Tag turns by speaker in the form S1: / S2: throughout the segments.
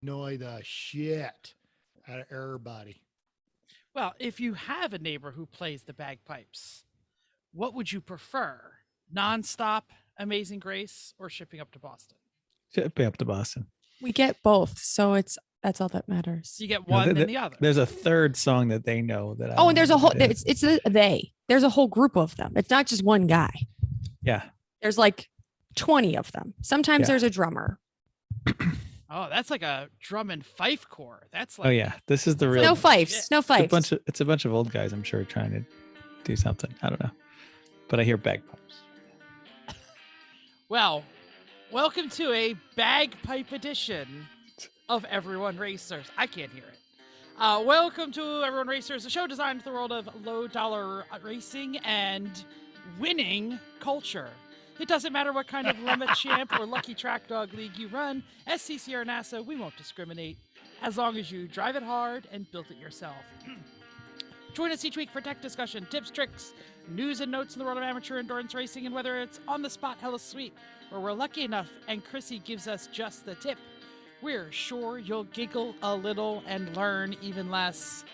S1: annoy the shit out of everybody.
S2: Well, if you have a neighbor who plays the bagpipes, what would you prefer? Nonstop Amazing Grace or shipping up to Boston?
S3: Should be up to Boston.
S4: We get both, so that's all that matters.
S2: You get
S3: You know,
S2: one, then the other.
S3: There's a third song that they know that. I
S4: Oh,
S3: don't
S4: and there's
S3: know
S4: a whole.
S3: what it is.
S4: It's a they. There's a whole group of them. It's not just one guy.
S3: Yeah.
S4: There's like 20 of them. Sometimes
S3: Yeah.
S4: there's a drummer.
S2: Oh, that's like a drum and fife corps. That's like
S3: Oh yeah, this is the real.
S4: No
S2: Shit.
S4: fifes. No
S3: It's a
S4: fifes.
S3: bunch of old guys. I'm sure trying to do something. I don't know, but I hear bagpipes.
S2: Well, welcome to a bagpipe edition of Everyone Racers. I can't hear it. Welcome to Everyone Racers, a show designed for the world of low dollar racing and winning culture. It doesn't matter what kind of limit champ or lucky track dog league you run, SCC or NASA, we won't discriminate as long as you drive it hard and build it yourself. Join us each week for tech discussion, tips, tricks, news and notes in the world of amateur endurance racing, and whether it's on the spot hella sweet or we're lucky enough and Chrissy gives us just the tip, we're sure you'll giggle a little and learn even less.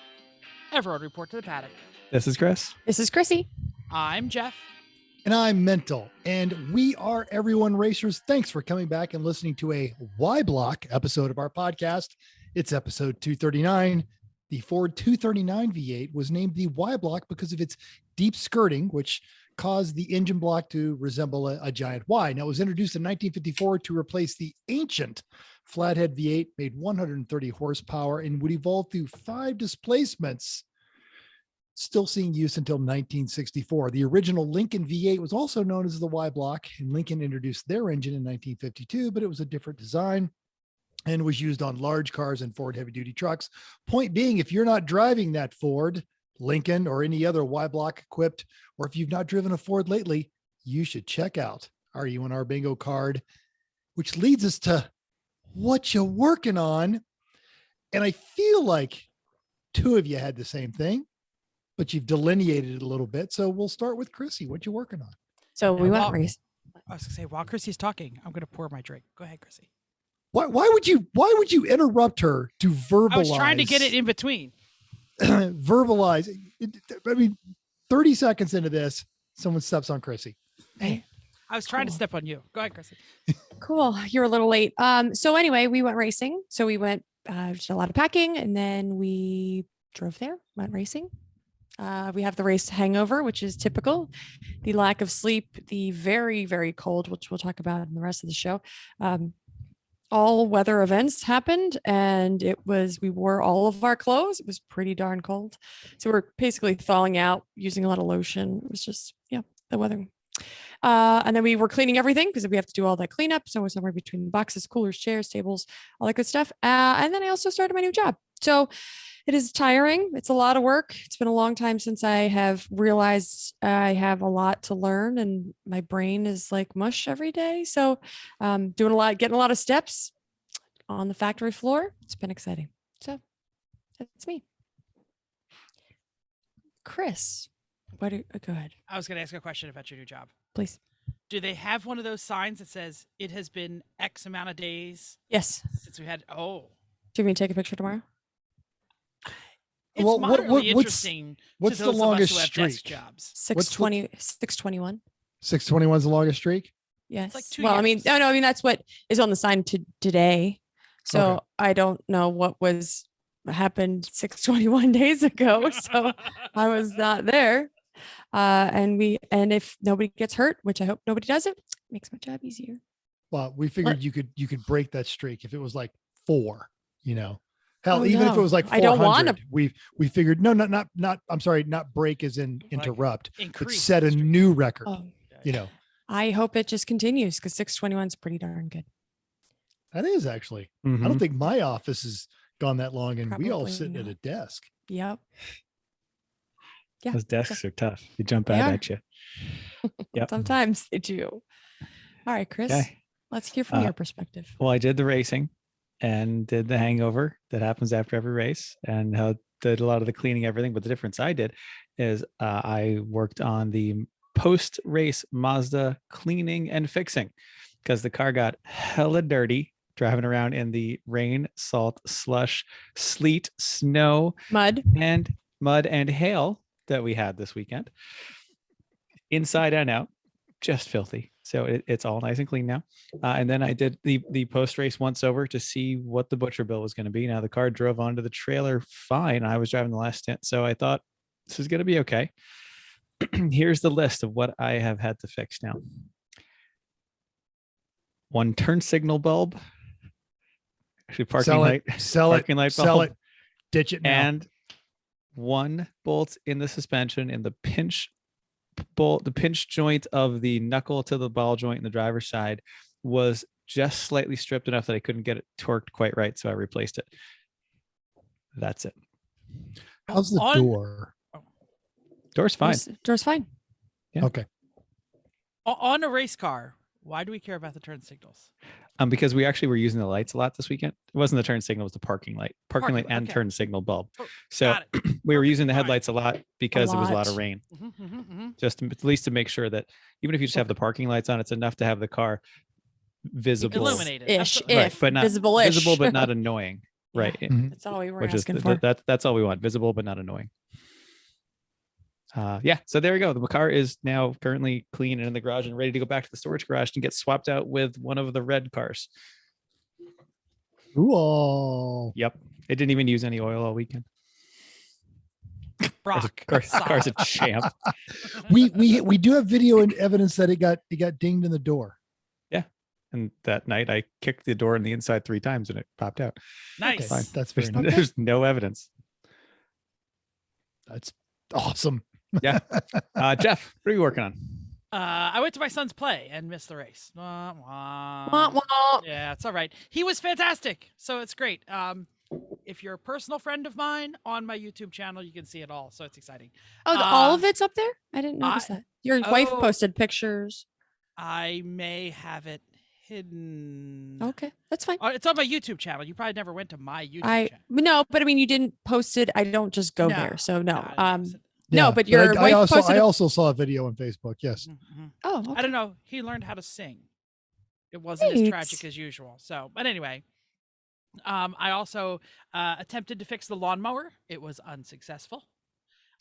S2: Everyone report to the paddock.
S3: This is Chris.
S4: This is Chrissy.
S2: I'm Jeff.
S1: And I'm Mental, and we are Everyone Racers. Thanks for coming back and listening to a Y Block episode of our podcast. It's episode 239. The Ford 239 V8 was named the Y Block because of its deep skirting, which caused the engine block to resemble a giant Y. Now, it was introduced in 1954 to replace the ancient flathead V8, made 130 horsepower, and would evolve through 5 displacements, still seeing use until 1964. The original Lincoln V8 was also known as the Y Block, and Lincoln introduced their engine in 1952, but it was a different design and was used on large cars and Ford heavy-duty trucks. Point being, if you're not driving that Ford, Lincoln, or any other Y Block equipped, or if you've not driven a Ford lately, you should check out our E1R bingo card, which leads us to what you're working on. And I feel like 2 of you had the same thing, but you've delineated it a little bit. So we'll start with Chrissy. What you working on?
S4: So we went
S2: Well,
S4: race.
S2: I was gonna say, while Chrissy's talking, I'm gonna pour my drink. Go ahead, Chrissy.
S1: Why would you interrupt her to verbalize?
S2: I was trying to get it in between.
S1: verbalize. I mean, 30 seconds into this, someone steps on Chrissy.
S4: Hey,
S2: I was trying to
S4: Cool.
S2: step on you. Go ahead, Chrissy.
S4: cool. You're a little late. So anyway, we went racing. So we went just a lot of packing, and then we drove there, went racing. We have the race hangover, which is typical. The lack of sleep, the very, very cold, which we'll talk about in the rest of the show. All weather events happened, and we wore all of our clothes. It was pretty darn cold. So we're basically thawing out, using a lot of lotion. It was just, the weather. And then we were cleaning everything because we have to do all that cleanup. So we're somewhere between boxes, coolers, chairs, tables, all that good stuff. And then I also started my new job. So it is tiring. It's a lot of work. It's been a long time since I have realized I have a lot to learn, and my brain is like mush every day. So doing a lot, getting a lot of steps on the factory floor. It's been exciting. So that's me. Chris, go ahead,
S2: I was gonna ask a question about your new job.
S4: please.
S2: Do they have one of those signs that says it has been X amount of days
S4: Yes.
S2: since we had? Oh,
S4: Do you want me to take a picture tomorrow?
S2: it's
S1: Well,
S2: moderately
S1: what's
S2: interesting.
S1: what's
S2: to
S1: the
S2: those of us
S1: longest
S2: who have desk
S1: streak?
S2: jobs?
S4: 620, 621.
S1: 621 is the longest streak.
S4: Yes.
S2: like 2
S4: well, I mean,
S2: years.
S4: no, I mean, that's what is on the sign today. So
S1: Okay.
S4: I don't know what happened 621 days ago. So I was not there. And if nobody gets hurt, which I hope nobody does, it makes my job easier.
S1: Well, we figured you could break that streak if it was like 4, Hell,
S4: Oh,
S1: even if it
S4: no.
S1: was like
S4: I don't wanna-
S1: 400, we figured not. I'm sorry, not break as in interrupt, but
S2: Increase
S1: set
S2: the
S1: a
S2: streak.
S1: new record.
S4: Oh, I hope it just continues because 621 is pretty darn good.
S1: That is actually. I
S3: Mhm.
S1: don't think my office has gone that long, and we all
S4: Probably
S1: sitting at
S4: not.
S1: a desk.
S4: Yep. Yeah.
S3: Those desks are tough. They jump
S4: They
S3: out
S4: are.
S3: at you. Yep.
S4: Sometimes they do. All right, Chris,
S3: Okay.
S4: let's hear from
S3: Uh,
S4: your perspective.
S3: Well, I did the racing and did the hangover that happens after every race, and did a lot of the cleaning, everything. But the difference I did is I worked on the post-race Mazda cleaning and fixing because the car got hella dirty driving around in the rain, salt, slush, sleet, snow,
S4: Mud.
S3: and mud and hail that we had this weekend. Inside and out, just filthy. So it's all nice and clean now. And then I did the post race once over to see what the butcher bill was going to be. Now the car drove onto the trailer fine. I was driving the last stint, so I thought this is going to be okay. Here's the list of what I have had to fix now. One turn signal bulb, actually parking light, parking light bulb,
S1: sell it, ditch it now.
S3: and one bolt in the suspension in the pinch bolt, the pinch joint of the knuckle to the ball joint in the driver's side was just slightly stripped enough that I couldn't get it torqued quite right, so I replaced it. That's it.
S1: How's the door?
S3: Door's fine.
S4: Door's fine.
S3: Yeah.
S1: Okay.
S2: On a race car, why do we care about the turn signals?
S3: Because we actually were using the lights a lot this weekend. It wasn't the turn signal, it was the parking light and
S2: okay.
S3: turn signal bulb.
S2: Oh,
S3: So
S2: got it.
S3: we were using the
S2: Fine.
S3: headlights a lot because it was a lot of
S4: lot.
S3: rain.
S2: Mhm.
S3: Just at least to make sure that even if you just have the parking lights on, it's enough to have the car visible.
S2: Illuminated.
S4: Ish,
S2: Absolutely.
S3: Right,
S4: if
S3: but not
S4: visible-ish.
S3: visible, but not annoying. Right.
S1: Mhm.
S4: That's all we were
S3: Which is
S4: asking for.
S3: that's all we want. Visible, but not annoying. Yeah. So there we go. The car is now currently clean and in the garage and ready to go back to the storage garage and get swapped out with one of the red cars.
S1: Cool.
S3: Yep. It didn't even use any oil all weekend.
S2: Brock.
S3: Car's a champ.
S1: We do have video and evidence that it got dinged in the door.
S3: And that night I kicked the door on the inside 3 times and it popped out.
S2: Nice.
S1: Fine. That's very
S3: There's,
S1: nice.
S3: there's no evidence.
S1: That's awesome.
S3: Yeah. Jeff, what are you working on?
S2: I went to my son's play and missed the race. Wah, wah.
S4: Wah, wah.
S2: Yeah, it's all right. He was fantastic, so it's great. If you're a personal friend of mine on my YouTube channel, you can see it all, so it's exciting.
S4: Oh, all of it's up there? I didn't notice that. Your wife
S2: oh.
S4: posted pictures.
S2: I may have it hidden.
S4: Okay, that's fine.
S2: It's on my YouTube channel. You probably never went to my YouTube channel.
S4: No, but I mean, you didn't post it. I don't just go there, so no.
S2: I didn't post it.
S4: No, but your
S1: I
S4: wife posted.
S1: I also saw a video on Facebook. Yes.
S2: Mhm.
S4: Oh, okay.
S2: I don't know. He learned how to sing. It wasn't as
S4: Great.
S2: tragic as usual. So, but anyway, I also attempted to fix the lawnmower. It was unsuccessful.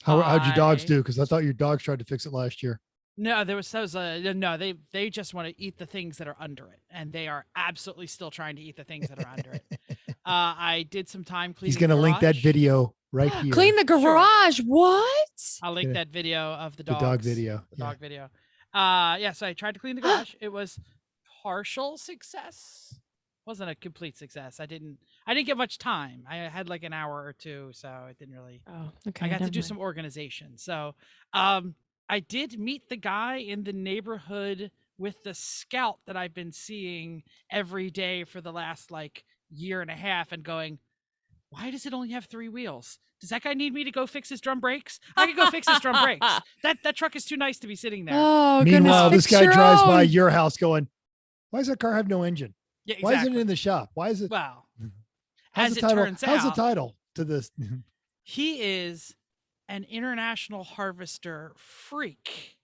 S1: How'd your dogs do? Because I thought your dogs tried to fix it last year.
S2: No, there was those. No, they just want to eat the things that are under it, and they are absolutely still trying to eat the things that are under it. I did some time cleaning.
S1: He's going to link that
S2: garage.
S1: video right here.
S4: Clean the garage. What?
S2: I'll link
S1: Yeah.
S2: that video of the
S1: The
S2: dogs.
S1: dog video.
S2: The
S1: Yeah.
S2: dog video. Yeah. So I tried to clean the garage. It was partial success. Wasn't a complete success. I didn't get much time. I had like an hour or two, so it didn't really.
S4: Oh, okay.
S2: I got to
S4: never
S2: do
S4: mind.
S2: some organization. So, I did meet the guy in the neighborhood with the Scout that I've been seeing every day for the last like year and a half, and going, why does it only have 3 wheels? Does that guy need me to go fix his drum brakes? I could go fix his drum brakes. That truck is too nice to be sitting there.
S4: Oh,
S1: Meanwhile,
S4: goodness,
S1: this
S4: fix
S1: guy
S4: your
S1: drives by
S4: own.
S1: your house going, why does that car have no engine?
S2: Yeah,
S1: Why
S2: exactly.
S1: isn't it in the shop? Why is it?
S2: Well,
S1: How's
S2: as
S1: the
S2: it
S1: title?
S2: turns
S1: How's the
S2: out,
S1: title to this?
S2: he is an international harvester freak.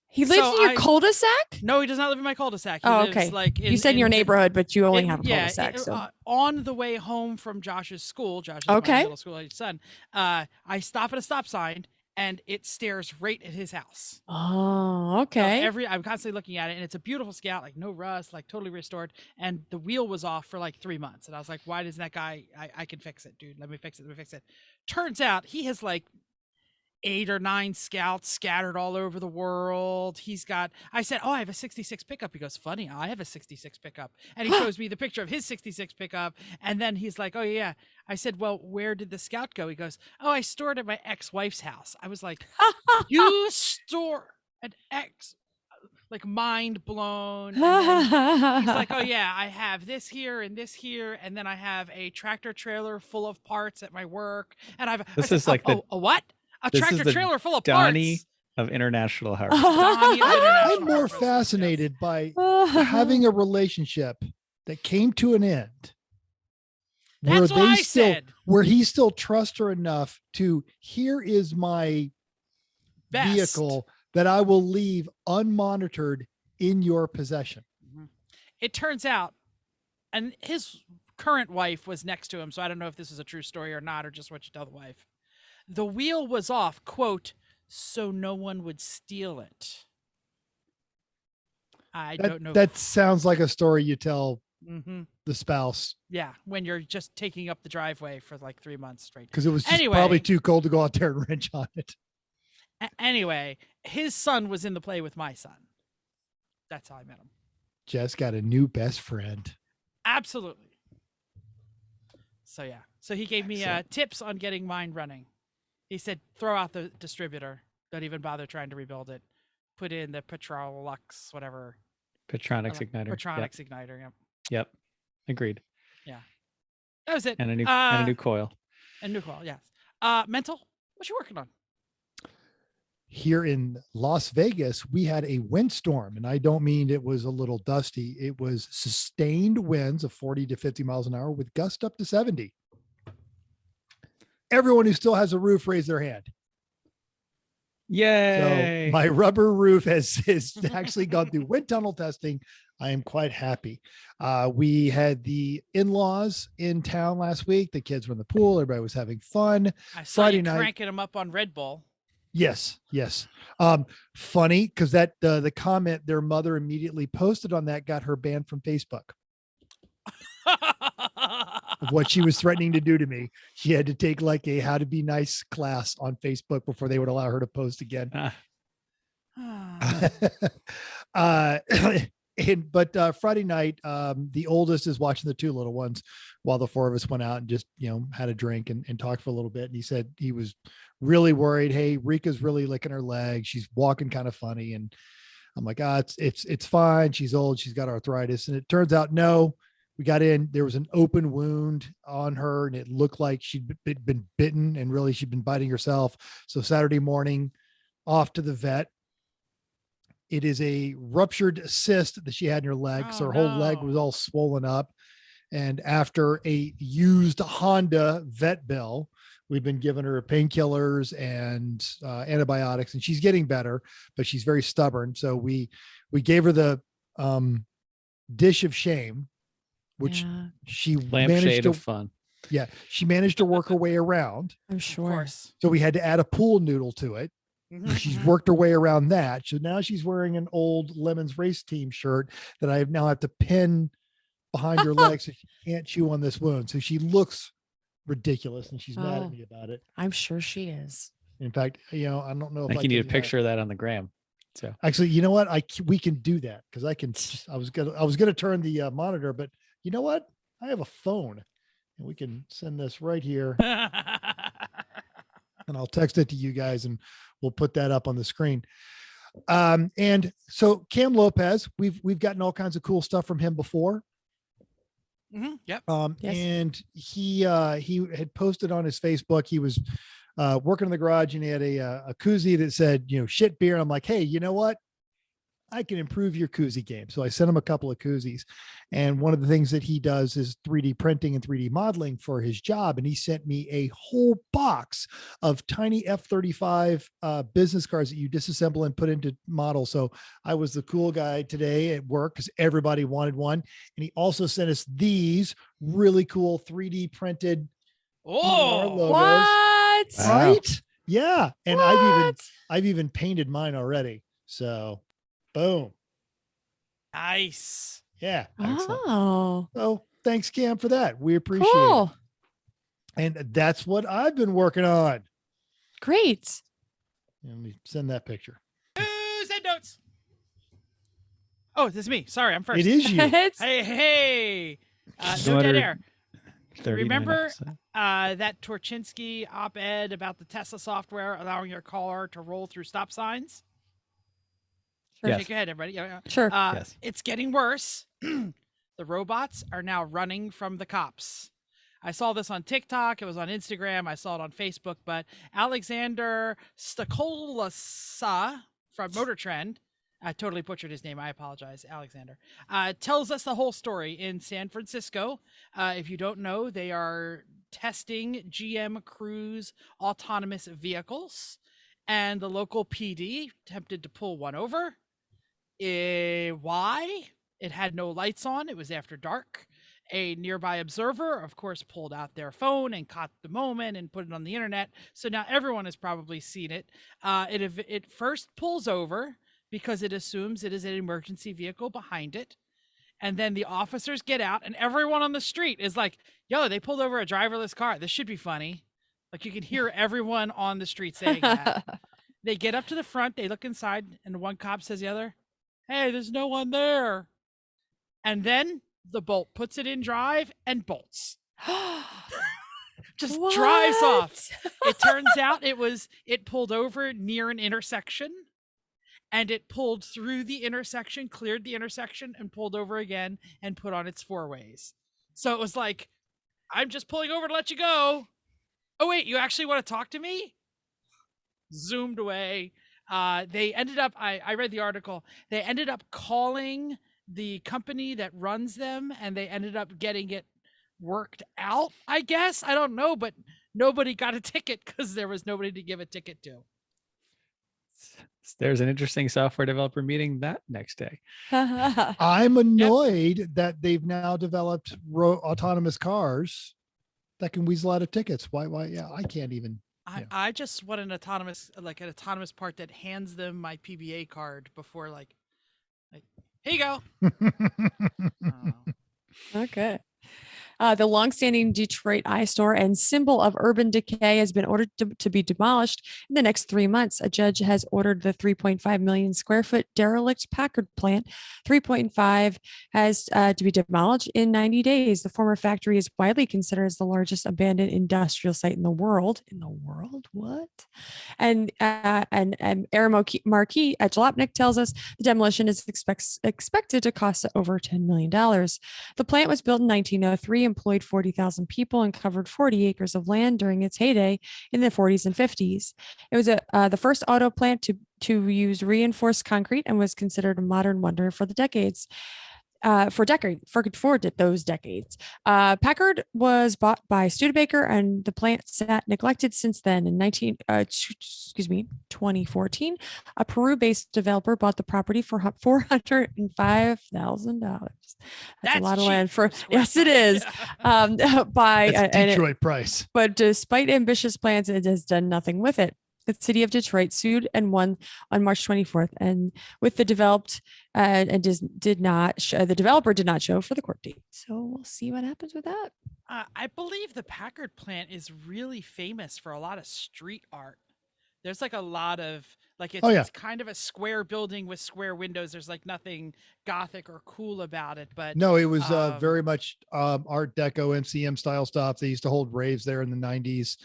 S4: He lives
S2: So
S4: in your
S2: I-
S4: cul-de-sac?
S2: No, he does not live in my cul-de-sac. He
S4: Oh,
S2: lives
S4: okay.
S2: like
S4: You said in your
S2: the-
S4: neighborhood, but you only
S2: in-
S4: have a
S2: yeah,
S4: cul-de-sac. So
S2: on the way home from Josh's school, Josh is my
S4: Okay.
S2: middle school age son, I stop at a stop sign and it stares right at his house.
S4: oh,
S2: So
S4: okay.
S2: I'm constantly looking at it, and it's a beautiful Scout, like no rust, like totally restored. And the wheel was off for like 3 months, and I was like, "Why doesn't that guy? I can fix it, dude. Let me fix it. Turns out he has like 8 or 9 Scouts scattered all over the world. He's got. I said, "Oh, I have a '66 pickup." He goes, "Funny, I have a '66 pickup," and he shows me the picture of his '66 pickup, and then he's like, "Oh yeah." I said, "Well, where did the Scout go?" He goes, "Oh, I stored it at my ex-wife's house." I was like, "You store an ex?" Like mind blown. And then he's like, "Oh yeah, I have this here, and then I have a tractor trailer full of parts at my work, and I
S3: This
S2: said,
S3: is like the-
S2: a what? A
S3: this is
S2: tractor
S3: the
S2: trailer full of
S3: Donnie
S2: parts?"
S3: of international harvest.
S2: Donnie of
S1: I'm
S2: International
S1: more
S2: Harvest,
S1: fascinated by having a relationship that came to an end.
S2: That's what I said.
S1: Where he still trusts her enough to, here is my
S2: Best.
S1: vehicle that I will leave unmonitored in your possession.
S2: It turns out and his current wife was next to him, so I don't know if this is a true story or not, or just what you tell the wife. The wheel was off, quote, so no one would steal it. I don't know.
S1: That sounds like a story you tell
S2: Mm-hmm.
S1: the spouse.
S2: Yeah, when you're just taking up the driveway for like 3 months straight.
S1: Because it was just
S2: Anyway.
S1: probably too cold to go out there and wrench on it.
S2: Anyway, his son was in the play with my son. That's how I met him.
S1: Jess got a new best friend.
S2: Absolutely. So yeah. So he gave me tips on getting mine running. He said, throw out the distributor. Don't even bother trying to rebuild it. Put in the Petrolux, whatever.
S3: Petronix igniter.
S2: Petronix igniter. Yep.
S3: Yep. Agreed.
S2: Yeah. That was it.
S3: And a new coil.
S2: A new coil, yes. Mental, what you working on?
S1: Here in Las Vegas, we had a windstorm, and I don't mean it was a little dusty. It was sustained winds of 40 to 50 miles an hour with gusts up to 70. Everyone who still has a roof, raise their hand.
S3: Yay.
S1: So my rubber roof has actually gone through wind tunnel testing. I am quite happy. We had the in-laws in town last week. The kids were in the pool. Everybody was having fun.
S2: I saw
S1: Friday
S2: you
S1: night,
S2: cranking them up on Red Bull.
S1: Yes. Funny because that the comment their mother immediately posted on that got her banned from Facebook. What she was threatening to do to me. She had to take like a how to be nice class on Facebook before they would allow her to post again. But Friday night, the oldest is watching the two little ones while the four of us went out and just, had a drink and talked for a little bit. And he said he was really worried. Hey, Rika's really licking her leg. She's walking kind of funny. And I'm like, it's fine. She's old. She's got arthritis. And it turns out, no, we got in, there was an open wound on her and it looked like she'd been bitten and really she'd been biting herself. So Saturday morning off to the vet. It is a ruptured cyst that she had in her leg. So her whole leg was all swollen up. And after a used Honda vet bill, we've been giving her painkillers and antibiotics, and she's getting better, but she's very stubborn. So we gave her the dish of shame, which she managed to
S3: of fun.
S1: Yeah, she managed to work her way around.
S4: I'm sure.
S1: So we had to add a pool noodle to it. She's worked her way around that. So now she's wearing an old Lemons race team shirt that I now have to pin behind her leg so she can't chew on this wound. So she looks ridiculous and she's mad at me about it.
S4: I'm sure she is.
S1: In fact, I don't know if
S3: I need a picture of that on the gram. So
S1: actually, you know what? We can do that because I was gonna turn the monitor, but you know what? I have a phone and we can send this right here. And I'll text it to you guys and we'll put that up on the screen. And so Cam Lopez, we've gotten all kinds of cool stuff from him before.
S2: Yep.
S4: Yes.
S1: And he had posted on his Facebook, he was working in the garage and he had a koozie that said, shit beer. I'm like, hey, you know what? I can improve your koozie game. So I sent him a couple of koozies. And one of the things that he does is 3D printing and 3D modeling for his job. And he sent me a whole box of tiny F-35 business cards that you disassemble and put into models. So I was the cool guy today at work because everybody wanted one. And he also sent us these really cool 3D printed E1R logos.
S4: What?
S1: Right? Yeah. And I've even painted mine already. So boom.
S2: Nice.
S1: Yeah.
S4: Oh.
S1: So thanks, Cam, for that. We appreciate it. And that's what I've been working on.
S4: Great.
S1: Let me send that picture.
S2: News and notes. Oh, this is me. Sorry, I'm first.
S1: It is you.
S2: Hey. No dead air. Remember that Torchinsky op-ed about the Tesla software allowing your car to roll through stop signs?
S3: Yes.
S2: Shake your head, everybody. Yeah.
S4: Sure.
S3: Yes.
S2: It's getting worse. The robots are now running from the cops. I saw this on TikTok. It was on Instagram. I saw it on Facebook. But Alexander Stokolasa from Motor Trend, I totally butchered his name. I apologize, Alexander, tells us the whole story in San Francisco. If you don't know, they are testing GM Cruise autonomous vehicles. And the local PD attempted to pull one over. Why? It had no lights on. It was after dark. A nearby observer, of course, pulled out their phone and caught the moment and put it on the internet. So now everyone has probably seen it. It first pulls over because it assumes it is an emergency vehicle behind it. And then the officers get out, and everyone on the street is like, yo, they pulled over a driverless car. This should be funny. Like, you can hear everyone on the street saying that. They get up to the front, they look inside, and one cop says to the other, hey, there's no one there. And then the Bolt puts it in drive and bolts. Just drives off. It turns out it pulled over near an intersection. And it pulled through the intersection, cleared the intersection, and pulled over again and put on its 4-ways. So it was like, I'm just pulling over to let you go. Oh, wait, you actually want to talk to me? Zoomed away. They ended up, I read the article, they ended up calling the company that runs them, and they ended up getting it worked out, I guess. I don't know, but nobody got a ticket because there was nobody to give a ticket to.
S3: There's an interesting software developer meeting that next day.
S1: I'm annoyed that they've now developed autonomous cars that can weasel out of tickets. Why? Yeah, I can't even.
S2: I just want an autonomous part that hands them my PBA card before like here you go.
S4: Okay. The longstanding Detroit eyesore and symbol of urban decay has been ordered to be demolished in the next 3 months. A judge has ordered the 3.5 million square foot derelict Packard plant. 3.5 has to be demolished in 90 days. The former factory is widely considered as the largest abandoned industrial site in the world. In the world? What? And Aaron Marquis at Jalopnik tells us the demolition is expected to cost over $10 million. The plant was built in 1903, employed 40,000 people, and covered 40 acres of land during its heyday in the 40s and 50s. It was the first auto plant to use reinforced concrete and was considered a modern wonder for the decades. For those decades. Packard was bought by Studebaker, and the plant sat neglected since then. In 2014, a Peru-based developer bought the property for $405,000. That's a lot of land for. Yes, it is. By
S1: Detroit price.
S4: But despite ambitious plans, it has done nothing with it. The city of Detroit sued and won on March 24th, and with the developer did not show for the court date. So we'll see what happens with that.
S2: I believe the Packard plant is really famous for a lot of street art. There's like a lot of it's kind of a square building with square windows. There's like nothing Gothic or cool about it, but
S1: no, it was very much Art Deco, MCM style stuff. They used to hold raves there in the 90s.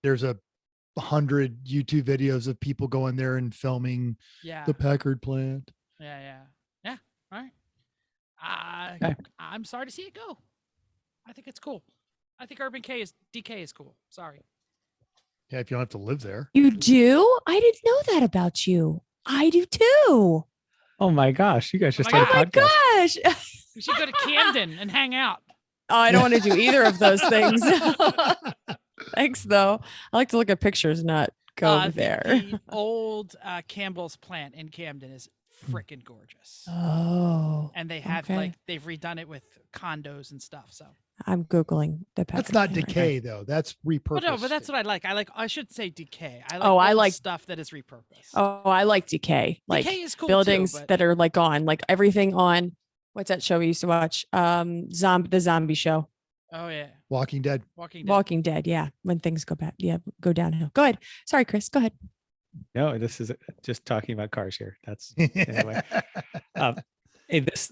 S1: There's 100 YouTube videos of people going there and filming the Packard plant.
S2: Yeah. All right. I'm sorry to see it go. I think it's cool. I think urban decay is cool. Sorry.
S1: Yeah, if you don't have to live there.
S4: You do? I didn't know that about you. I do too.
S3: Oh my gosh, you guys just had a podcast.
S4: Oh my gosh.
S2: We should go to Camden and hang out.
S4: Oh, I don't want to do either of those things. Thanks, though. I like to look at pictures, not go there.
S2: The old Campbell's plant in Camden is freaking gorgeous.
S4: Oh.
S2: And they have they've redone it with condos and stuff. So
S4: I'm Googling the Packard.
S1: That's not decay though. That's repurposed.
S2: No, but that's what I like. I should say decay.
S4: I like
S2: stuff that is repurposed.
S4: Oh, I like decay. Like
S2: decay is cool
S4: buildings
S2: too,
S4: that are like gone, like everything on what's that show we used to watch? The zombie show.
S2: Oh yeah.
S1: Walking Dead.
S4: Walking Dead. Yeah. When things go bad. Yeah. Go downhill. Go ahead. Sorry, Chris. Go ahead.
S3: No, this is just talking about cars here. That's anyway. Hey, this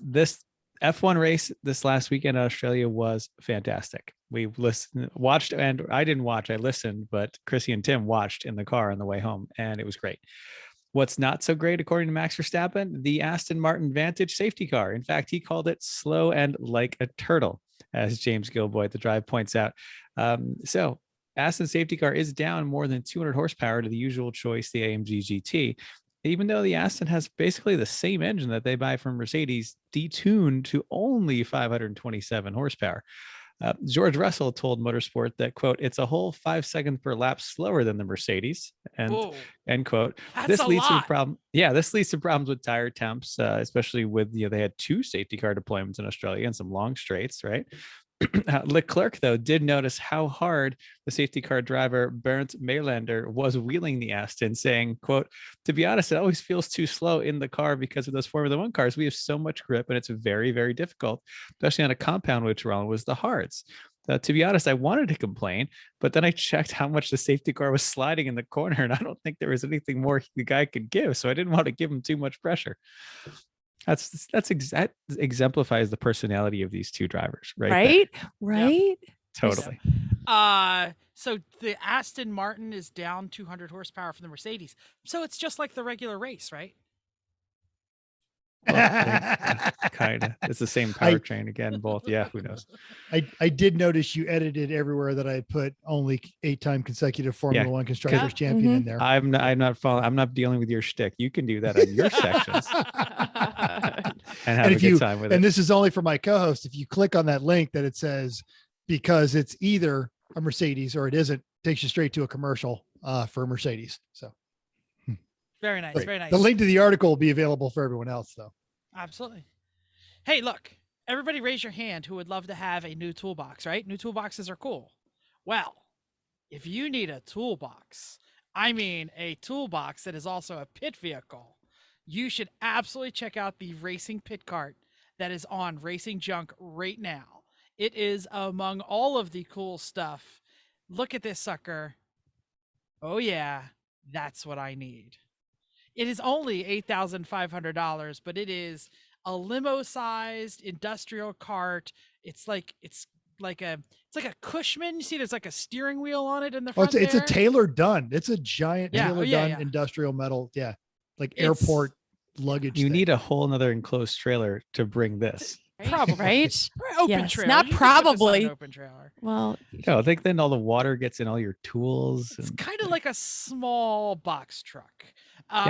S3: F1 race this last weekend in Australia was fantastic. We watched, and I didn't watch, I listened, but Chrissy and Tim watched in the car on the way home, and it was great. What's not so great, according to Max Verstappen, the Aston Martin Vantage safety car. In fact, he called it slow and like a turtle, as James Gilboy at the drive points out. So Aston safety car is down more than 200 horsepower to the usual choice, the AMG GT, even though the Aston has basically the same engine that they buy from Mercedes, detuned to only 527 horsepower. George Russell told Motorsport that, quote, it's a whole 5 seconds per lap slower than the Mercedes, and
S2: Whoa,
S3: end quote.
S2: that's
S3: This
S2: a
S3: leads to
S2: lot.
S3: a problem. Yeah, this leads to problems with tire temps, especially with, they had 2 safety car deployments in Australia and some long straights, right? Leclerc, though, did notice how hard the safety car driver Bernd Maylander was wheeling the Aston, saying, quote, to be honest, it always feels too slow in the car because of those Formula One cars. We have so much grip and it's very, very difficult, especially on a compound, which Ron was the hards. To be honest, I wanted to complain, but then I checked how much the safety car was sliding in the corner, and I don't think there was anything more the guy could give. So I didn't want to give him too much pressure. That exemplifies the personality of these 2 drivers, right?
S4: Right.
S3: Totally.
S2: So the Aston Martin is down 200 horsepower from the Mercedes. So it's just like the regular race, right?
S3: Kind of. It's the same powertrain again, both. Yeah, who knows?
S1: I did notice you edited everywhere that I put only 8-time consecutive Formula One constructors champion in there.
S3: I'm not dealing with your shtick. You can do that on your sections and have a good time with it.
S1: And this is only for my co-host. If you click on that link that it says, because it's either a Mercedes or it isn't, takes you straight to a commercial for Mercedes. So
S2: very nice. Very nice.
S1: The link to the article will be available for everyone else, though.
S2: Absolutely. Hey, look, everybody raise your hand who would love to have a new toolbox, right? New toolboxes are cool. Well, if you need a toolbox, I mean a toolbox that is also a pit vehicle, you should absolutely check out the racing pit cart that is on Racing Junk right now. It is among all of the cool stuff. Look at this sucker. Oh yeah, that's what I need. It is only $8,500, but it is a limo-sized industrial cart. It's like a Cushman. You see, there's like a steering wheel on it in the front.
S1: It's a Taylor Dunn. It's a giant Taylor Dunn industrial metal. Yeah, like airport luggage.
S3: You need a whole nother enclosed trailer to bring this.
S2: Probably
S4: right.
S2: Open trailer.
S4: Not probably.
S2: Open trailer.
S4: Well,
S3: I think then all the water gets in all your tools.
S2: It's kind of like a small box truck.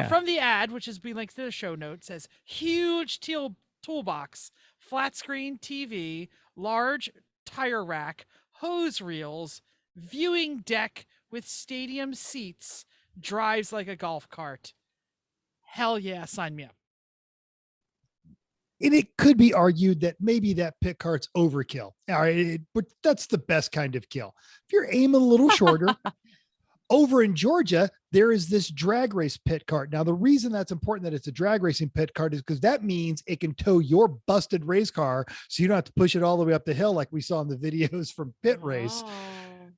S2: From the ad, which is being linked to the show notes, says huge toolbox, flat screen TV, large tire rack, hose reels, viewing deck with stadium seats, drives like a golf cart. Hell yeah, sign me up.
S1: And it could be argued that maybe that pit cart's overkill. All right, but that's the best kind of kill. If you're aiming a little shorter, over in Georgia, there is this drag race pit cart. Now, the reason that's important that it's a drag racing pit cart is because that means it can tow your busted race car, so you don't have to push it all the way up the hill like we saw in the videos from Pit Race.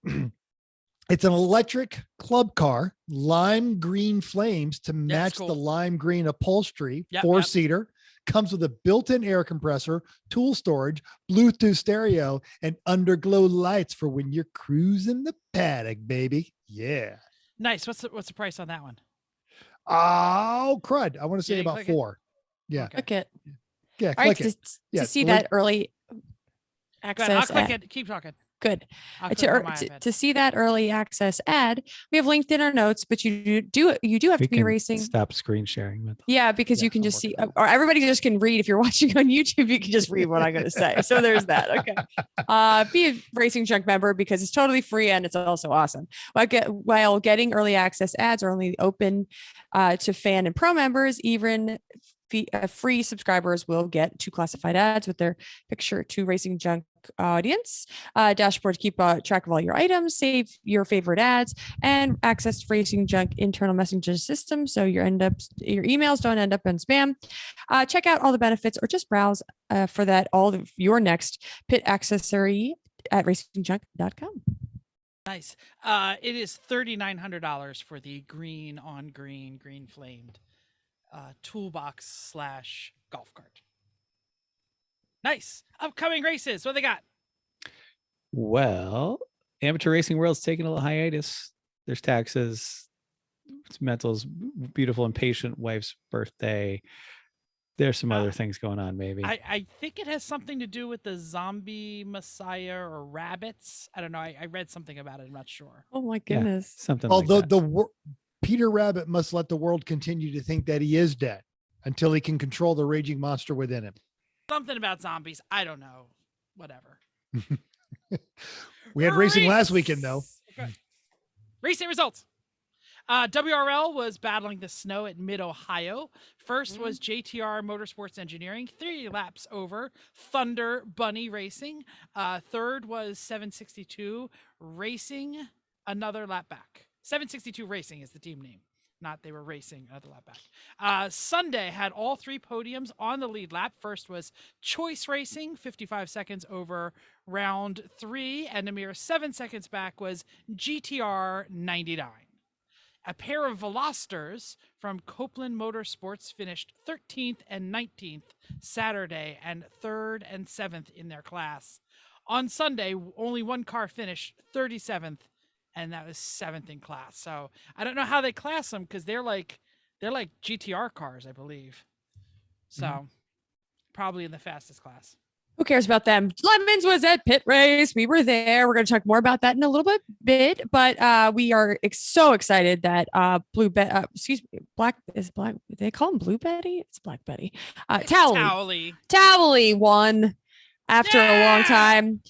S1: It's an electric club car, lime green flames to match the lime green upholstery, 4-seater. Comes with a built-in air compressor, tool storage, Bluetooth stereo, and underglow lights for when you're cruising the paddock, baby. Yeah.
S2: Nice. What's the price on that one?
S1: Oh, crud. I want to say about 4. Yeah.
S4: Click it.
S1: Yeah.
S4: All right. To see that early access.
S2: I'll click it. Keep talking.
S4: Good. To see that early access ad, we have linked in our notes, but you do have to be racing.
S3: Stop screen sharing with them.
S4: Yeah, because you can just see, or everybody just can read. If you're watching on YouTube, you can just read what I'm going to say. So there's that. Okay. Be a Racing Junk member because it's totally free and it's also awesome. While getting early access ads are only open to fan and pro members, even free subscribers will get 2 classified ads with their picture to Racing Junk audience, dashboard to keep track of all your items, save your favorite ads, and access to Racing Junk internal messaging system so your emails don't end up in spam. Check out all the benefits or just browse for that all of your next pit accessory at racingjunk.com.
S2: Nice. It is $3,900 for the green on green flamed toolbox / golf cart. Nice. Upcoming races. What they got?
S3: Well, amateur racing world's taking a little hiatus. There's taxes. It's Mental's beautiful and patient wife's birthday. There's some other things going on, maybe.
S2: I think it has something to do with the zombie messiah or rabbits. I don't know. I read something about it. I'm not sure.
S4: Oh my goodness.
S3: Yeah, something like that.
S1: Peter Rabbit must let the world continue to think that he is dead until he can control the raging monster within him.
S2: Something about zombies. I don't know. Whatever.
S1: We had racing last weekend, though.
S2: Okay. Racing results. WRL was battling the snow at Mid-Ohio. First was JTR Motorsports Engineering, 3 laps over. Thunder Bunny Racing. Third was 762 Racing, another lap back. 762 Racing is the team name. Not they were racing another lap back. Sunday had all 3 podiums on the lead lap. First was Choice Racing, 55 seconds over round 3, and a mere 7 seconds back was GTR 99. A pair of Velosters from Copeland Motorsports finished 13th and 19th Saturday and 3rd and 7th in their class. On Sunday, only one car finished 37th, and that was 7th in class. So I don't know how they class them because they're like GTR cars, I believe. So probably in the fastest class.
S4: Who cares about them? Lemons was at Pitt Race. We were there. We're going to talk more about that in a little bit, but we are so excited that Black, they call him Blue Betty? It's Black Betty. Towley won after a long time.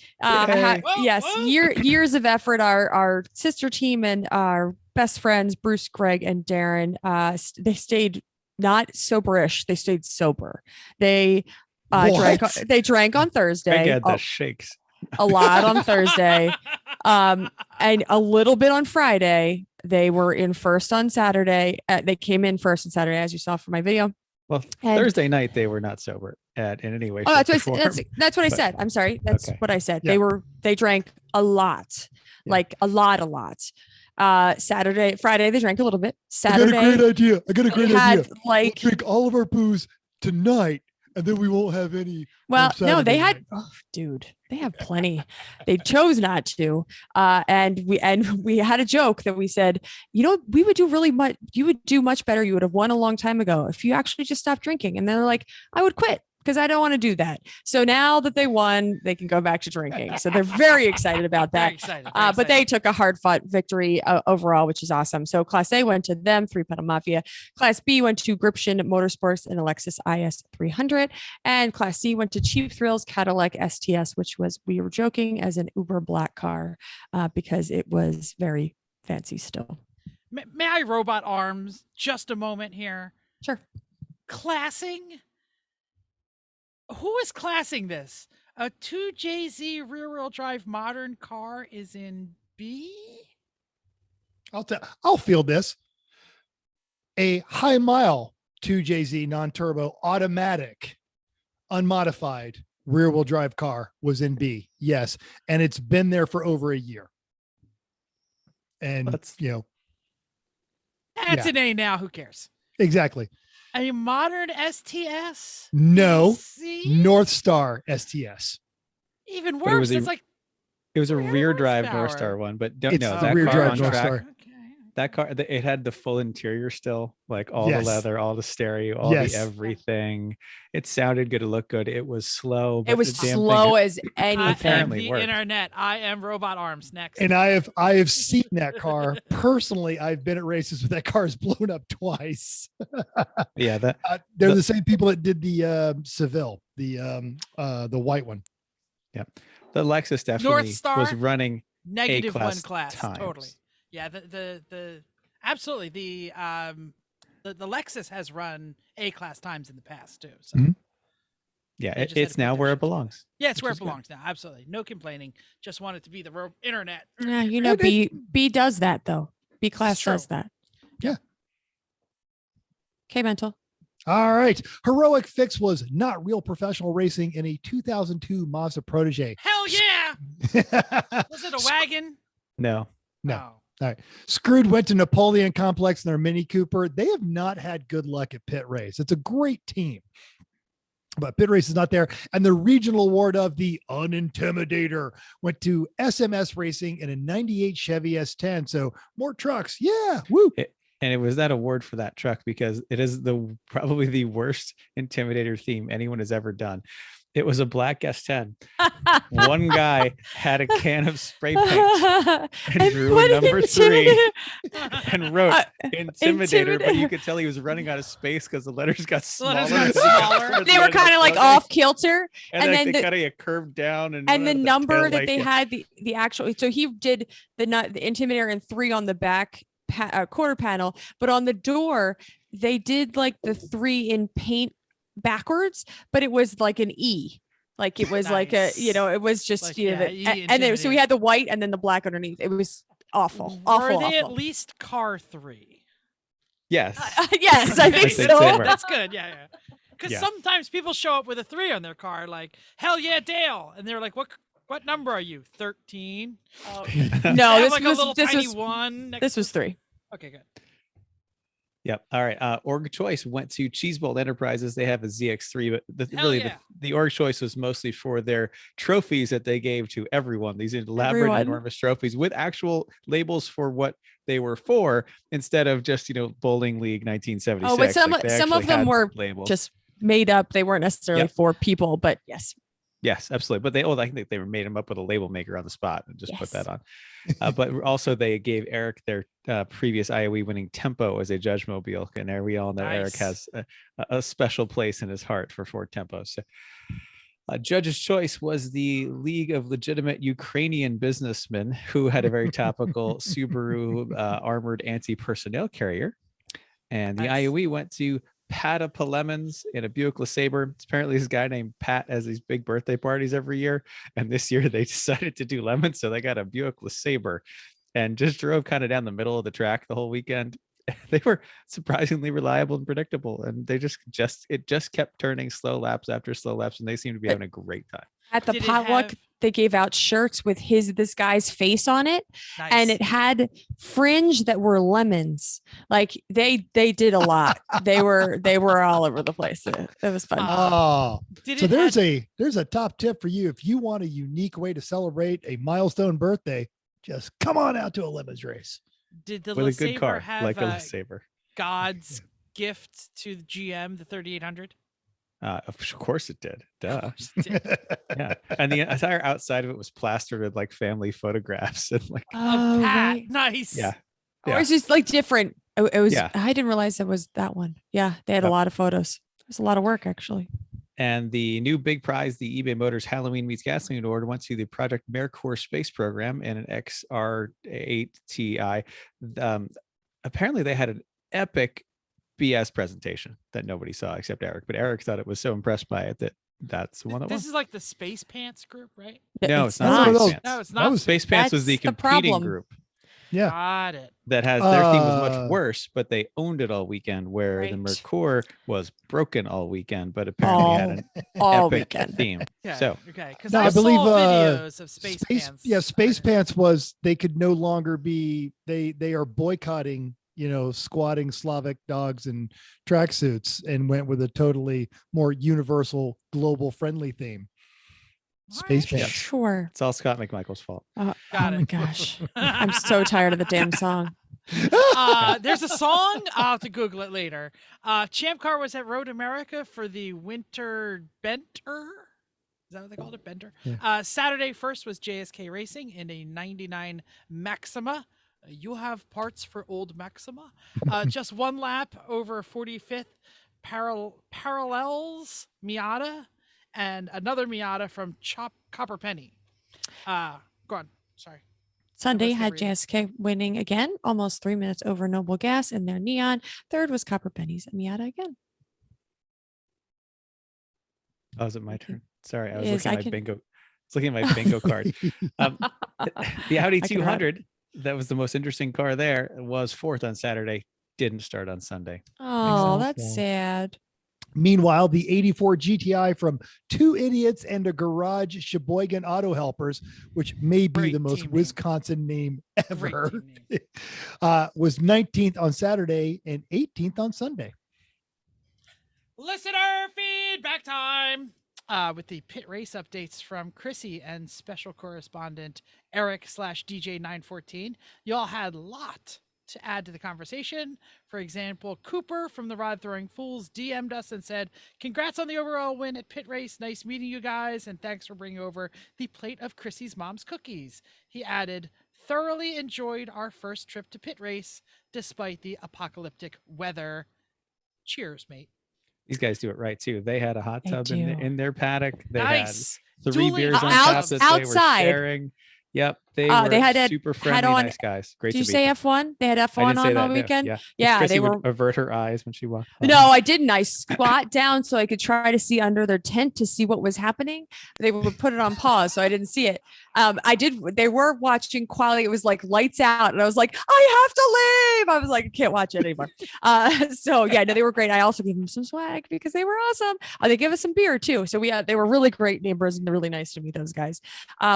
S4: Yes, years of effort. Our sister team and our best friends, Bruce, Greg, and Darren, they stayed not soberish. They stayed sober. They drank on Thursday.
S3: I get the shakes.
S4: A lot on Thursday. And a little bit on Friday. They were in first on Saturday. They came in first on Saturday, as you saw from my video.
S3: Well, Thursday night they were not sober in any way.
S4: Oh, that's what I said. I'm sorry. That's what I said.
S1: Yeah.
S4: They drank a lot, like a lot. Friday they drank a little bit. Saturday,
S1: I got a great idea.
S4: Like,
S1: we'll drink all of our booze tonight, and then we won't have any.
S4: Well, no, they had, they have plenty. They chose not to. And we had a joke that we said, we would do really much. You would do much better. You would have won a long time ago if you actually just stopped drinking. And then they're like, I would quit because I don't want to do that. So now that they won, they can go back to drinking. So they're very excited about that.
S2: Very excited.
S4: But they took a hard fought victory overall, which is awesome. So Class A went to them, 3 Pedal Mafia. Class B went to Gription Motorsports and a Lexus IS 300. And Class C went to Cheap Thrills Cadillac STS, which was, we were joking, as an uber black car because it was very fancy still.
S2: May I robot arms just a moment here?
S4: Sure.
S2: Classing? Who is classing this? A 2JZ rear-wheel drive modern car is in B?
S1: I'll field this. A high mile 2JZ non-turbo automatic unmodified rear-wheel drive car was in B. Yes. And it's been there for over a year. And
S2: That's an A now. Who cares?
S1: Exactly.
S2: A modern STS?
S1: No.
S2: PC?
S1: North Star STS.
S2: Even worse. It's like
S3: it was a rear drive
S2: horsepower.
S3: North Star one, but
S1: It's
S3: that
S1: a rear
S3: car
S1: drive
S3: on
S1: North
S3: track.
S1: Star.
S2: Okay.
S3: That car, it had the full interior still, like all
S1: Yes.
S3: the leather, all the stereo, all
S1: Yes.
S3: the everything. It sounded good. It looked good. It was slow. But
S4: It was
S3: the damn
S4: slow
S3: thing,
S4: as
S2: I am
S3: Apparently
S2: the
S3: worked.
S2: internet. I am robot arms. Next.
S1: And I have seen that car personally. I've been at races with that car is blown up twice.
S3: Yeah,
S1: They're the same people that did the Seville, the white one.
S3: yeah. The Lexus definitely
S2: Star?
S3: was running
S2: Negative
S3: A-class
S2: one class.
S3: times.
S2: Totally. Yeah. The absolutely the Lexus has run A-class times in the past too. So.
S1: Mhm.
S3: Yeah,
S2: They just had
S3: it's
S2: to put
S3: now
S2: their
S3: where
S2: shit
S3: it belongs.
S2: Yeah, it's
S3: Which
S2: where
S3: is
S2: it
S3: good.
S2: belongs now. Absolutely. No complaining. Just want it to be the internet.
S4: Yeah, B does that though. B class
S2: true.
S4: does that.
S1: Yeah.
S4: Okay, mental.
S1: All right. Heroic Fix was not real professional racing in a 2002 Mazda Protege.
S2: Hell yeah! Was it a wagon?
S3: No.
S1: No.
S2: Oh.
S1: Screwed went to Napoleon Complex in their Mini Cooper. They have not had good luck at Pit Race. It's a great team, but Pit Race is not there. And the regional award of the Unintimidator went to SMS Racing in a 98 Chevy S10. So more trucks. Yeah. Woo.
S3: And it was that award for that truck because it is probably the worst Intimidator theme anyone has ever done. It was a black S10. One guy had a can of spray paint and drew
S4: put
S3: number 3
S4: intimidator-
S3: and wrote Intimidator, but you
S4: Intimidator.
S3: could tell he was running out of space because the letters got
S2: The
S3: smaller.
S2: letters got smaller.
S4: They were kind of like off kilter.
S3: and
S4: and
S3: then
S4: then
S3: they
S4: the-
S3: kind of curved down and
S4: And the number that
S3: like,
S4: they had, the actual, so he did the intimidator and 3 on the back quarter panel, but on the door, they did like the 3 in paint backwards, but it was like an E. Like it was like a, you know, it was just,
S2: Like,
S4: you know,
S2: yeah,
S4: and then, so we had the white and then the black underneath. It was awful.
S2: Were they at
S4: Awful.
S2: least car 3?
S3: Yes.
S4: Yes, I think
S3: I think
S4: so.
S3: they were.
S2: That's good. Yeah. Because
S3: Yeah.
S2: sometimes people show up with a 3 on their car, like, hell yeah, Dale. And they're like, what number are you? 13?
S4: No,
S2: They have,
S4: this
S2: like a
S4: was
S2: little
S4: this
S2: tiny
S4: was
S2: 1.
S4: this was 3.
S2: Okay, good.
S3: Yep. All right. Org choice went to Cheesebolt Enterprises. They have a ZX3, but
S2: Hell
S3: really
S2: yeah.
S3: the org choice was mostly for their trophies that they gave to everyone. These elaborate,
S4: Everyone.
S3: enormous trophies with actual labels for what they were for, instead of just Bowling League 1976.
S4: Oh, but some
S3: Like, they
S4: some of
S3: actually
S4: them
S3: had
S4: were
S3: labels.
S4: just made up. They weren't necessarily
S3: Yep.
S4: for people, but yes.
S3: Yes, absolutely. But I think they made them up with a label maker on the spot and just put
S4: Yes.
S3: that on. But also they gave Eric their previous IOE winning Tempo as a Judge Mobile. And there we all know Eric
S2: Nice.
S3: has a special place in his heart for Ford Tempo. So Judge's choice was the League of Legitimate Ukrainian Businessmen, who had a very topical Subaru armored anti-personnel carrier. And the
S2: Nice.
S3: IOE went to Pata Palemons in a Buick LeSabre. Apparently, this guy named Pat has these big birthday parties every year, and this year they decided to do lemons, so they got a Buick LeSabre, and just drove kind of down the middle of the track the whole weekend. They were surprisingly reliable and predictable, and they just kept turning slow laps after slow laps, and they seemed to be having a great time.
S4: At the
S2: Did it
S4: potluck,
S2: have-
S4: they gave out shirts with this guy's face on it,
S2: Nice.
S4: and it had fringe that were lemons. Like they did a lot. they were all over the place. It was fun.
S1: Oh,
S2: Did
S1: so
S2: it
S1: there's a top tip for you. If you want a unique way to celebrate a milestone birthday, just come on out to a lemons race.
S2: Did the
S3: With a good
S2: LeSabre
S3: car,
S2: have
S3: like a LeSabre.
S2: God's gift to the GM, the 3800?
S3: Of course it did. Duh.
S2: Of course it did.
S3: Yeah. And the entire outside of it was plastered with like family photographs and like,
S2: Of Pat.
S4: right.
S2: Nice.
S3: yeah.
S4: Or it's just like different. It was.
S3: Yeah.
S4: I didn't realize it was that one. Yeah, they had a
S3: Yep.
S4: lot of photos. It was a lot of work actually.
S3: And the new big prize, the eBay Motors Halloween Meets Gasoline Award, went to the Project Mercor space program and an XR8 Ti. Apparently, they had an epic BS presentation that nobody saw except Eric. But Eric thought it was so impressed by it that that's the one that
S2: This
S3: won.
S2: is like the Space Pants group, right?
S3: No, it's not
S1: not.
S3: Space
S1: No,
S3: Pants.
S2: No, it's
S1: That
S2: not.
S1: was
S3: Space Pants was the
S4: That's the
S3: competing
S4: problem.
S3: group
S1: Yeah.
S2: Got it.
S3: that has their theme was
S1: Uh,
S3: much worse, but they owned it all weekend. Where the
S4: Right.
S3: Mercor was broken all weekend, but apparently had an
S4: All
S3: epic
S4: weekend.
S3: theme.
S2: Okay.
S3: So
S2: Okay. Because
S1: No,
S2: I
S1: I believe,
S2: saw videos of Space Pants.
S1: Yeah, Space
S2: on-
S1: Pants was they could no longer be they are boycotting, squatting Slavic dogs and tracksuits and went with a totally more universal, global friendly theme. Space
S2: Alright.
S1: Pants.
S4: Sure.
S3: it's all Scott McMichael's fault.
S2: Got
S4: Oh my
S2: it.
S4: gosh. I'm so tired of the damn song.
S2: There's a song. I'll have to Google it later. Champ Car was at Road America for the Winter Benter. Is that what they called it? Benter.
S1: Yeah.
S2: Saturday first was JSK Racing in a 99 Maxima. You have parts for old Maxima. Just one lap over 45th Parallels Miata and another Miata from Copper Penny. Go on. Sorry.
S4: Sunday
S2: was the
S4: had
S2: reason?
S4: JSK winning again, almost 3 minutes over Noble Gas in their Neon. Third was Copper Pennies and Miata again.
S3: Oh, is it my
S4: Thank you.
S3: turn? Sorry, I was
S4: Yes,
S3: looking
S4: I
S3: at my
S4: can-
S3: bingo. I was looking at my bingo card. The Audi
S4: I can ride
S3: 200, that was the most interesting car there, was fourth on Saturday. Didn't start on Sunday.
S4: Oh,
S1: sense.
S4: that's
S1: Yeah.
S4: sad.
S1: Meanwhile, the 84 GTI from Two Idiots and a Garage Sheboygan Auto Helpers, which may be
S2: Great
S1: the most
S2: team name.
S1: Wisconsin name
S2: Great
S1: ever,
S2: team name.
S1: was 19th on Saturday and 18th on Sunday.
S2: Listener feedback time with the pit race updates from Chrissy and special correspondent Eric /DJ914. Y'all had a lot to add to the conversation. For example, Cooper from the Rod Throwing Fools DM'd us and said, "Congrats on the overall win at Pit Race. Nice meeting you guys, and thanks for bringing over the plate of Chrissy's mom's cookies." He added, "Thoroughly enjoyed our first trip to Pit Race despite the apocalyptic weather. Cheers, mate."
S3: These guys do it right too. They had a hot
S4: They
S3: tub
S4: do.
S3: in their paddock. They
S2: Nice.
S3: had 3
S2: Duly
S3: beers on
S2: hot
S3: tap
S2: tubs.
S3: that they were
S4: Outside.
S3: sharing. Yep, they
S4: They
S3: were
S4: had
S3: super
S4: had
S3: friendly,
S4: on-
S3: nice guys. Great
S4: Did
S3: to
S4: you
S3: meet
S4: say
S3: them.
S4: F1? They had
S3: I
S4: F1
S3: didn't say
S4: on
S3: that,
S4: all
S3: no.
S4: weekend.
S3: Yeah,
S4: Yeah,
S3: Chrissy
S4: they
S3: would
S4: were.
S3: avert her eyes when she walked. by.
S4: No, I didn't. I squat down so I could try to see under their tent to see what was happening. They would put it on pause, so I didn't see it. I did. They were watching quality. It was like lights out, and I was like, I have to leave. I was like, I can't watch it anymore. So yeah, no, they were great. I also gave them some swag because they were awesome. They gave us some beer too. So they were really great neighbors, and they're really nice to meet those guys.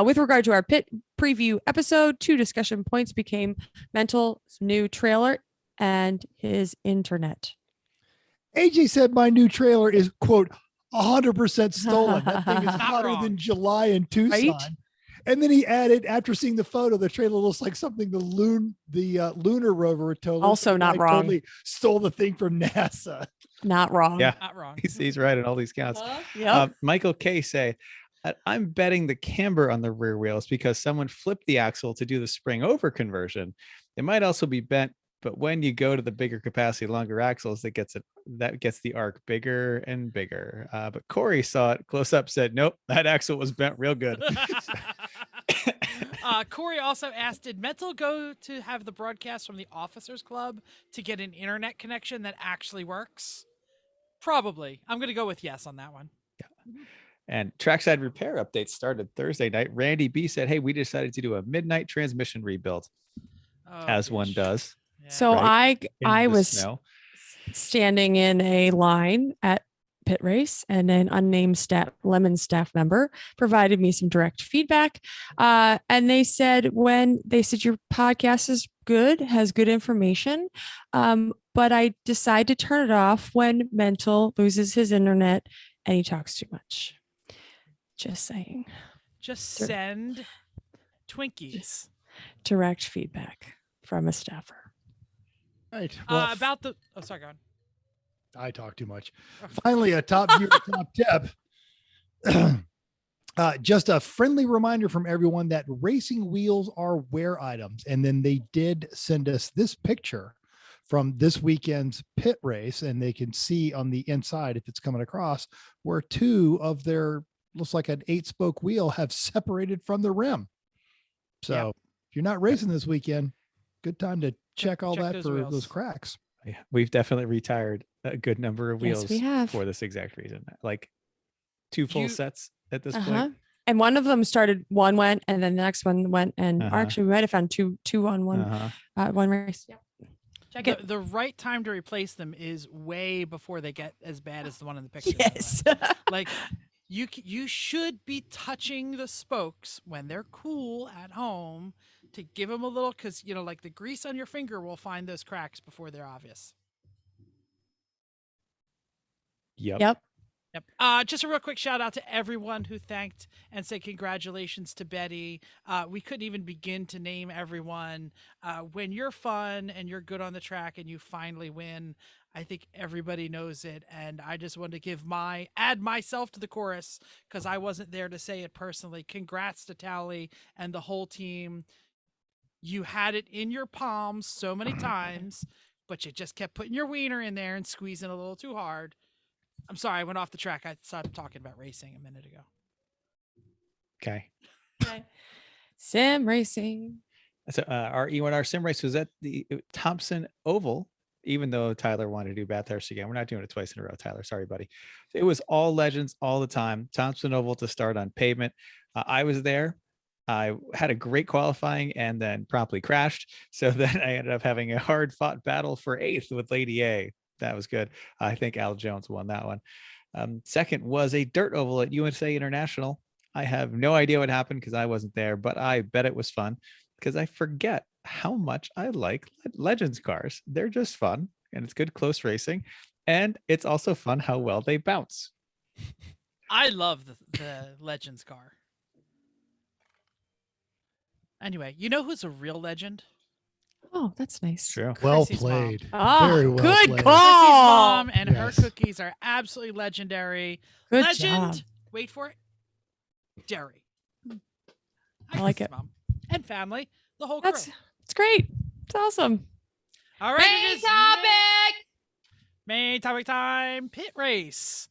S4: With regard to our pit preview episode, 2 discussion points became Mental's new trailer and his internet.
S1: AJ said my new trailer is, quote, 100% stolen. That thing is
S2: Not
S1: hotter
S2: wrong.
S1: than July in Tucson.
S4: Right?
S1: And then he added, after seeing the photo, the trailer looks like something the lunar rover told us.
S4: Also
S1: The
S4: not
S1: guy
S4: wrong.
S1: Totally stole the thing from NASA.
S4: Not wrong.
S3: Yeah.
S2: Not wrong.
S3: He's right in all these counts.
S4: Yep.
S3: Michael K say, I'm betting the camber on the rear wheels because someone flipped the axle to do the spring over conversion. It might also be bent, but when you go to the bigger capacity, longer axles, that gets the arc bigger and bigger. But Corey saw it close up, said, nope, that axle was bent real good.
S2: Corey also asked, did Mental go to have the broadcast from the Officers Club to get an internet connection that actually works? Probably. I'm going to go with yes on that one.
S3: And trackside repair updates started Thursday night. Randy B said, hey, we decided to do a midnight transmission rebuild,
S2: Oh,
S3: as one
S2: bitch.
S3: does.
S2: Yeah.
S4: So
S3: Right.
S4: I
S3: in the
S4: was
S3: snow.
S4: standing in a line at Pit Race, and an unnamed Lemon staff member provided me some direct feedback. And they said your podcast is good, has good information. But I decide to turn it off when Mental loses his internet and he talks too much. Just saying.
S2: Just send Twinkies.
S4: Direct feedback from a staffer.
S1: Right. Well,
S2: Sorry, go on.
S1: I talk too much. Finally, a top view, top tip. Just a friendly reminder from everyone that racing wheels are wear items. And then they did send us this picture from this weekend's pit race, and they can see on the inside, if it's coming across, where 2 of their, looks like an 8-spoke wheel, have separated from the rim. So if you're not racing this weekend, good time to check all that
S2: those
S1: for
S2: wheels.
S1: those cracks.
S3: Yeah, we've definitely retired a good number of
S4: Yes,
S3: wheels
S4: we have.
S3: for this exact reason. Like 2 full sets at this
S4: Uh-huh.
S3: point.
S4: And one of them started, one went, and then the next one went, and
S3: Uh-huh.
S4: actually we might have found two on one, one race. Yeah. Check it.
S2: The right time to replace them is way before they get as bad as the one in the picture.
S4: Yes.
S2: Like you should be touching the spokes when they're cool at home to give them a little, because like the grease on your finger will find those cracks before they're obvious.
S3: Yep.
S2: Yep. Just a real quick shout out to everyone who thanked and said congratulations to Betty. We couldn't even begin to name everyone. When you're fun and you're good on the track and you finally win, I think everybody knows it. And I just wanted to add myself to the chorus because I wasn't there to say it personally. Congrats to Tally and the whole team. You had it in your palms so many times, but you just kept putting your wiener in there and squeezing a little too hard. I'm sorry, I went off the track. I stopped talking about racing a minute ago.
S3: Okay.
S4: Sim racing.
S3: So our E1R sim race was at the Thompson Oval, even though Tyler wanted to do Bathurst again. We're not doing it twice in a row, Tyler. Sorry, buddy. It was all legends all the time. Thompson Oval to start on pavement. I was there. I had a great qualifying and then promptly crashed. So then I ended up having a hard fought battle for 8th with Lady A. That was good. I think Al Jones won that one. Second was a dirt oval at USA International. I have no idea what happened because I wasn't there, but I bet it was fun because I forget how much I like Legends cars. They're just fun and it's good close racing. And it's also fun how well they bounce.
S2: I love the Legends car. Anyway, you know who's a real legend?
S4: Oh, that's nice.
S3: True.
S1: Well
S2: Chrissy's mom.
S1: played.
S4: Ah,
S1: Very well
S4: good
S1: played.
S4: call.
S2: Chrissy's mom and
S1: Yes.
S2: her cookies are absolutely legendary.
S4: Good
S2: Legend.
S4: job.
S2: Wait for it. Dairy.
S4: I like
S2: Chrissy's
S4: it.
S2: Mom and family. The whole crew.
S4: It's great. It's awesome.
S2: All right.
S4: Main
S2: It is
S4: topic.
S2: Main topic time. Pit race.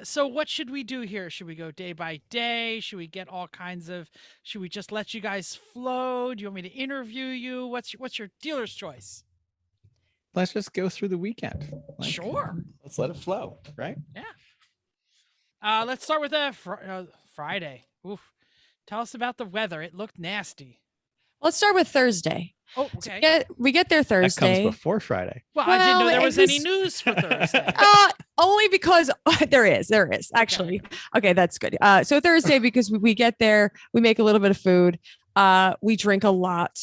S2: So what should we do here? Should we go day by day? Should we get all kinds of? Should we just let you guys flow? Do you want me to interview you? What's your dealer's choice?
S3: Let's just go through the weekend.
S2: Sure.
S3: Let's let it flow, right?
S2: Let's start with Friday. Oof. Tell us about the weather. It looked nasty.
S4: Let's start with Thursday.
S2: Oh, okay.
S4: We get there
S3: That comes
S4: Thursday.
S3: before Friday.
S2: Well, I didn't know
S4: Well,
S2: there
S4: it
S2: was any
S4: was-
S2: news for Thursday.
S4: Only because there is actually. Okay, that's good. So Thursday, because we get there, we make a little bit of food. We drink a lot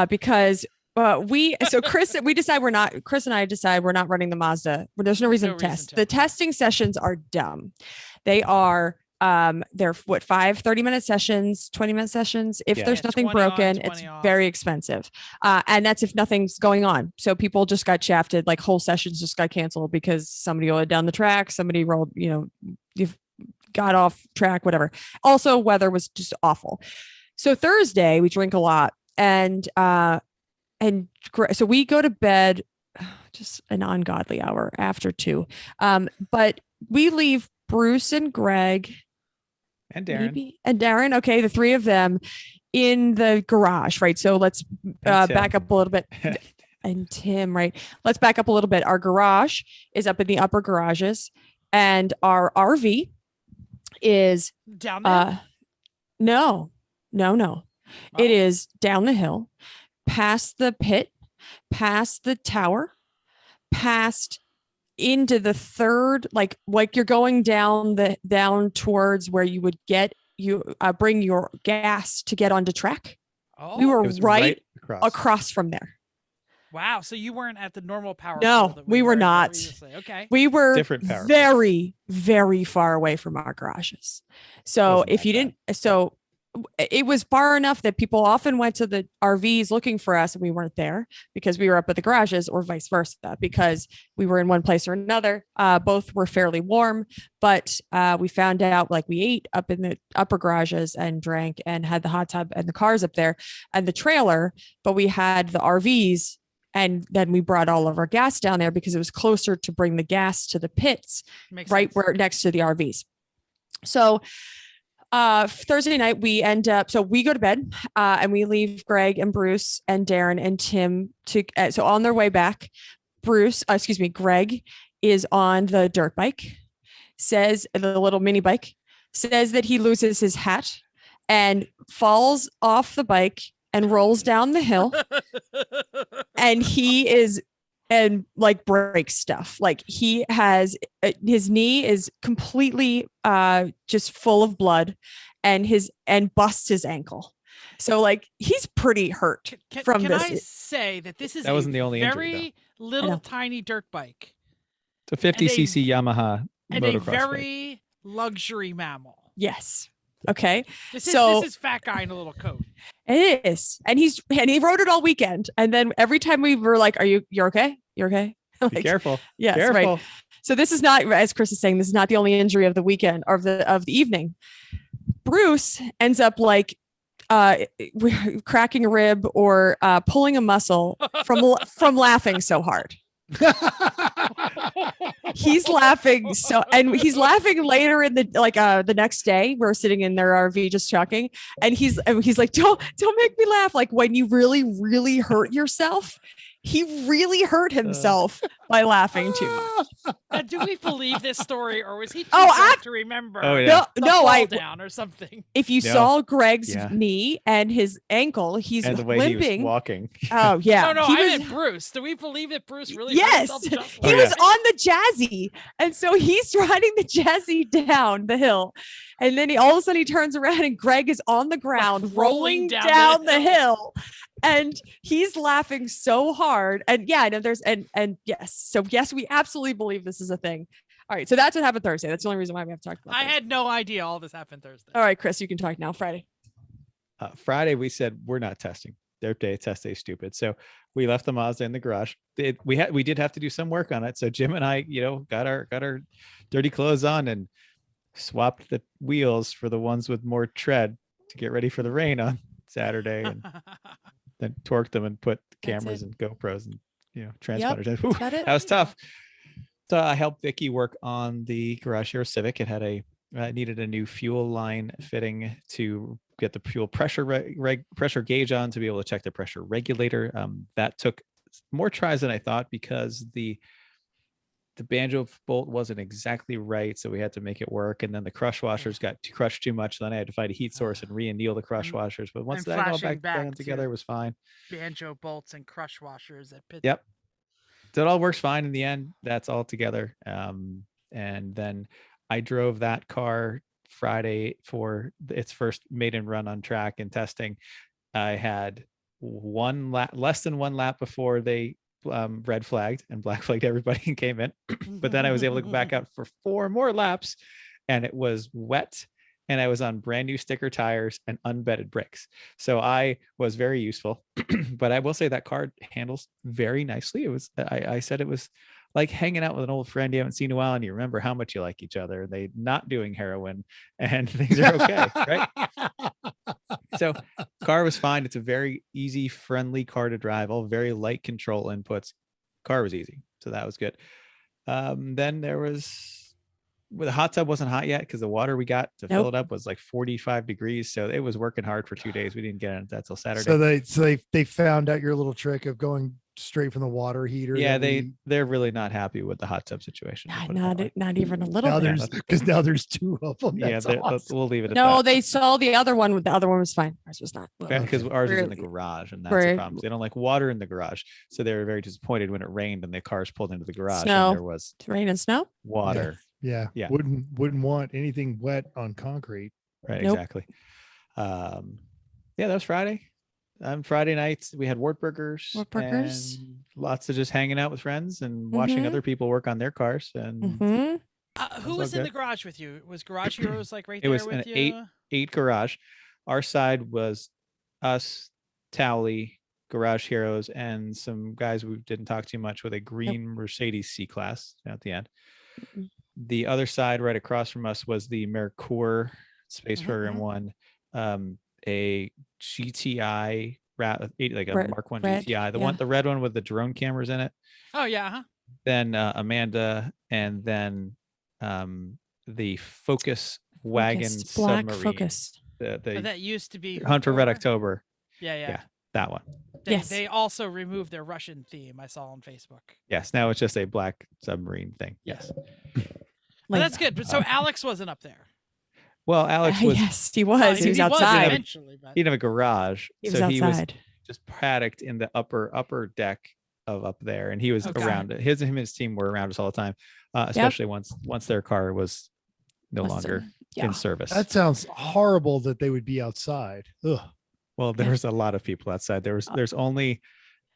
S4: because Chris and I decide we're not running the Mazda. There's no reason
S2: No
S4: to
S2: reason
S4: test.
S2: to.
S4: The testing sessions are dumb. They are they're 30-minute sessions, 20-minute sessions. If
S3: Yeah.
S4: there's
S2: Yeah,
S4: nothing
S2: 20 on,
S4: broken,
S2: 20
S4: it's
S2: off.
S4: very expensive. And that's if nothing's going on. So people just got shafted, like whole sessions just got canceled because somebody rolled down the track, somebody rolled, you've got off track, whatever. Also, weather was just awful. So Thursday we drink a lot and so we go to bed just an ungodly hour after 2. But we leave Bruce and Greg
S3: And Darren.
S4: maybe, and Darren. Okay. The 3 of them in the garage. Right. So let's
S3: And Tim.
S4: back up a little bit. And Tim, right. Let's back up a little bit. Our garage is up in the upper garages and our RV is,
S2: Down there.
S4: no. It is down the hill, past the pit, past the tower, past into the third, like you're going down towards where you would bring your gas to get onto track.
S2: Oh,
S4: We were
S3: It was
S4: right
S3: across.
S4: across from there.
S2: wow. So you weren't at the normal power.
S4: No,
S2: pole that
S4: we were
S2: at
S4: not.
S2: previously. Okay.
S4: We were
S3: Different power.
S4: very, very far away from our garages. So
S3: Wasn't
S4: if
S3: that
S4: you
S3: bad.
S4: didn't, so it was far enough that people often went to the RVs looking for us and we weren't there because we were up at the garages, or vice versa, because we were in one place or another. Both were fairly warm, but we found out, like, we ate up in the upper garages and drank and had the hot tub and the cars up there and the trailer, but we had the RVs. And then we brought all of our gas down there because it was closer to bring the gas to the pits,
S2: Makes
S4: right
S2: sense.
S4: where next to the RVs. So Thursday night we end up, so we go to bed and we leave Greg and Bruce and Darren and Tim so on their way back, Greg is on the dirt bike, says the little mini bike, says that he loses his hat and falls off the bike and rolls down the hill. And breaks stuff. Like, he has his knee is completely just full of blood and busts his ankle. So, like, he's pretty hurt from
S2: can
S4: this.
S2: I say that this is
S3: That wasn't the only injury,
S2: very little tiny dirt bike
S3: It's a 50cc Yamaha
S2: and
S3: motocross
S2: a
S3: bike.
S2: very luxury mammal.
S4: Yes. Okay.
S2: This
S4: So-
S2: is fat guy in a little coat.
S4: It is. And he rode it all weekend. And then every time we were like, you're okay? You're okay?
S3: Be
S4: Like,
S3: careful.
S4: yes,
S3: Careful.
S4: right. So this is not, as Chris is saying, this is not the only injury of the weekend or of the evening. Bruce ends up like cracking a rib or pulling a muscle from laughing so hard. He's laughing and he's laughing later in the next day. We're sitting in their RV just talking, and he's like, don't make me laugh. Like, when you really, really hurt yourself. He really hurt himself by laughing too much.
S2: Do we believe this story, or was he too
S4: Oh,
S2: drunk to remember?
S3: Oh, yeah.
S2: the
S4: No,
S2: fall down or something.
S4: if you
S3: No.
S4: saw Greg's
S3: Yeah.
S4: knee and his ankle, he's
S3: And the way
S4: limping.
S3: he was walking.
S4: Oh yeah.
S2: No,
S4: He
S2: I
S4: was-
S2: meant Bruce. Do we believe that Bruce really
S4: Yes.
S2: hurt himself just
S3: Oh,
S4: he
S2: like
S4: was
S2: that?
S4: on the Jazzy, and so he's riding the Jazzy down the hill, and then all of a sudden he turns around and Greg is on the ground rolling down the hill, and he's laughing so hard. And yeah, I know there's and yes, so yes, we absolutely believe this is a thing. All right, so that's what happened Thursday. That's the only reason why we have to talk about.
S2: I
S4: this.
S2: had no idea all this happened Thursday.
S4: All right, Chris, you can talk now. Friday.
S3: Friday, we said we're not testing. their test day stupid. So we left the Mazda in the garage. We did have to do some work on it. So Jim and I, got our dirty clothes on and swapped the wheels for the ones with more tread to get ready for the rain on Saturday, and then torqued them and put cameras and GoPros and transponders.
S4: Yep,
S3: Whew,
S4: that
S3: was tough. So I helped Vicky work on the Garage Hero Civic. It had needed a new fuel line fitting to get the fuel pressure pressure gauge on to be able to check the pressure regulator. That took more tries than I thought because the banjo bolt wasn't exactly right, so we had to make it work. And then the crush washers got crushed too much. Then I had to find a heat source and re-anneal the crush washers. But once that got back together, it was fine.
S2: Banjo bolts and crush washers at Pitt.
S3: Yep. So it all works fine in the end. That's all together. And then I drove that car Friday for its first maiden run on track and testing. I had less than one lap before they red flagged and black flagged everybody and came in. But then I was able to go back out for 4 more laps, and it was wet, and I was on brand new sticker tires and unbedded brakes. So I was very useful. But I will say that car handles very nicely. It was, I said it was like hanging out with an old friend you haven't seen in a while, and you remember how much you like each other. They not doing heroin and things are okay, right? So car was fine. It's a very easy, friendly car to drive, all very light control inputs. Car was easy. So that was good. Then the hot tub wasn't hot yet because the water we got to fill it up was like 45 degrees. So it was working hard for 2 days. We didn't get into that till Saturday.
S1: So they found out your little trick of going straight from the water heater.
S3: Yeah, they're really not happy with the hot tub situation.
S4: Not even a little bit.
S1: Because now there's 2 of them.
S3: That's awesome. We'll leave it at
S4: no,
S3: that.
S4: they saw the other one. The other one was fine. Ours was not.
S3: Because ours is in the garage, and that's the problem. They don't like water in the garage, so they were very disappointed when it rained and the cars pulled into the garage
S4: Snow.
S3: and there was
S4: Rain and snow.
S3: water.
S1: Yeah. Wouldn't want anything wet on concrete.
S3: Right.
S4: Nope.
S3: Exactly. That was Friday. Friday nights we had Wartburgers. And lots of just hanging out with friends and watching other people work on their cars. And
S2: who was in the garage with you? Was Garage Heroes like right
S3: it
S2: there
S3: was
S2: with
S3: an
S2: you?
S3: eight garage. Our side was us, Towley, Garage Heroes, and some guys we didn't talk too much with a green Mercedes C-Class at the end. The other side right across from us was the Mercure Space Program one, a GTI like a Mark 1 GTI, the red one with the drone cameras in it.
S2: Oh yeah.
S3: Then Amanda, and then the Focus wagon
S4: Black
S3: submarine.
S4: Focus.
S2: That used to be
S3: Hunt for Red October.
S2: Yeah,
S3: that one.
S2: They also removed their Russian theme. I saw on Facebook.
S3: Yes, now it's just a black submarine thing. Yes.
S2: But that's good. But so Alex wasn't up there.
S3: Well, Alex was.
S4: Yes, he was. He was outside.
S2: Eventually, but...
S3: He didn't have a garage,
S4: he was outside.
S3: He was just paddocked in the upper deck of up there, and he was around it. Him and his team were around us all the time, especially once their car was no longer in service.
S1: That sounds horrible that they would be outside. Ugh.
S3: Well, there's a lot of people outside. There's only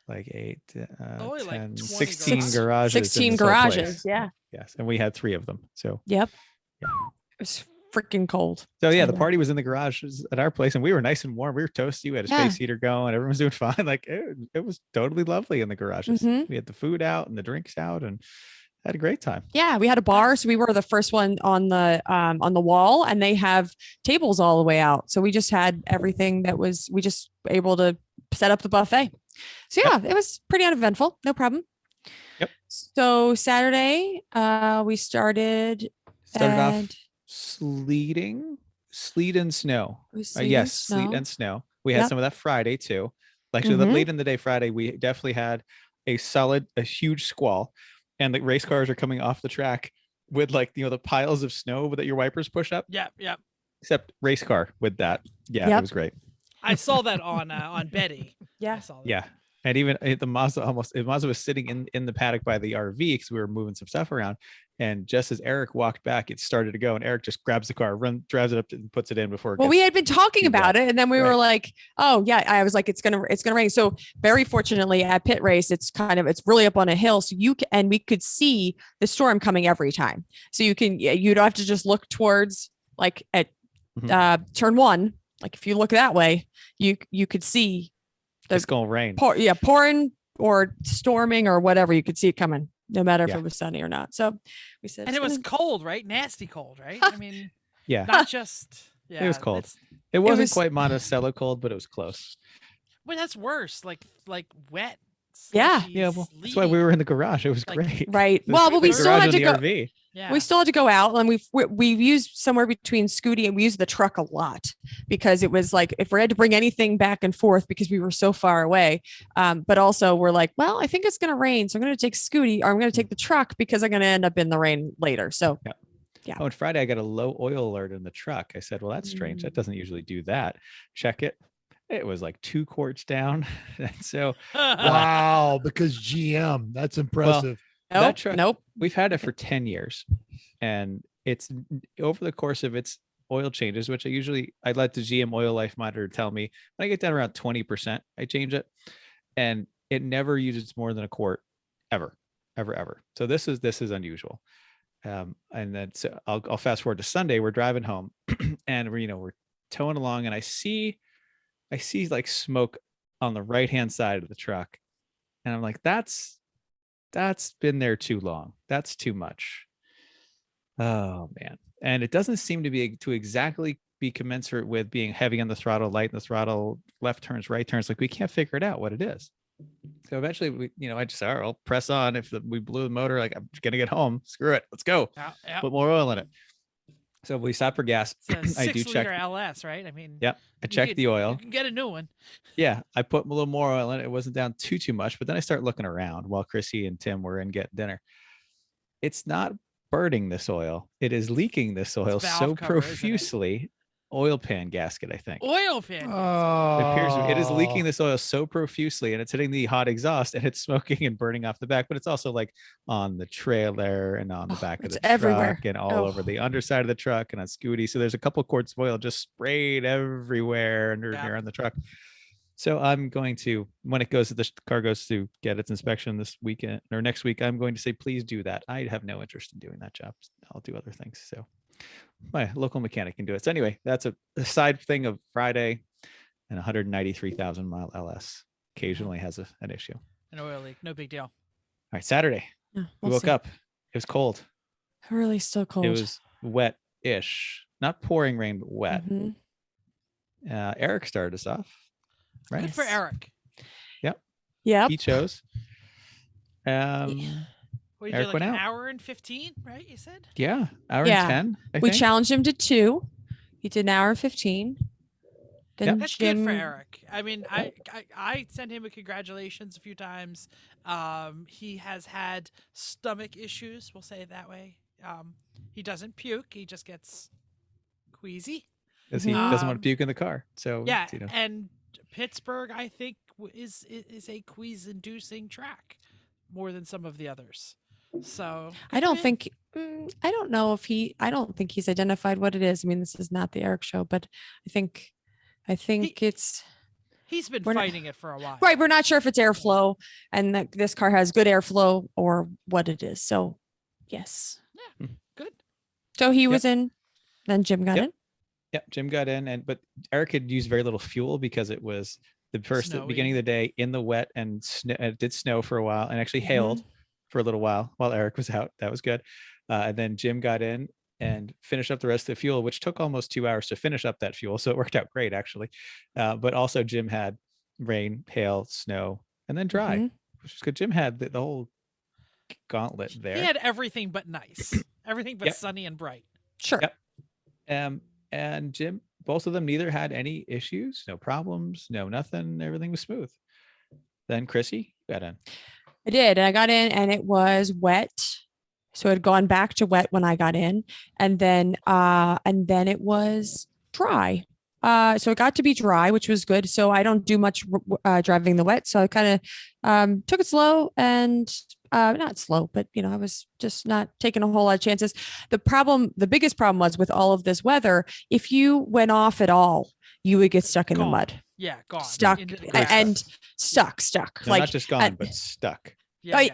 S3: like 8, 10, 16 garages.
S4: 16 garages. Yeah.
S3: Yes, and we had 3 of them. So.
S4: Yep.
S3: Yeah.
S4: It was freaking cold.
S3: So the party was in the garage at our place, and we were nice and warm. We were toasty. We had a space heater going. Everyone was doing fine. Like it was totally lovely in the garages. We had the food out and the drinks out, and had a great time.
S4: Yeah, we had a bar, so we were the first one on the wall, and they have tables all the way out. So we just had everything we just were able to set up the buffet. So it was pretty uneventful. No problem.
S3: Yep.
S4: So Saturday, we started
S3: off sleet and snow. Sleet and snow. We had some of that Friday too. Actually, late in the day Friday, we definitely had a huge squall, and the race cars are coming off the track with the piles of snow that your wipers push up.
S2: Yeah.
S3: Except race car with that. Yeah, it was great.
S2: I saw that on Betty.
S4: Yeah.
S2: I saw that.
S3: Yeah. And even the Mazda was sitting in the paddock by the RV because we were moving some stuff around. And just as Eric walked back, it started to go, and Eric just grabs the car, drives it up and puts it in before.
S4: We had been talking about it, and then we were like, "Oh yeah," I was like, "It's gonna rain." So very fortunately, at Pitt Race, it's really up on a hill, so we could see the storm coming every time. So you don't have to just look towards like at turn 1. Like if you look that way, you could see
S3: It's going to rain.
S4: Pouring or storming or whatever. You could see it coming, no matter if
S3: Yeah.
S4: it was sunny or not. So we said,
S2: And it was cold, right? Nasty cold, right? I mean,
S3: Yeah.
S2: not just. Yeah,
S3: It was cold.
S2: it's-
S3: It wasn't
S4: was-
S3: quite Monticello cold, but it was close.
S2: Well, that's worse. Like wet.
S4: Yeah.
S2: slushy,
S3: Yeah, well, that's why we were in the garage. It was
S2: Like-
S3: great.
S4: right.
S3: The-
S4: Well, but we
S3: the
S4: still
S3: garage
S4: had
S3: in
S4: to
S3: the
S4: go.
S3: RV.
S2: Yeah.
S4: We still had to go out, and we've used somewhere between Scooty and we used the truck a lot because it was like if we had to bring anything back and forth because we were so far away. But also we're like, well, I think it's going to rain, so I'm going to take Scooty or I'm going to take the truck because I'm going to end up in the rain later. So Yeah.
S3: Oh, and Friday I got a low oil alert in the truck. I said, well, that's strange. That doesn't usually do that. Check it. It was like 2 quarts down. And so
S1: Wow, because GM. That's impressive.
S3: that truck-
S4: nope.
S3: we've had it for 10 years. And it's over the course of its oil changes, which I let the GM oil life monitor tell me when I get down around 20%, I change it. And it never uses more than a quart ever. So this is unusual. And then so I'll fast forward to Sunday. We're driving home and we're towing along and I see like smoke on the right-hand side of the truck. And I'm like, that's been there too long. That's too much. Oh man. And it doesn't seem to exactly be commensurate with being heavy on the throttle, light in the throttle, left turns, right turns. Like we can't figure it out what it is. So eventually I just said, all right, I'll press on. If we blew the motor, like I'm going to get home, screw it. Let's go.
S2: Yeah.
S3: Put more oil in it. So we stop for gas.
S2: It's a
S3: I do
S2: 6
S3: check.
S2: liter LS, right? I mean,
S3: Yep. I
S2: you
S3: checked
S2: could-
S3: the oil.
S2: You can get a new one.
S3: Yeah. I put a little more oil in it. It wasn't down too much, but then I start looking around while Chrissy and Tim were in getting dinner. It's not burning this oil. It is leaking this oil
S2: valve
S3: so
S2: cover, isn't it?
S3: profusely. Oil pan gasket, I think.
S2: Oil pan.
S3: It appears it is leaking
S1: Oh.
S3: this oil so profusely and it's hitting the hot exhaust and it's smoking and burning off the back, but it's also like on the trailer and on the back of
S4: it's
S3: the
S4: everywhere.
S3: truck and all
S4: Oh.
S3: over the underside of the truck and on Scooty. So there's a couple quarts of oil just sprayed everywhere under
S2: Yeah.
S3: here on the truck. So I'm going to, when it goes to the car goes to get its inspection this weekend or next week, I'm going to say, please do that. I have no interest in doing that job. I'll do other things. So my local mechanic can do it. So anyway, that's a side thing of Friday and 193,000 mile LS occasionally has an issue. All
S2: An oil leak. No big deal.
S3: right, Saturday,
S4: Yeah,
S3: we
S4: we'll
S3: woke
S4: see.
S3: up. It was cold.
S4: Really still cold.
S3: It was wet-ish, not pouring rain, but wet.
S4: Mhm.
S3: Eric started us off, right?
S2: Good for Eric.
S4: Yep.
S3: He chose.
S2: What
S3: Eric
S2: did
S3: went
S2: an
S3: out.
S2: hour and 15, right? You said?
S3: Yeah, hour
S4: Yeah.
S3: and 10. I
S4: We
S3: think.
S4: challenged him to 2. He did an hour and 15. Then
S2: That's
S4: Jim,
S2: good for Eric. I mean, I sent him a congratulations a few times. He has had stomach issues. We'll say it that way. He doesn't puke. He just gets queasy.
S3: Because he doesn't want
S2: Um,
S3: to puke in the car. So
S2: Yeah,
S3: you know.
S2: and Pittsburgh, I think, is a quease-inducing track more than some of the others. So
S4: I don't
S2: good.
S4: think I don't know if I don't think he's identified what it is. I mean, this is not the Eric show, but I think it's
S2: He's been
S4: we're not-
S2: fighting it for a while.
S4: right. We're not sure if it's airflow and that this car has good airflow or what it is. So yes.
S2: Good.
S4: So he
S3: Yep.
S4: was in, then Jim got
S3: Yep.
S4: in.
S3: Yeah, Jim got in, but Eric had used very little fuel because it was the beginning of the day in the wet and it did snow for a while and actually hailed for a little while Eric was out. That was good. And then Jim got in and finished up the rest of the fuel, which took almost 2 hours to finish up that fuel. So it worked out great actually. But also Jim had rain, hail, snow, and then dry,
S4: Mhm.
S3: which was good. Jim had the whole gauntlet there.
S2: He had everything but nice. Everything but
S3: Yep.
S2: sunny and bright.
S4: Sure.
S3: Yep. And Jim, both of them neither had any issues, no problems, no nothing. Everything was smooth. Then Chrissy got in.
S4: I did. And I got in and it was wet. So it had gone back to wet when I got in. And then it was dry. So it got to be dry, which was good. So I don't do much driving the wet. So I kind of took it slow and not slow, but I was just not taking a whole lot of chances. The biggest problem was with all of this weather, if you went off at all, you would get stuck in the
S2: Gone.
S4: mud,
S2: Yeah, gone.
S4: stuck
S2: Into the
S3: Great
S2: grass.
S4: and stuck.
S3: No,
S4: Like
S3: not just gone, but stuck.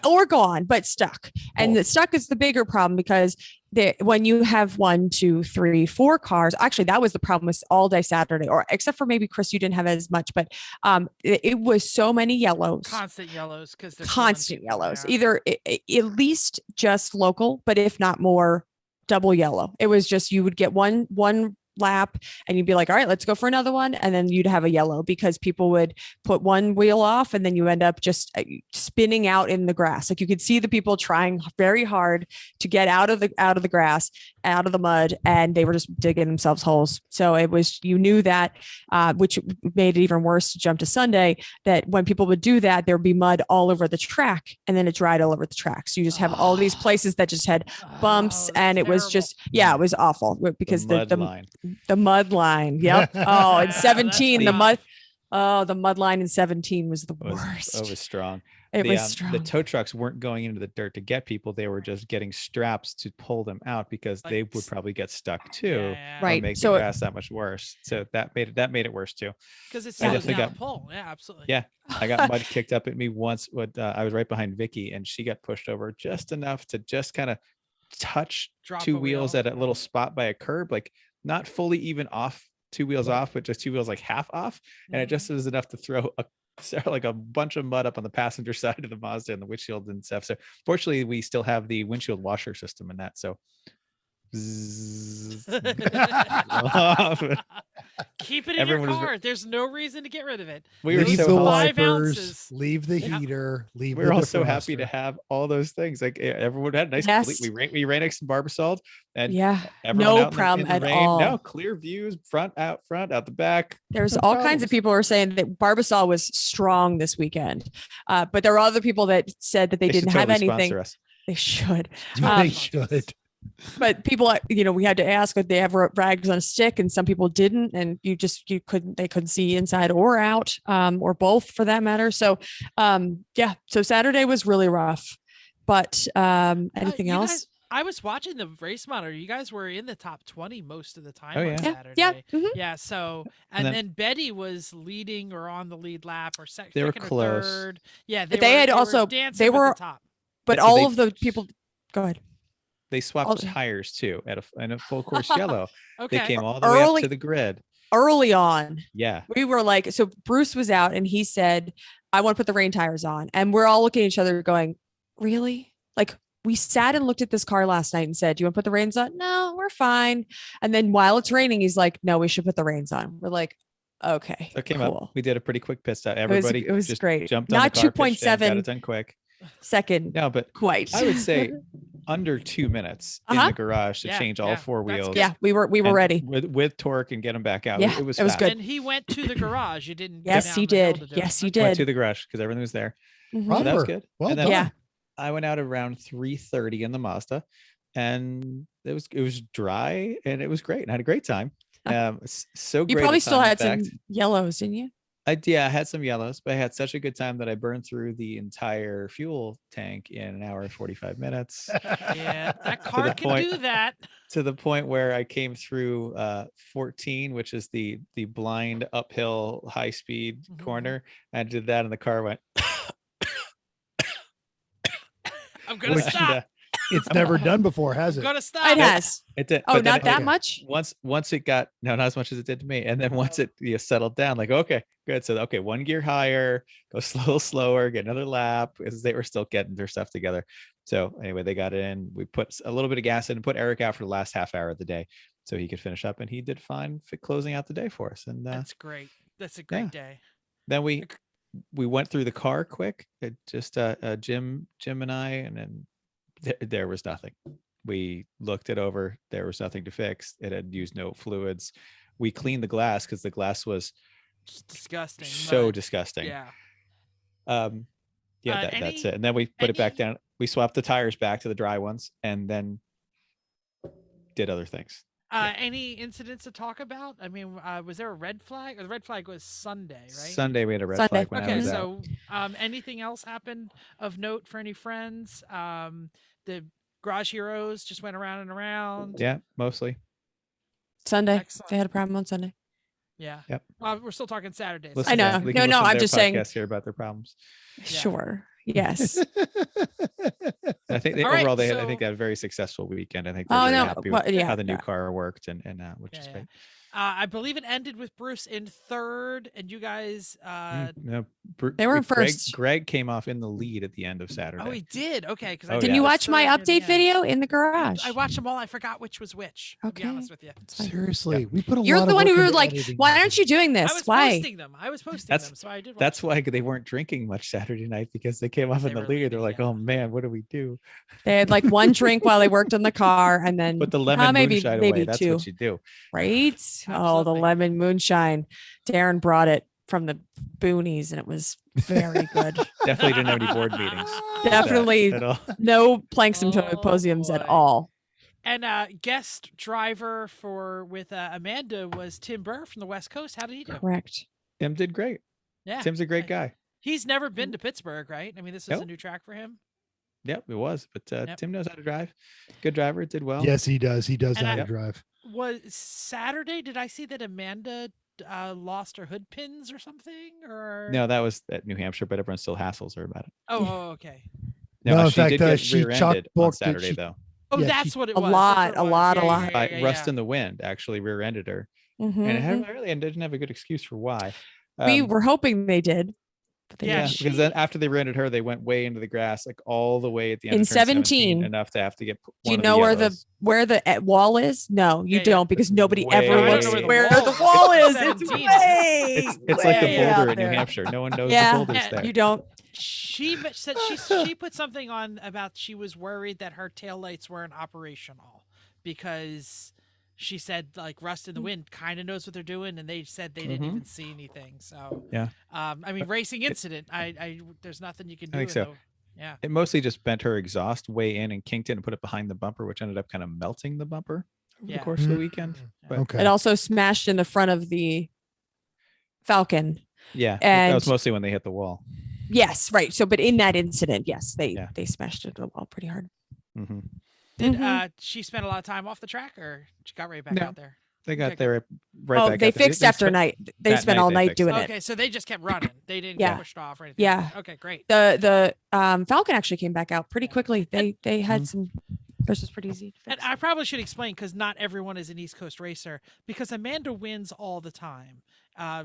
S4: or gone, but stuck. And the stuck is the bigger problem because when you have 1, 2, 3, 4 cars, actually that was the problem with all day Saturday, or except for maybe Chris, you didn't have as much, but it was so many yellows,
S2: constant yellows, because
S4: constant yellows, either at least just local, but if not more, double yellow. It was just, you would get one lap and you'd be like, all right, let's go for another one, and then you'd have a yellow because people would put one wheel off and then you end up just spinning out in the grass. Like you could see the people trying very hard to get out of the grass, out of the mud, and they were just digging themselves holes. So it was, you knew that, which made it even worse to jump to Sunday, that when people would do that, there would be mud all over the track and then it dried all over the track. So you just have all these places that just had bumps, and it was just, it was awful because the mud line. Yep. Oh, and 17, the mud line in 17 was the worst.
S3: It was strong.
S4: It was strong.
S3: The tow trucks weren't going into the dirt to get people. They were just getting straps to pull them out because they would probably get stuck too.
S4: Right.
S3: Make the grass that much worse. So that made it worse too.
S2: Because it's slows down the pole. Yeah, absolutely.
S3: Yeah. I got mud kicked up at me once. I was right behind Vicky and she got pushed over just enough to just kind of touch two wheels at a little spot by a curb, like not fully even off, 2 wheels off, but just 2 wheels like half off. And it just was enough to throw like a bunch of mud up on the passenger side of the Mazda and the windshield and stuff. So fortunately we still have the windshield washer system in that. So
S2: keep it in your car. There's no reason to get rid of it.
S3: We were
S1: leave
S3: so
S1: the
S2: happy. 5
S1: wipers,
S2: ounces.
S1: leave the heater, leave.
S3: We were all so happy to have all those things. Like everyone had a nice. We ran next to Barbasol, and
S4: no problem at all.
S3: No clear views, front, out the back.
S4: There's all kinds of people who are saying that Barbasol was strong this weekend, but there were other people that said that they didn't have anything. They should.
S1: They should.
S4: But people, we had to ask if they have rags on a stick, and some people didn't, and they couldn't see inside or out, or both for that matter. So, so Saturday was really rough, but anything else?
S2: I was watching the race monitor. You guys were in the top 20 most of the time on Saturday.
S4: Yeah.
S2: Mm-hmm. Yeah. So, and then Betty was leading or on the lead lap or second or
S3: close.
S2: third. Yeah.
S4: They were top. But all of the people, go ahead.
S3: They swapped tires too in a full course yellow.
S2: Okay.
S3: They came all the way up to the grid.
S4: Early on.
S3: Yeah.
S4: We were like, so Bruce was out and he said, I want to put the rain tires on. And we're all looking at each other going, really? Like, we sat and looked at this car last night and said, do you want to put the rains on? No, we're fine. And then while it's raining, he's like, no, we should put the rains on. We're like, okay.
S3: So it came up. We did a pretty quick pit stop.
S4: Everybody it was just great.
S3: Jumped
S4: not
S3: on the car,
S4: 2.7
S3: got it done quick.
S4: Second.
S3: No, but
S4: quite.
S3: I would say under 2 minutes in the garage to change all 4 wheels.
S4: Yeah, we were ready
S3: with torque and get them back out.
S4: Yeah,
S3: it was
S4: good.
S2: And he went to the garage. You didn't.
S4: Yes, he did. Yes, he did.
S3: Went to the garage because everything was there.
S4: Mm-hmm.
S3: So that was good.
S1: Well,
S3: and then
S4: yeah.
S3: I went out around 3:30 in the Mazda, and it was dry and it was great. And I had a great time. So great.
S4: You probably still had some yellows, didn't you?
S3: I had some yellows, but I had such a good time that I burned through the entire fuel tank in an hour and 45 minutes.
S2: Yeah, that car can do that.
S3: To the point where I came through 14, which is the blind uphill high speed corner. I did that and the car went.
S2: I'm gonna stop.
S1: It's never done before, has it?
S2: I'm gonna stop.
S4: It has.
S3: It did.
S4: Oh, not that much?
S3: Once it got, no, not as much as it did to me. And then once it settled down, like, okay, good. So, okay, 1 gear higher, go slower, get another lap, because they were still getting their stuff together. So anyway, they got in. We put a little bit of gas in and put Eric out for the last half hour of the day so he could finish up, and he did fine for closing out the day for us. And
S2: that's great. That's a great day.
S3: Then we went through the car quick. Jim and I, and then there was nothing. We looked it over. There was nothing to fix. It had used no fluids. We cleaned the glass because the glass was
S2: just disgusting.
S3: So disgusting.
S2: Yeah.
S3: That's it. And then we put it back down. We swapped the tires back to the dry ones and then did other things.
S2: Any incidents to talk about? I mean, was there a red flag? Or the red flag was Sunday, right?
S3: Sunday we had a red flag when I was out.
S2: Anything else happened of note for any friends? The Garage Heroes just went around and around.
S3: Yeah, mostly.
S4: Sunday.
S2: Excellent.
S4: They had a problem on Sunday.
S2: Yeah.
S3: Yep.
S2: We're still talking Saturdays.
S4: I know. No, I'm just saying.
S3: Hear about their problems.
S4: Yeah. Sure. Yes.
S3: I think
S2: All right,
S3: overall I
S2: so-
S3: think they had a very successful weekend. I think they're
S4: Oh,
S3: really
S4: no,
S3: happy
S4: well,
S3: with
S4: yeah,
S3: how the new
S4: yeah.
S3: car worked and which is
S2: Yeah,
S3: great.
S2: I believe it ended with Bruce in third, and you guys.
S3: No,
S4: They were in
S3: Greg,
S4: first.
S3: Greg came off in the lead at the end of Saturday.
S2: Oh, he did. Okay, because
S3: Oh,
S4: Didn't
S3: yeah.
S4: you watch my update video in the garage?
S2: I watched them all. I forgot which was which. To be honest with you,
S4: It's fine.
S1: Seriously, we put a
S4: You're
S1: lot
S4: the
S1: of
S4: one
S1: work
S4: who were
S1: into
S4: like,
S1: editing
S4: why
S1: these
S4: aren't you doing this?
S2: I was
S4: Why?
S2: posting them.
S3: That's-
S2: so I did. Watch
S3: That's
S2: them.
S3: why they weren't drinking much Saturday night, because they came off
S2: They
S3: in the
S2: were
S3: lead. They're
S2: leading,
S3: like,
S2: yeah.
S3: oh man, what do we do?
S4: They had like one drink while they worked on the car, and then
S3: Put the lemon
S4: maybe
S3: moonshine away.
S4: maybe
S3: That's
S4: two.
S3: what you do.
S4: Right? Oh, the
S2: Absolutely.
S4: lemon moonshine. Darren brought it from the boonies, and it was very good.
S3: Definitely didn't have any board meetings. with that
S4: Definitely
S3: at all.
S4: no planks and
S2: Oh,
S4: symposiums at
S2: boy.
S4: all.
S2: And guest driver with Amanda was Tim Burr from the West Coast. How did he do?
S4: Correct.
S3: Tim did great.
S2: Yeah,
S3: Tim's a great guy.
S2: He's never been to Pittsburgh, right? I mean, this is a
S3: Nope.
S2: new track for him.
S3: Yep, it was. But
S2: Yep.
S3: Tim knows how to drive. Good driver. Did well.
S1: Yes, he does. He does
S2: And
S1: know how
S2: I-
S1: to drive.
S2: Was Saturday? Did I see that Amanda lost her hood pins or something? Or
S3: No, that was at New Hampshire, but everyone still hassles her about it.
S2: Oh, okay.
S1: No, in
S3: she
S1: fact,
S3: did get
S1: she
S3: rear-ended on
S1: chalkbooked it.
S3: Saturday,
S1: She-
S3: though.
S2: Oh,
S1: Yeah,
S2: that's
S1: she-
S2: what it
S4: A
S2: was.
S4: lot,
S2: That's what
S4: a
S2: it was.
S4: lot, a
S2: Yeah,
S4: lot.
S2: yeah,
S3: By
S2: yeah,
S3: Rust
S2: yeah.
S3: in the Wind actually rear-ended her,
S4: Mhm,
S3: and it had
S4: mhm.
S3: really and didn't have a good excuse for why.
S4: We
S3: Um,
S4: were hoping they did. But they
S2: Yeah,
S3: yeah,
S4: didn't.
S3: because then after they rear-ended her, they went way into the grass, like all the way at the end.
S4: In
S3: of turn
S4: 17,
S3: enough to have to get.
S4: Do
S3: one
S4: you
S3: of
S4: know
S3: yellows.
S4: where the wall is? No, you
S2: Yeah, yeah.
S4: don't, because nobody
S3: Way
S4: ever
S3: I don't
S4: looks
S3: know
S4: where
S3: where
S4: the
S2: the
S4: wall
S2: wall
S4: is.
S2: is.
S4: It's
S2: 17.
S4: way,
S3: It's like the
S4: way
S3: boulder
S4: out
S3: in New
S4: there.
S3: Hampshire. No one knows
S4: Yeah,
S3: the boulders there.
S4: you don't.
S2: She said she put something on about she was worried that her taillights weren't operational because she said like Rust in the Wind kind of knows what they're doing, and they said they didn't
S3: Mhm.
S2: even see anything. So
S3: Yeah.
S2: I mean, racing incident. I there's nothing you can do.
S3: I think so.
S2: though. Yeah.
S3: It mostly just bent her exhaust way in and kinked it and put it behind the bumper, which ended up kind of melting the bumper over
S2: Yeah.
S3: the course of the weekend. But
S1: Okay.
S4: It also smashed in the front of the Falcon.
S3: yeah, that was
S4: And-
S3: mostly when they hit the wall.
S4: Yes, right. So, but in that incident, yes,
S3: Yeah.
S4: they smashed it the wall pretty hard.
S3: hmm
S2: Did
S4: Mhm.
S2: she spend a lot of time off the track, or she got right back
S3: No.
S2: out there?
S3: They got
S2: Okay,
S3: there right
S4: Oh,
S3: back.
S4: they
S3: out there.
S4: fixed after
S3: spent-
S4: night. They
S3: that
S4: spent
S3: night
S4: all
S3: they
S4: night
S3: fixed
S4: doing
S3: it.
S4: it.
S2: Okay, so they just kept running. They didn't
S4: Yeah.
S2: get pushed off or anything.
S4: Yeah.
S2: Okay, great.
S4: The Falcon actually came back out pretty quickly. They had
S3: Mhm.
S4: some. This was pretty easy to
S2: And
S4: fix.
S2: I probably should explain because not everyone is an East Coast racer. Because Amanda wins all the time.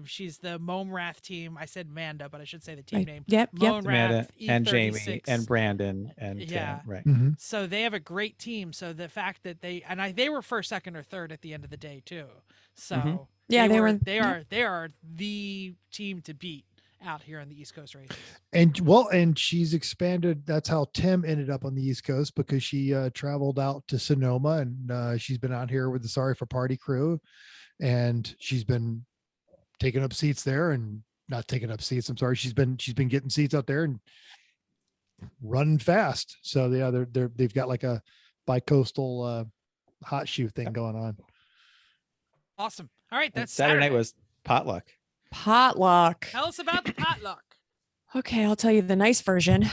S2: She's the Momrath team. I said Amanda, but I should say the team
S4: Right.
S2: name.
S4: Yep.
S3: Amanda
S2: Momrath
S3: and Jamie
S2: E36.
S3: and Brandon and
S2: Yeah.
S3: right.
S1: Mhm.
S2: So they have a great team. So the fact that they were first, second, or third at the end of the day too. So
S3: Mhm.
S4: Yeah, they were-
S2: they are the team to beat out here on the East Coast races.
S1: And she's expanded. That's how Tim ended up on the East Coast, because she traveled out to Sonoma, and she's been out here with the Sorry for Party crew, and she's been taking up seats there, and not taking up seats. I'm sorry. She's been getting seats out there and running fast. So yeah, they've got like a bi-coastal hot shoe thing going on.
S2: Awesome. All right,
S3: And
S2: that's
S3: Saturday night was potluck.
S4: Potluck.
S2: Tell us about the potluck.
S4: Okay, I'll tell you the nice version.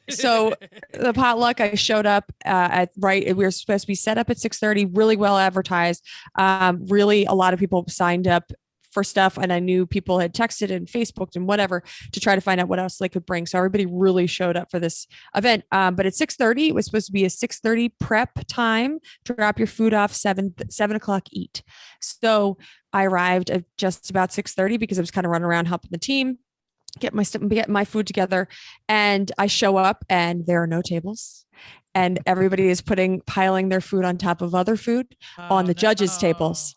S4: So the potluck, I showed up at right. We were supposed to be set up at 6:30. Really well advertised. Really, a lot of people signed up for stuff, and I knew people had texted and Facebooked and whatever to try to find out what else they could bring. So everybody really showed up for this event. But at 6:30, it was supposed to be a 6:30 prep time. Drop your food off 7 o'clock. Eat. So I arrived at just about 6:30 because I was kind of running around helping the team get my food together, and I show up and there are no tables, and everybody is piling their food on top of other food on the judges' tables.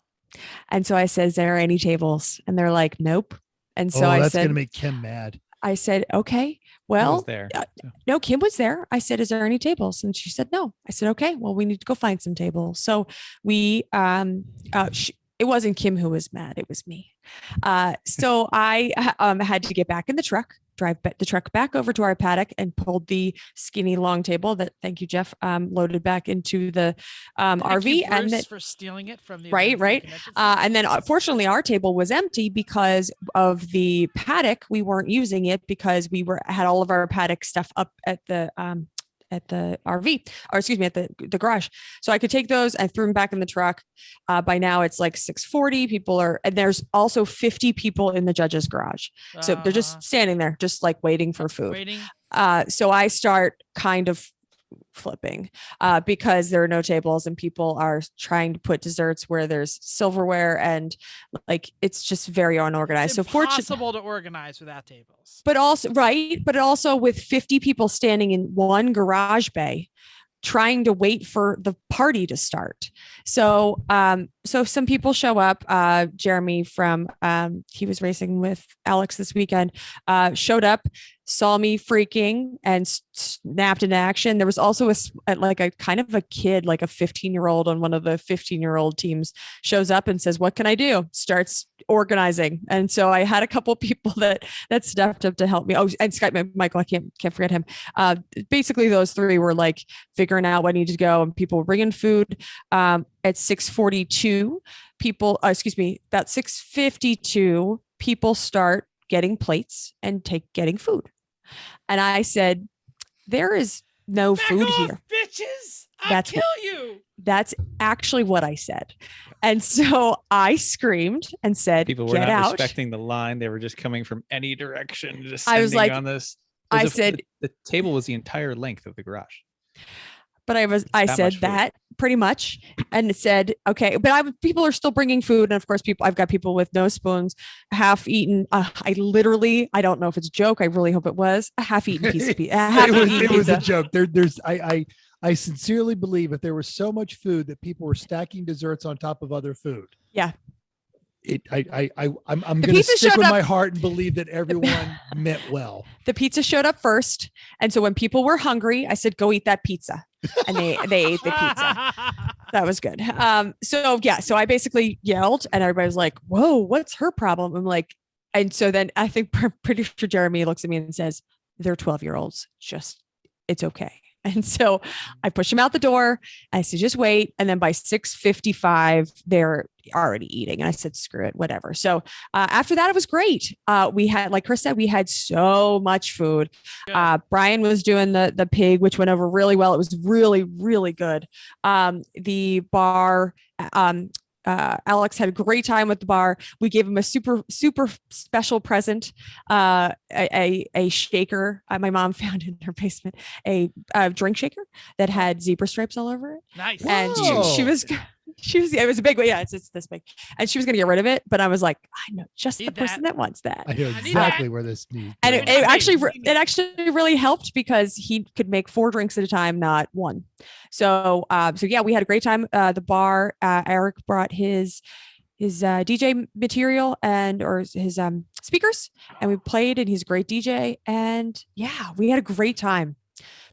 S4: And so I said, "Is there any tables?" And they're like, "Nope." And so I
S1: That's
S4: said,
S1: gonna make Kim mad.
S4: "I said, okay,
S3: Who was
S4: well,
S3: there.
S4: no, Kim was there." I said, "Is there any tables?" And she said, "No." I said, "Okay, well, we need to go find some tables." So we, it wasn't Kim who was mad. It was me. So I had to get back in the truck, drive the truck back over to our paddock, and pulled the skinny long table that, thank you, Jeff, loaded back into the
S2: Thank
S4: RV.
S2: you,
S4: And
S2: Bruce,
S4: then,
S2: for stealing it from the
S4: Right,
S2: event
S4: right.
S2: convention center.
S4: and then fortunately our table was empty because of the paddock. We weren't using it because we had all of our paddock stuff up at the RV, or excuse me, at the garage. So I could take those. I threw them back in the truck. By now it's like 6:40. And there's also 50 people in the judge's garage. So they're just standing there, just like waiting for food.
S2: Waiting.
S4: So I start kind of flipping because there are no tables and people are trying to put desserts where there's silverware, and like it's just very unorganized.
S2: It's
S4: So
S2: impossible to organize without tables.
S4: but also with 50 people standing in one garage bay trying to wait for the party to start. So some people show up. Jeremy from he was racing with Alex this weekend, showed up, saw me freaking and snapped into action. There was also a kind of a kid, like a 15-year-old on one of the 15-year-old teams, shows up and says, "What can I do?" Starts organizing. And so I had a couple people that stepped up to help me. Oh, and Skype Michael, I can't forget him. Basically those three were like figuring out what needed to go, and people were bringing food. At 6:42, about 6:52, people start getting plates and getting food. And I said, there is no
S2: Back
S4: food
S2: off,
S4: here.
S2: Bitches!
S4: That's
S2: I'll kill you.
S4: That's actually what I said. And so I screamed and said,
S3: People were
S4: "Get
S3: not
S4: out."
S3: respecting the line. They were just coming from any direction. Just
S4: I was like,
S3: on this.
S4: I said,
S3: the table was the entire length of the garage.
S4: but I said that pretty much, and it said, okay, but people are still bringing food. And of course, I've got people with no spoons, half eaten. I don't know if it's a joke. I really hope it was a half eaten piece of pizza.
S1: It was a joke. I sincerely believe if there was so much food that people were stacking desserts on top of other food.
S4: Yeah.
S1: I'm going to stick with my heart and believe that everyone meant well.
S4: The pizza showed up first. And so when people were hungry, I said, "Go eat that pizza." And they ate the pizza. That was good. So I basically yelled and everybody was like, "Whoa, what's her problem?" I'm like, and so then I think pretty sure Jeremy looks at me and says, "They're 12-year-olds. It's okay." And so I push him out the door. I said, "Just wait." And then by 6:55, they're already eating. And I said, "Screw it, whatever." So after that, it was great. We had, like Chris said, we had so much food. Brian was doing the pig, which went over really well. It was really, really good. The bar, Alex had a great time with the bar. We gave him a super, super special present, a shaker. My mom found in her basement a drink shaker that had zebra stripes all over it.
S2: Nice.
S4: And she was, it was a big one. Yeah, it's this big. And she was going to get rid of it. But I was like, I know just the person that wants that.
S1: I know exactly where this needs.
S4: And it actually really helped because he could make 4 drinks at a time, not one. So yeah, we had a great time. The bar, Eric brought his DJ material or his speakers, and we played, and he's a great DJ. And yeah, we had a great time.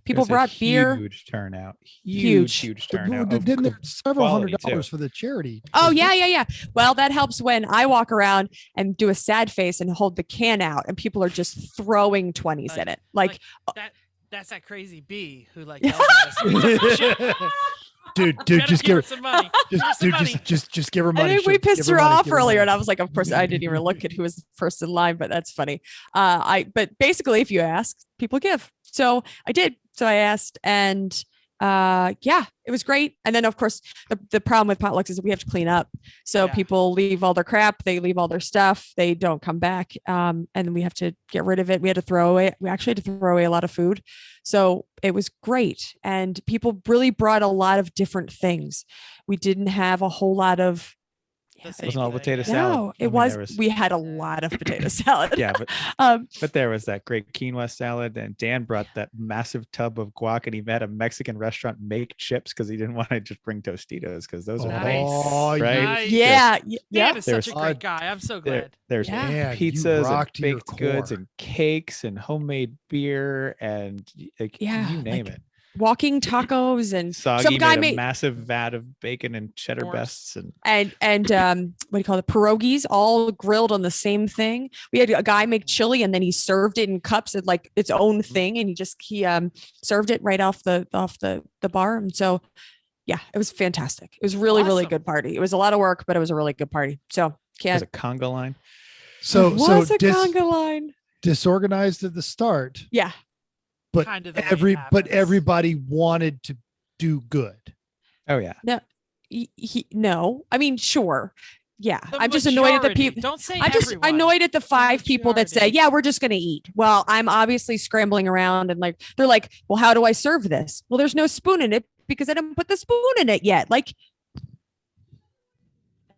S4: People brought beer.
S3: Huge turnout. Huge turnout.
S1: Didn't there several $100 for the charity?
S4: Oh yeah. Well, that helps when I walk around and do a sad face and hold the can out, and people are just throwing 20s in it. Like
S2: that's that crazy bee who like yelled at us.
S1: Dude, just give her
S2: some money.
S1: Just give her money.
S4: I think we pissed her off earlier, and I was like, of course, I didn't even look at who was first in line, but that's funny. But basically, if you ask, people give. So I did. So I asked, and yeah, it was great. And then of course, the problem with potlucks is that we have to clean up. So people leave all their crap, they leave all their stuff, they don't come back, and then we have to get rid of it. We had to throw away. We actually had to throw away a lot of food. So it was great, and people really brought a lot of different things. We didn't have a whole lot of.
S3: It wasn't all potato salad.
S4: No, it was. We had a lot of potato salad.
S3: Yeah, but there was that great quinoa salad, and Dan brought that massive tub of guac, and he met a Mexican restaurant make chips because he didn't want to just bring Tostitos because those are
S2: nice.
S3: Right?
S2: Nice.
S4: Yeah,
S2: Dan is such a great guy. I'm so glad.
S3: There's pizzas and baked goods and cakes and homemade beer and you name it.
S4: Walking tacos, and
S3: Soggy
S4: some guy
S3: made a massive vat of bacon and cheddar bests and
S4: what do you call it, pierogies, all grilled on the same thing. We had a guy make chili, and then he served it in cups at like its own thing, and he served it right off the bar. And so yeah, it was fantastic. It was really really good party. It was a lot of work, but it was a really good party. So
S3: it was a conga line.
S1: So
S4: conga line.
S1: Disorganized at the start.
S4: Yeah.
S1: But everybody wanted to do good.
S3: Oh yeah.
S4: No, no. I mean, sure. Yeah,
S2: The
S4: I'm just annoyed at the
S2: majority.
S4: people.
S2: Don't say
S4: I'm just
S2: everyone.
S4: annoyed at the 5 people that say,
S2: majority.
S4: yeah, we're just going to eat. Well, I'm obviously scrambling around and like, they're like, well, how do I serve this? Well, there's no spoon in it because I didn't put the spoon in it yet. Like,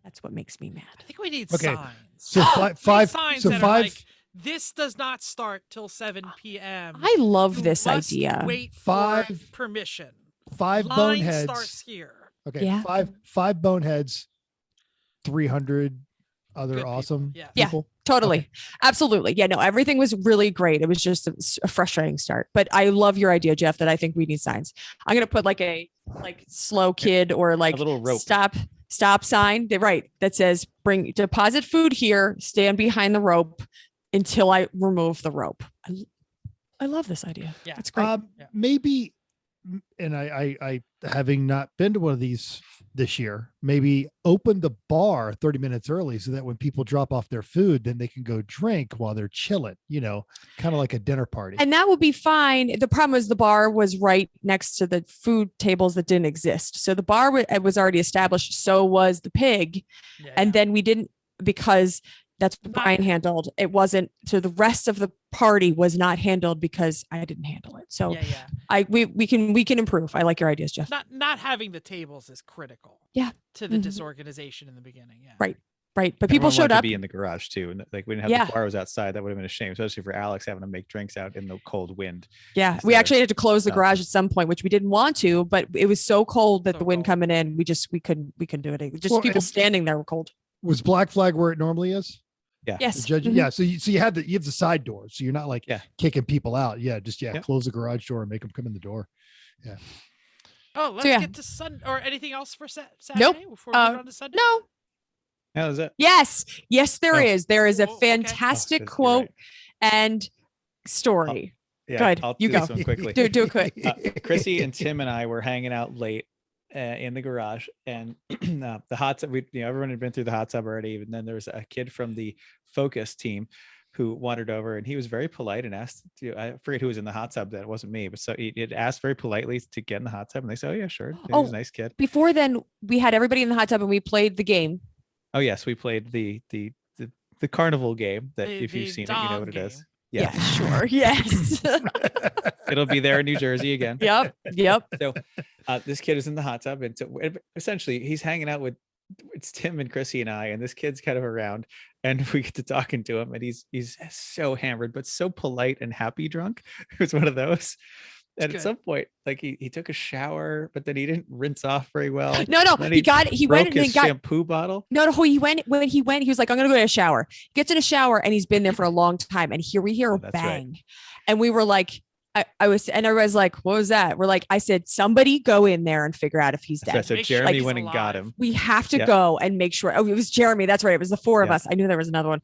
S4: that's what makes me mad.
S2: I think we need
S1: Okay,
S2: signs.
S1: So
S2: We need
S1: five.
S2: signs
S1: So
S2: that are
S1: five.
S2: like, this does not start till 7 p.m.
S4: I love
S2: You
S4: this
S2: must
S4: idea.
S2: Wait for
S1: Five-
S2: permission.
S1: 5
S2: Line
S1: boneheads.
S2: starts here.
S1: Okay.
S4: Yeah.
S1: Five boneheads. 300 other
S2: Good people,
S1: awesome
S2: yes.
S4: Yeah.
S1: people.
S4: Totally.
S1: Okay.
S4: Absolutely. Yeah, no, everything was really great. It was just a frustrating start. But I love your idea, Jeff, that I think we need signs. I'm going to put like a slow kid or like
S3: little rope.
S4: stop sign. Right. That says deposit food here, stand behind the rope until I remove the rope. I love this idea.
S2: Yeah.
S4: It's great.
S2: Yeah.
S1: Maybe, and I having not been to one of these this year, maybe open the bar 30 minutes early so that when people drop off their food, then they can go drink while they're chilling, kind of like a dinner party.
S4: And that will be fine. The problem was the bar was right next to the food tables that didn't exist. So the bar was already established. So was the pig.
S2: Yeah,
S4: And
S2: yeah.
S4: then we didn't, because that's what Brian handled. It wasn't, so the rest of the party was not handled because I didn't handle it. So
S2: yeah.
S4: we can improve. I like your ideas, Jeff.
S2: Not having the tables is critical.
S4: Yeah.
S2: To the
S4: Mhm.
S2: disorganization in the beginning. Yeah.
S4: Right. Right. But people
S3: Everyone
S4: showed
S3: wanted to
S4: up.
S3: be in the garage too, and like we didn't have
S4: Yeah.
S3: the bar was outside. That would have been a shame, especially for Alex having to make drinks out in the cold wind.
S4: Yeah. We
S3: instead
S4: actually had to close the
S3: of-
S4: garage at some point, which we didn't want to, but it was so cold that
S2: So
S4: the wind
S2: cold.
S4: coming in, we couldn't do it. Just
S1: Well,
S4: people
S1: and-
S4: standing there were cold.
S1: Was Black Flag where it normally is?
S3: Yeah.
S4: Yes.
S1: The judge,
S4: Mhm.
S1: Yeah. So you have the side doors. So you're not like
S3: Yeah.
S1: kicking people out. Yeah. Just,
S3: Yep.
S1: close the garage door and make them come in the door.
S2: Oh, let's
S4: yeah.
S2: get to or anything else for Saturday
S4: Nope.
S2: before we move on to Sunday.
S4: No.
S3: That was it.
S4: Yes. Yes, there
S3: Oh.
S4: is. There is a
S2: Oh, okay.
S4: fantastic
S3: Oh, you're
S4: quote
S3: right.
S4: and story.
S3: Yeah,
S4: Go ahead,
S3: I'll
S4: you
S3: do
S4: go.
S3: this one quickly.
S4: Do it quick.
S3: Chrissy and Tim and I were hanging out late in the garage, and the hot tub. Everyone had been through the hot tub already. And then there was a kid from the Focus team who wandered over, and he was very polite and asked. I forget who was in the hot tub. That wasn't me, but so he had asked very politely to get in the hot tub, and they said, "Oh yeah, sure." He was a nice kid.
S4: Before then, we had everybody in the hot tub and we played the game.
S3: Oh yes, we played the carnival game that
S2: The-
S3: if you've
S2: the
S3: seen it, you know
S2: dog
S3: what it is.
S2: game.
S3: Yeah,
S4: Sure. Yes.
S3: it'll be there in New Jersey again.
S4: Yep.
S3: So this kid is in the hot tub, and so essentially he's hanging out with it's Tim and Chrissy and I, and this kid's kind of around, and we get to talking to him, and he's so hammered but so polite and happy drunk. It was one of those. And
S2: good.
S3: at some point, like he took a shower, but then he didn't rinse off very well.
S4: No.
S3: Then
S4: He
S3: broke
S4: went and
S3: his
S4: got
S3: shampoo bottle.
S4: No, he went, he was like, I'm going to go to a shower. He gets in a shower and he's been there for a long time. And here we hear a
S3: that's right.
S4: bang. And we were like, and everybody's like, what was that? We're like, I said, somebody go in there and figure out if he's
S3: That's right.
S4: dead.
S3: So
S2: Make sure
S3: Jeremy
S2: he's
S3: went and got
S2: alive.
S3: him.
S4: We have to
S3: Yep.
S4: go and make sure. Oh, it was Jeremy. That's right. It was the 4 of
S3: Yeah.
S4: us. I knew there was another one.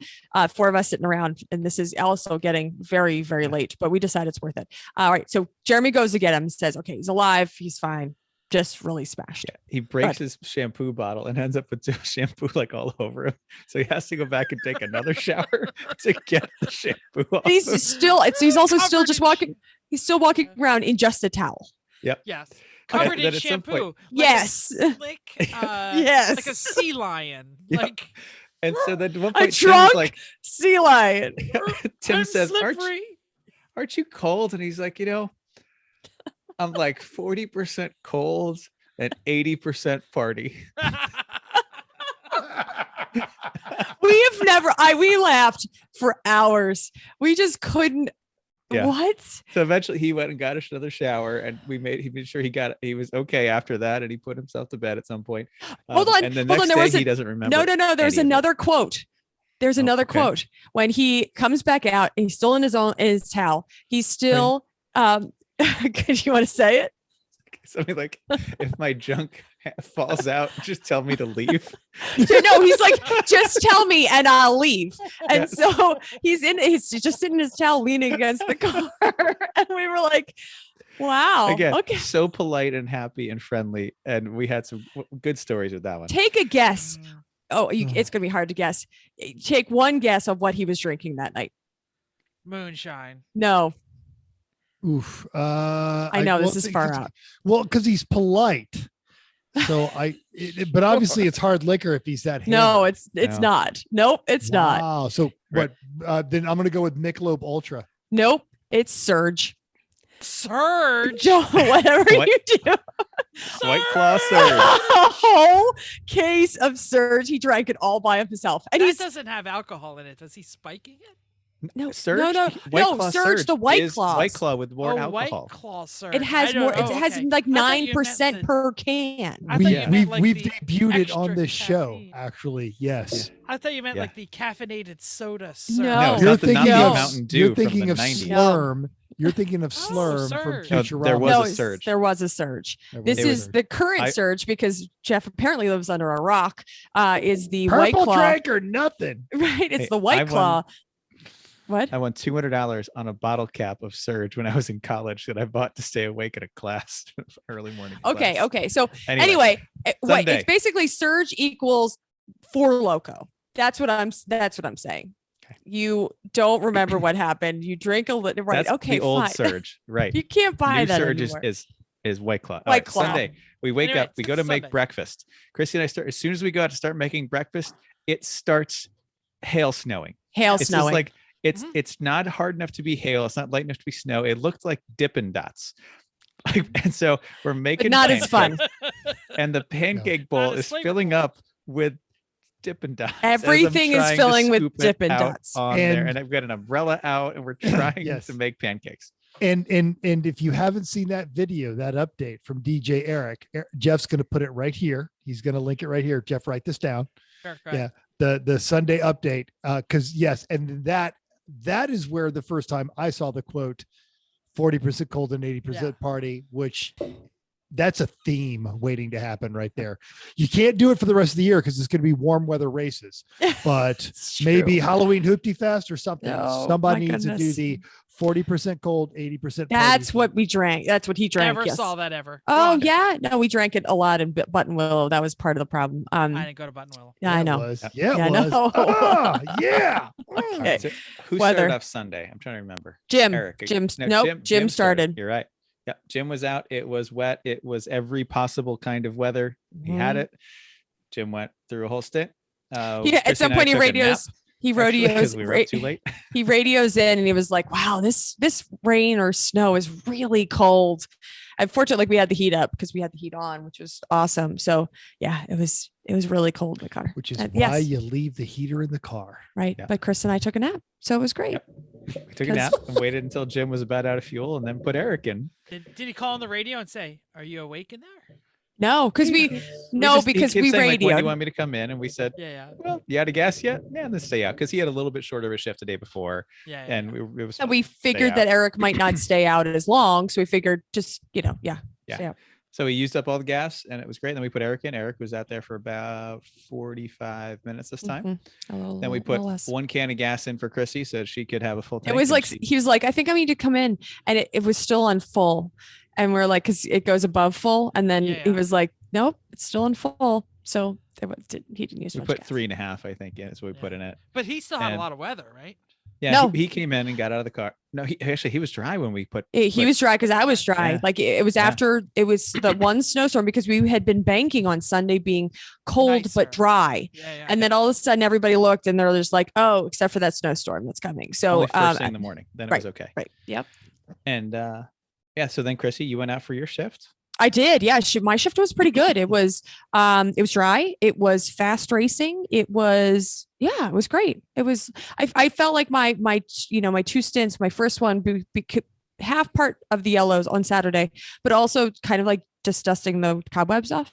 S4: 4 of us sitting around, and this is also getting very, very late, but we decided it's worth it. All right. So Jeremy goes to get him and says, okay, he's alive. He's fine. Just really smashed.
S3: Yeah, he breaks his shampoo bottle and ends up with shampoo like all over him. So he has to go back and take another shower to get the shampoo off.
S4: And he's still, he's also still
S2: Covered
S4: just
S2: in
S4: walking. He's still walking around in just a towel.
S2: Yes.
S3: Okay,
S2: Covered
S3: then
S2: in
S3: at some point-
S2: shampoo. Like a
S4: Yes.
S2: slick,
S4: Yes.
S2: Like a sea lion.
S3: Yep.
S2: Like
S3: And so then at one
S4: A
S3: point, Tim's
S4: drunk
S3: like,
S4: sea lion.
S3: Tim
S2: I'm
S3: says,
S2: slippery.
S3: aren't you cold? And he's like, I'm like 40% cold and 80% party.
S4: We have never, we laughed for hours. We just couldn't.
S3: Yeah.
S4: What?
S3: So eventually he went and got another shower, and he made sure he was okay after that, and he put himself to bed at some point.
S4: Hold on,
S3: And the
S4: hold on,
S3: next
S4: there
S3: day
S4: was
S3: he doesn't remember.
S4: No. There's
S3: any of it.
S4: another quote. There's
S3: Oh,
S4: another
S3: okay.
S4: quote when he comes back out. He's still in his towel. He's still. Could you want to say it?
S3: Something like, if my junk falls out, just tell me to leave.
S4: No, he's like, just tell me and I'll leave. And
S3: Yes.
S4: so he's just sitting in his towel, leaning against the car, and we were like, "Wow,
S3: Again,
S4: okay."
S3: so polite and happy and friendly, and we had some good stories with that one.
S4: Take a guess.
S2: Mm,
S4: Oh, it's gonna be hard to guess. Take one guess of what he was drinking that night.
S2: moonshine.
S4: No,
S1: Oof.
S4: I know this is far out.
S1: Well, because he's polite. So but obviously it's hard liquor if he's that.
S4: No,
S1: hammered.
S4: it's
S3: No.
S4: not. Nope, it's not.
S1: Wow. So,
S3: Right.
S1: but then I'm going to go with Michelob Ultra.
S4: Nope, it's Surge.
S2: Surge.
S4: Joe, whatever
S3: What?
S4: you do.
S3: White Claw
S4: A
S3: Surge.
S4: whole case of Surge. He drank it all by himself. And
S2: That
S4: he's
S2: doesn't have alcohol in it. Was he spiking it?
S4: no,
S3: Surge?
S4: no,
S3: White
S4: no,
S3: Claw
S4: Surge, the White
S3: is
S4: Claws.
S3: White Claw with more
S2: oh,
S3: alcohol.
S2: White Claw Surge.
S4: It has
S2: I don't
S4: more.
S2: know.
S4: It has
S2: Okay.
S4: like
S2: I thought you meant
S4: 9%
S2: the-
S4: per can.
S2: I thought you meant
S1: We've
S2: like the
S1: debuted it on
S2: extra
S1: this show.
S2: caffeine.
S1: Actually, yes.
S2: I thought you meant
S3: Yeah.
S2: like the caffeinated soda. Surge.
S4: No.
S3: No, it's
S1: You're
S3: not the
S1: thinking
S3: not
S1: of
S3: the Mountain Dew
S1: You're
S3: from
S1: thinking
S3: the
S1: of
S3: 90s.
S1: Slurm. You're thinking of
S2: Oh,
S1: Slurm from
S2: Surge.
S3: No,
S1: Futurama.
S3: there was
S4: no,
S3: a Surge.
S4: There was a Surge.
S1: There
S4: This
S1: was a
S4: is
S1: Surge.
S4: the current
S3: I-
S4: Surge because Jeff apparently lives under a rock. Is the
S1: Purple
S4: White Claw.
S1: drink or nothing.
S4: Right, it's
S3: Hey,
S4: the White
S3: I won-
S4: Claw. What?
S3: I won $200 on a bottle cap of Surge when I was in college that I bought to stay awake at a class, early morning.
S4: Okay,
S3: class.
S4: okay. So anyway, wait,
S3: Sunday.
S4: it's basically Surge equals Four Loco. That's what I'm saying.
S3: Okay.
S4: You don't remember what happened. You drink a little, right?
S3: That's
S4: Okay,
S3: the old
S4: fine.
S3: Surge, right?
S4: You can't buy
S3: New
S4: that
S3: Surge
S4: anymore.
S3: is White Claw. All
S4: White
S3: right,
S4: Claw.
S3: Sunday, we wake
S2: Anyway,
S3: up, we go to make
S2: Sunday.
S3: breakfast. Chrissy and I start as soon as we go out to start making breakfast. It starts hail snowing.
S4: Hail
S3: It's
S4: snowing.
S3: just like
S2: Mhm.
S3: it's not hard enough to be hail. It's not light enough to be snow. It looked like Dippin' Dots. And so we're making
S4: not as fun.
S3: pancakes, and the pancake bowl
S2: as
S3: is
S2: flavorful.
S3: filling up with Dippin' Dots. as I'm
S4: Everything is
S3: trying to
S4: filling with
S3: scoop it
S4: Dippin'
S3: out
S4: Dots.
S3: on there,
S1: And-
S3: and I've got an umbrella out, and we're trying
S1: Yes.
S3: to make pancakes.
S1: And if you haven't seen that video, that update from DJ Eric, Jeff's going to put it right here. He's going to link it right here. Jeff, write this down.
S2: Sure, go ahead.
S1: The Sunday update. Because yes, and that is where the first time I saw the quote 40% cold and 80% party, which that's a theme waiting to happen right there. You can't do it for the rest of the year because it's going to be warm weather races, but
S4: It's
S1: maybe
S4: true.
S1: Halloween Hoopty Fest or something.
S4: No,
S1: Somebody
S4: my
S1: needs to do
S4: goodness.
S1: the 40% cold, 80%
S4: That's
S1: party.
S4: what we drank. That's what he drank.
S2: Never
S4: Yes.
S2: saw that ever. Go
S4: Oh
S2: on.
S4: yeah, no, we drank it a lot in Button Willow. That was part of the problem.
S2: I didn't go to Buttonwillow.
S4: Yeah, I
S1: It
S4: know.
S1: was.
S3: Yeah.
S1: Yeah, it
S4: Yeah, I
S1: was.
S4: know.
S1: Ah, yeah.
S3: All right, so who
S4: Weather.
S3: started off Sunday? I'm trying to remember.
S4: Jim.
S3: Eric.
S4: Jim.
S3: No,
S4: Nope. Jim started.
S3: You're right. Yeah, Jim was out. It was wet. It was every possible kind of weather. He had
S4: Mhm.
S3: it. Jim went through a whole stint.
S4: Yeah,
S3: Chrissy
S4: at some
S3: and I
S4: point he
S3: took a nap,
S4: radios. He
S3: actually, 'cause
S4: radios.
S3: we were up too late.
S4: He radios in and he was like, "Wow, this rain or snow is really cold." Unfortunately, we had the heat up because we had the heat on, which was awesome. So yeah, it was really cold in the car.
S1: Which is
S4: And
S1: why
S4: yes.
S1: you leave the heater in the car.
S4: Right.
S3: Yeah.
S4: But Chris and I took a nap, so it was great.
S3: Yep. We took a nap and waited until Jim was about out of fuel, and then put Eric in.
S2: Did he call on the radio and say, "Are you awake in there?"
S4: No, because
S3: He
S4: because
S3: kept
S4: we
S3: saying, like, when do
S4: radioed.
S3: you want me to come in? And we said,
S2: Yeah, yeah,
S3: well, you out of gas yet? Yeah, then stay out, because he had a little bit shorter of a shift the day before,
S2: yeah.
S3: and it was.
S4: And we
S3: stay
S4: figured
S3: out.
S4: that Eric might not stay out as long, so we figured just
S3: Yeah.
S4: stay out.
S3: So we used up all the gas, and it was great. Then we put Eric in. Eric was out there for about 45 minutes this time.
S4: Mhm. A little-
S3: Then we
S4: little
S3: put
S4: less.
S3: one can of gas in for Chrissy so she could have a full tank.
S4: It was
S3: and
S4: like
S3: she-
S4: he was like, I think I need to come in, and it was still on full, and we're like, because it goes above full, and then
S2: Yeah,
S4: he
S2: yeah.
S4: was like, nope, it's still on full. So he didn't use
S3: we
S4: much
S3: put
S4: gas.
S3: 3.5, I think. Yeah, that's what we put
S2: Yeah.
S3: in it.
S2: But he still had a
S3: And-
S2: lot of weather, right?
S3: Yeah,
S4: No.
S3: he came in and got out of the car. No, he was dry when we put.
S4: He
S3: put-
S4: was dry because I was dry.
S3: Yeah.
S4: Like it was
S3: Yeah.
S4: after it was the one snowstorm because we had been banking on Sunday being cold
S2: Nicer.
S4: but dry.
S2: Yeah, yeah.
S4: And then all of a sudden everybody looked and they're just like, oh, except for that snowstorm that's coming. So
S3: only first thing in the morning. Then it was okay.
S4: right. Yep.
S3: And yeah, so then Chrissy, you went out for your shift.
S4: I did. Yeah. My shift was pretty good. It was dry. It was fast racing. It was great. It was, I felt like my two stints, my first one, half part of the yellows on Saturday, but also kind of like just dusting the cobwebs off.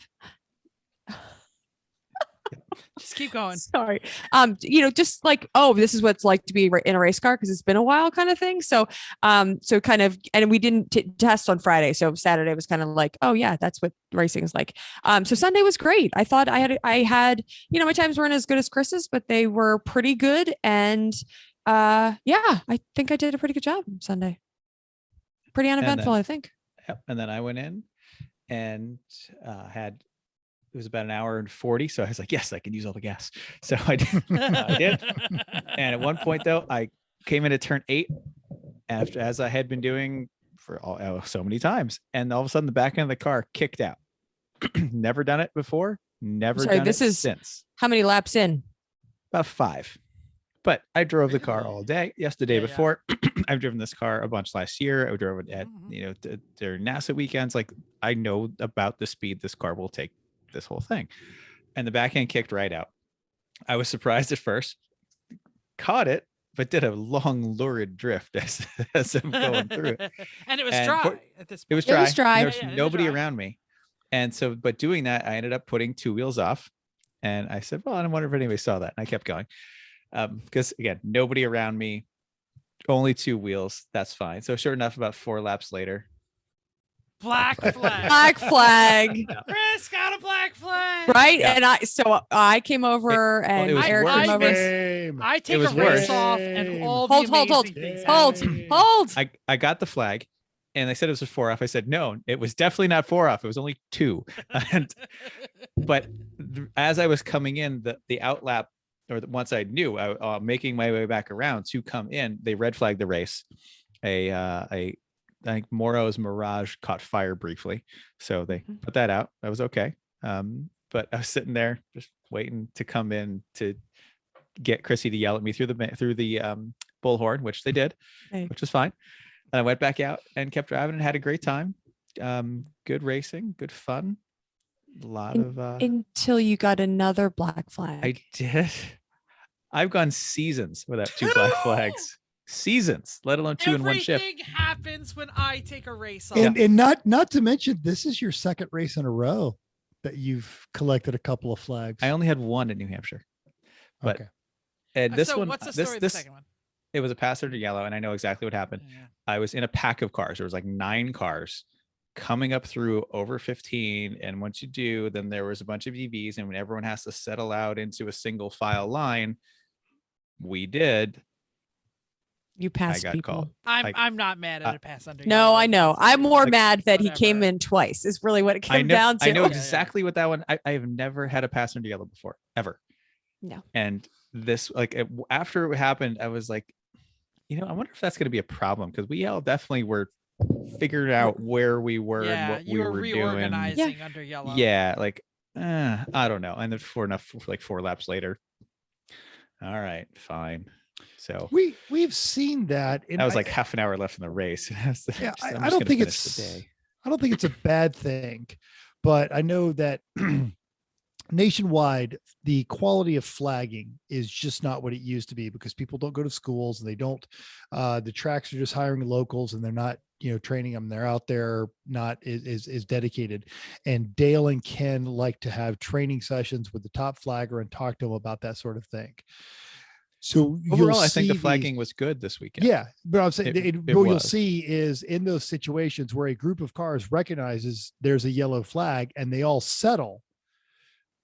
S2: Just keep going.
S4: Sorry. Just like, oh, this is what it's like to be in a race car because it's been a while kind of thing. So, so kind of, and we didn't test on Friday. So Saturday was kind of like, oh yeah, that's what racing is like. So Sunday was great. I thought I had, my times weren't as good as Chris's, but they were pretty good. And I think I did a pretty good job on Sunday. Pretty uneventful, I think.
S3: Yep. And then I went in and it was about an hour and 40. So I was like, yes, I can use all the gas. So I did. I did. And at one point though, I came in to turn 8 as I had been doing for so many times. And all of a sudden the back end of the car kicked out. Never done it before. Never
S4: Sorry,
S3: done
S4: this
S3: it
S4: is-
S3: since.
S4: How many laps in?
S3: About 5. But I drove the car
S2: Really?
S3: all day. Yes, the day
S2: Yeah, yeah.
S3: before. I've driven this car a bunch last year. I drove it at
S2: Mhm.
S3: their NASA weekends. Like I know about the speed this car will take this whole thing. And the back end kicked right out. I was surprised at first, caught it, but did a long lurid drift as I'm going through it.
S2: And it was
S3: And
S2: dry at this point.
S3: It was
S4: It
S3: dry.
S4: was dry.
S3: There was
S2: Yeah, yeah, it is
S3: nobody
S2: dry.
S3: around me. And so, but doing that, I ended up putting 2 wheels off. And I said, well, I wonder if anybody saw that. And I kept going. Because again, nobody around me, only 2 wheels. That's fine. So sure enough, about 4 laps later,
S2: Black flag.
S4: Black flag.
S2: Chris got a black flag.
S4: Right.
S3: Yeah.
S4: And I came over
S3: well,
S4: and
S3: it was
S4: Eric
S3: worse.
S4: came over.
S1: Game.
S2: I take
S3: was
S2: a race
S3: worse.
S2: off and all
S4: Hold,
S2: the
S4: hold, hold,
S2: amazing things
S4: Hold,
S2: happen.
S4: hold.
S3: I got the flag and they said it was a 4 off. I said, no, it was definitely not 4 off. It was only 2. But as I was coming in, the outlap, or once I knew, making my way back around to come in, they red flagged the race. I think Moro's Mirage caught fire briefly, so they put that out. That was okay. But I was sitting there just waiting to come in to get Chrissy to yell at me through the bullhorn, which they did,
S4: Hey.
S3: which was fine. And I went back out and kept driving and had a great time. Good racing, good fun. A lot of
S4: Until you got another black flag.
S3: I did. I've gone seasons without 2 black flags. Seasons, let alone 2 in one shift.
S2: Everything happens when I take a race off.
S1: And not to mention, this is your second race in a row that you've collected a couple of flags.
S3: I only had 1 in New Hampshire, but
S1: okay.
S3: and this
S2: so
S3: one,
S2: what's the story of the
S3: this
S2: second one?
S3: it was a passenger yellow, and I know exactly what happened.
S2: Yeah.
S3: I was in a pack of cars. There was like 9 cars coming up through over 15, and once you do, then there was a bunch of EVs, and when everyone has to settle out into a single file line, we did.
S4: You passed
S3: got
S4: people.
S3: called.
S2: I'm not mad at a pass under.
S4: No,
S2: yellow.
S4: I know. I'm more
S3: Like,
S4: mad that he came
S2: whatever.
S4: in twice. Is really what it came
S3: I know,
S4: down to.
S3: I know
S2: Yeah,
S3: exactly what that one. I have never had a passenger yellow before, ever.
S4: No.
S3: And this, like, after it happened, I was like, I wonder if that's going to be a problem, because we all definitely were figuring out where we were and
S2: Yeah,
S3: what
S2: you
S3: we
S2: were
S3: were doing.
S2: reorganizing under yellow.
S3: Yeah, like, I don't know. And then like 4 laps later, all right, fine. So
S1: We've seen that. And
S3: that was like half an hour left in the race.
S1: Yeah,
S3: I'm
S1: I
S3: just
S1: don't
S3: gonna
S1: think
S3: finish the
S1: it's
S3: day.
S1: I don't think it's a bad thing, but I know that nationwide, the quality of flagging is just not what it used to be, because people don't go to schools and they don't, the tracks are just hiring locals and they're not, training them. They're out there not is dedicated. And Dale and Ken like to have training sessions with the top flagger and talk to them about that sort of thing. So
S3: Overall, I think
S1: see
S3: the
S1: these-
S3: flagging was good this weekend.
S1: Yeah, but I'm saying
S3: It
S1: what you'll
S3: was.
S1: see is in those situations where a group of cars recognizes there's a yellow flag and they all settle,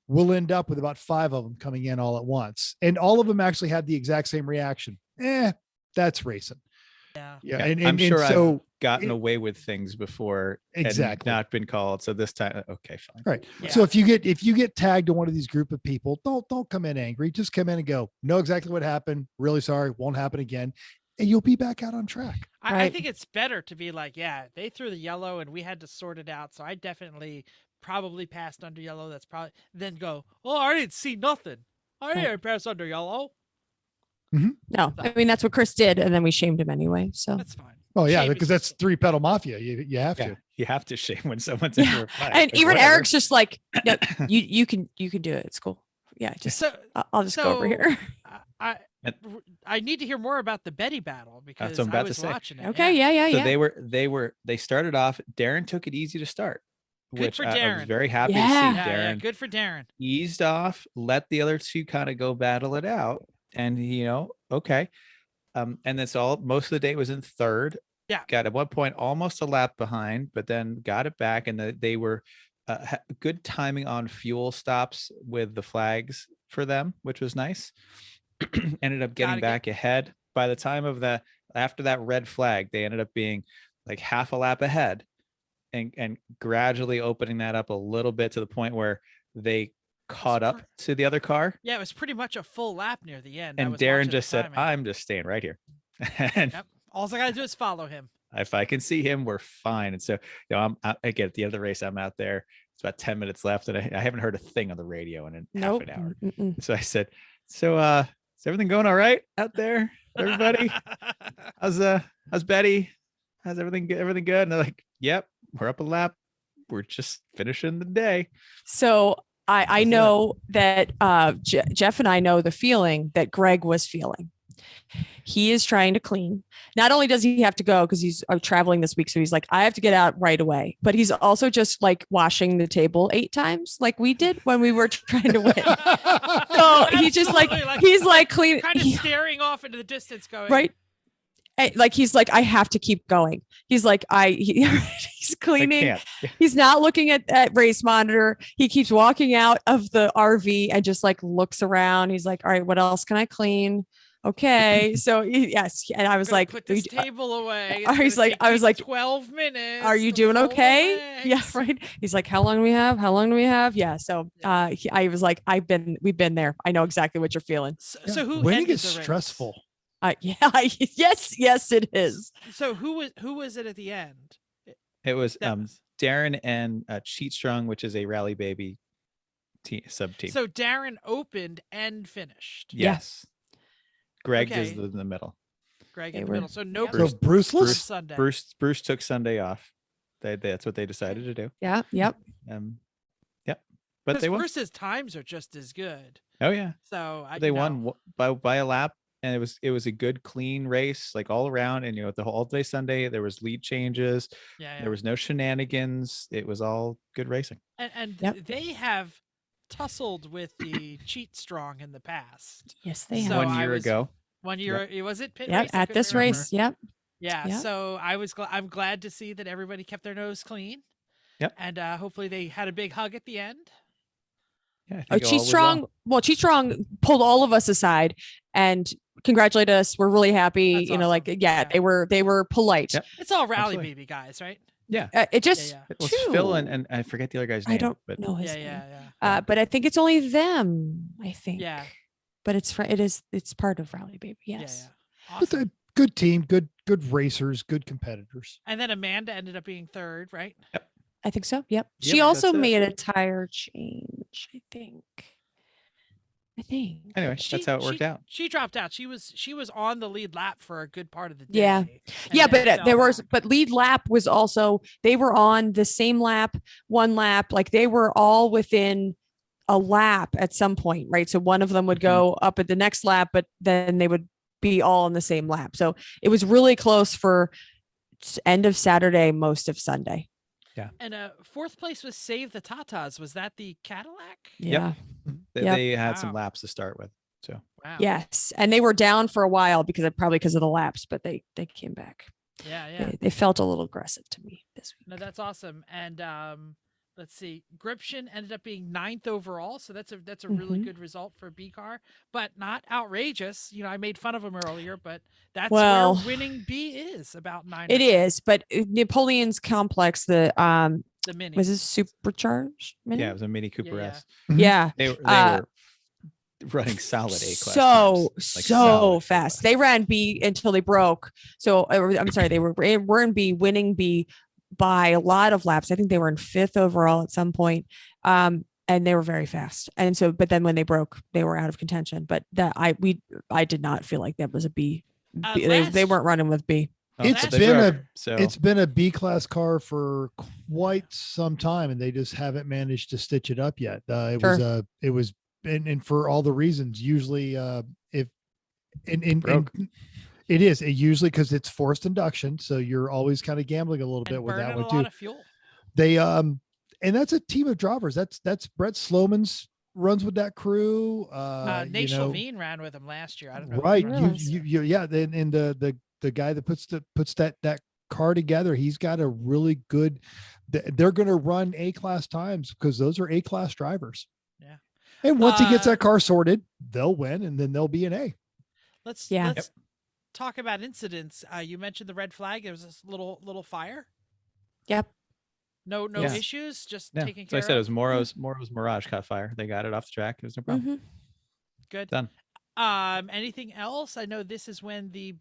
S1: we'll end up with about 5 of them coming in all at once. And all of them actually had the exact same reaction. That's racing.
S2: Yeah.
S1: Yeah.
S3: Yeah,
S1: And
S3: I'm sure
S1: so
S3: I've gotten
S1: it-
S3: away with things before
S1: Exactly.
S3: and not been called. So this time, okay, fine.
S1: right.
S2: Yeah.
S1: So if you get tagged to one of these group of people, don't come in angry. Just come in and go, know exactly what happened. Really sorry. Won't happen again. And you'll be back out on track.
S2: I
S4: Right.
S2: think it's better to be like, yeah, they threw the yellow and we had to sort it out. So I definitely probably passed under yellow. That's probably then go, oh, I didn't see nothing. I didn't pass under yellow.
S4: No, I mean that's what Chris did, and then we shamed him anyway. So
S2: That's fine.
S1: Oh yeah,
S2: Shame is
S1: because that's
S2: just-
S1: 3-pedal mafia. You have
S3: Yeah,
S1: to.
S3: you have to shame when someone's
S4: Yeah,
S3: under a flag.
S4: and
S3: Like,
S4: even
S3: whatever.
S4: Eric's just like, no, you can do it. It's cool. Yeah, just
S2: So
S4: I'll just go over here.
S2: I need to hear more about the Betty battle because
S3: what I'm
S2: I
S3: about to
S2: was
S3: say.
S2: watching it.
S4: Okay, yeah.
S3: So they started off. Darren took it easy to start,
S2: Good
S3: which
S2: for
S3: I was
S2: Darren.
S3: very happy to
S4: Yeah.
S3: see.
S2: Yeah,
S3: Darren
S2: good for Darren.
S3: eased off, let the other 2 kind of go battle it out, and okay. And that's all. Most of the day was in 3rd.
S2: Yeah.
S3: Got at one point almost a lap behind, but then got it back, and they were good timing on fuel stops with the flags for them, which was nice. Ended up getting
S2: Gotta
S3: back ahead. By the time of after that red flag, they ended up being like half a lap ahead, and gradually opening that up a little bit to the point where they caught up to the other car.
S2: Yeah, it was pretty much a full lap near the end. I
S3: And
S2: was
S3: Darren
S2: watching the
S3: just said,
S2: timing.
S3: I'm just staying right here. And
S2: Yep. All I gotta do is follow him.
S3: if I can see him, we're fine. And so, I'm again at the end of the race, I'm out there it's about 10 minutes left, and I haven't heard a thing on the radio in half
S4: Nope.
S3: an hour.
S4: Mm-mm.
S3: So I said, "So, is everything going all right out there, everybody? How's Betty? How's everything? Everything good?" And they're like, "Yep, we're up a lap. We're just finishing the day."
S4: So I
S3: That's it.
S4: know that Jeff and I know the feeling that Greg was feeling. He is trying to clean. Not only does he have to go because he's traveling this week, so he's like, I have to get out right away. But he's also just like washing the table 8 times, like we did when we were trying to win. So he just like he's like clean,
S2: kind of staring off into the distance, going
S4: right. Like he's like, I have to keep going. He's like, he's cleaning.
S3: I can't.
S4: He's not looking at race monitor. He keeps walking out of the RV and just like looks around. He's like, all right, what else can I clean? Okay. So yes. And I was like,
S2: put this table away.
S4: He's like, I was like,
S2: 12 minutes.
S4: are you
S2: to
S4: doing
S2: fold the
S4: okay? Yeah.
S2: legs.
S4: Right. He's like, how long do we have? How long do we have? Yeah. So I was like, we've been there. I know exactly what you're feeling.
S2: So who
S1: winning
S2: ended
S1: is
S2: the race?
S1: stressful.
S4: Yeah. Yes, it is.
S2: So who was it at the end?
S3: It was
S2: That was-
S3: Darren and Cheat Strong, which is a Rally Baby sub team.
S2: So Darren opened and finished.
S4: Yeah.
S3: Yes. Greg is
S2: Okay.
S3: in the middle.
S2: Greg
S4: They
S2: in the
S4: were-
S2: middle. So no
S4: yeah.
S1: So
S2: Bruce
S1: Bruceless?
S2: Sunday.
S3: Bruce took Sunday off. That's what they decided to do.
S4: Yeah. Yep.
S3: Yep. But they won.
S2: Bruce's times are just as good.
S3: Oh yeah.
S2: So
S3: They won by a lap, and it was a good clean race, like all around. And the whole day Sunday there was lead changes.
S2: Yeah.
S3: There was no shenanigans. It was all good racing.
S2: And
S4: Yep.
S2: they have tussled with the Cheat Strong in the past.
S4: Yes, they
S2: So
S4: have.
S3: 1 year ago.
S2: 1 year, was it Pitt
S4: Yep.
S2: race? I
S4: At
S2: couldn't
S4: this
S2: remember.
S4: race. Yep.
S2: Yeah.
S4: Yep.
S2: So I'm glad to see that everybody kept their nose clean.
S3: Yep.
S2: And hopefully they had a big hug at the end.
S3: Yeah. I think
S4: Oh,
S3: it all
S4: Cheat
S3: was
S4: Strong. Well, Cheat Strong pulled all of us aside and congratulated us. We're really happy.
S2: That's
S4: Like,
S2: awesome.
S4: yeah,
S2: Yeah.
S4: they were polite.
S3: Yep.
S2: It's all rally
S3: Absolutely.
S2: baby guys, right?
S3: Yeah.
S4: It just
S2: Yeah.
S3: It was Phil and I forget the other guy's name.
S4: I don't
S3: but
S4: know his
S2: Yeah,
S4: name.
S2: yeah.
S4: But I think it's only them. I think.
S2: Yeah.
S4: But it's part of Rally Baby. Yes.
S2: Yeah.
S1: But
S2: Awesome.
S1: good team, good racers, good competitors.
S2: And then Amanda ended up being third, right?
S4: I think so. Yep.
S3: Yep,
S4: She also
S3: that's it.
S4: made a tire change. I think.
S3: Anyway, that's how it worked out.
S2: She dropped out. She was on the lead lap for a good part of the day.
S4: Yeah.
S2: and
S4: Yeah,
S2: then
S4: but
S2: fell
S4: there was,
S2: back.
S4: but lead lap was also, they were on the same lap, one lap, like they were all within a lap at some point, right? So one of them would go up at the next lap, but then they would be all on the same lap. So it was really close for end of Saturday, most of Sunday.
S2: And fourth place was Save the Tatas. Was that the Cadillac?
S4: Yeah.
S3: They,
S4: Yep.
S3: they had some
S2: Wow.
S3: laps to start with. So
S2: Wow.
S4: Yes. And they were down for a while because of the laps, but they came back.
S2: Yeah.
S4: They felt a little aggressive to me this week.
S2: No, that's awesome. And let's see, Gription ended up being 9th overall, so that's a really
S4: Mhm.
S2: good result for B car, but not outrageous. I made fun of him earlier, but that's
S4: Well,
S2: where winning B is, about 9.
S4: It is, but Napoleon's complex, the
S2: the mini.
S4: was this supercharged? Mini?
S3: yeah, it was a Mini Cooper
S2: yeah.
S3: S.
S4: Yeah.
S3: They were running solid A class.
S4: So
S3: times, like
S4: so
S3: solid
S4: fast.
S3: A-class.
S4: They ran B until they broke. So I'm sorry, they were in B, winning B by a lot of laps. I think they were in 5th overall at some point. And they were very fast. And so, but then when they broke, they were out of contention. But I did not feel like that was a B. They
S2: Last-
S4: weren't running with B.
S3: Oh,
S1: It's
S3: but they
S1: been
S3: broke,
S1: a-
S3: so
S1: It's been a B class car for quite some time, and they just haven't managed to stitch it up yet. It was, and for all the reasons. Usually, if and
S3: broke.
S1: it is usually because it's forced induction, so you're always kind of gambling a little bit
S2: and
S1: with that
S2: burning
S1: one
S2: a
S1: too.
S2: lot of fuel.
S1: They and that's a team of drivers. That's Brett Sloman's runs with that crew.
S2: Nate Chauvin ran with him last year. I don't know. who
S1: Right.
S2: ran with
S1: You
S2: him.
S1: yeah. And the guy that puts that car together, he's got a really good. They're going to run A class times because those are A class drivers.
S2: Yeah.
S1: And once he gets
S2: Uh,
S1: that car sorted, they'll win, and then they'll be an A.
S2: Let's
S4: Yeah.
S2: talk about incidents. You mentioned the red flag. There was this little fire.
S4: Yep.
S2: No
S3: Yeah.
S2: issues. Just
S3: yeah.
S2: taken
S3: So I
S2: care
S3: said it
S2: of.
S3: was Moro's Mirage caught fire. They got it off the track. It was no problem.
S4: Mhm.
S2: Good.
S3: Done.
S2: Anything else? I know this is when the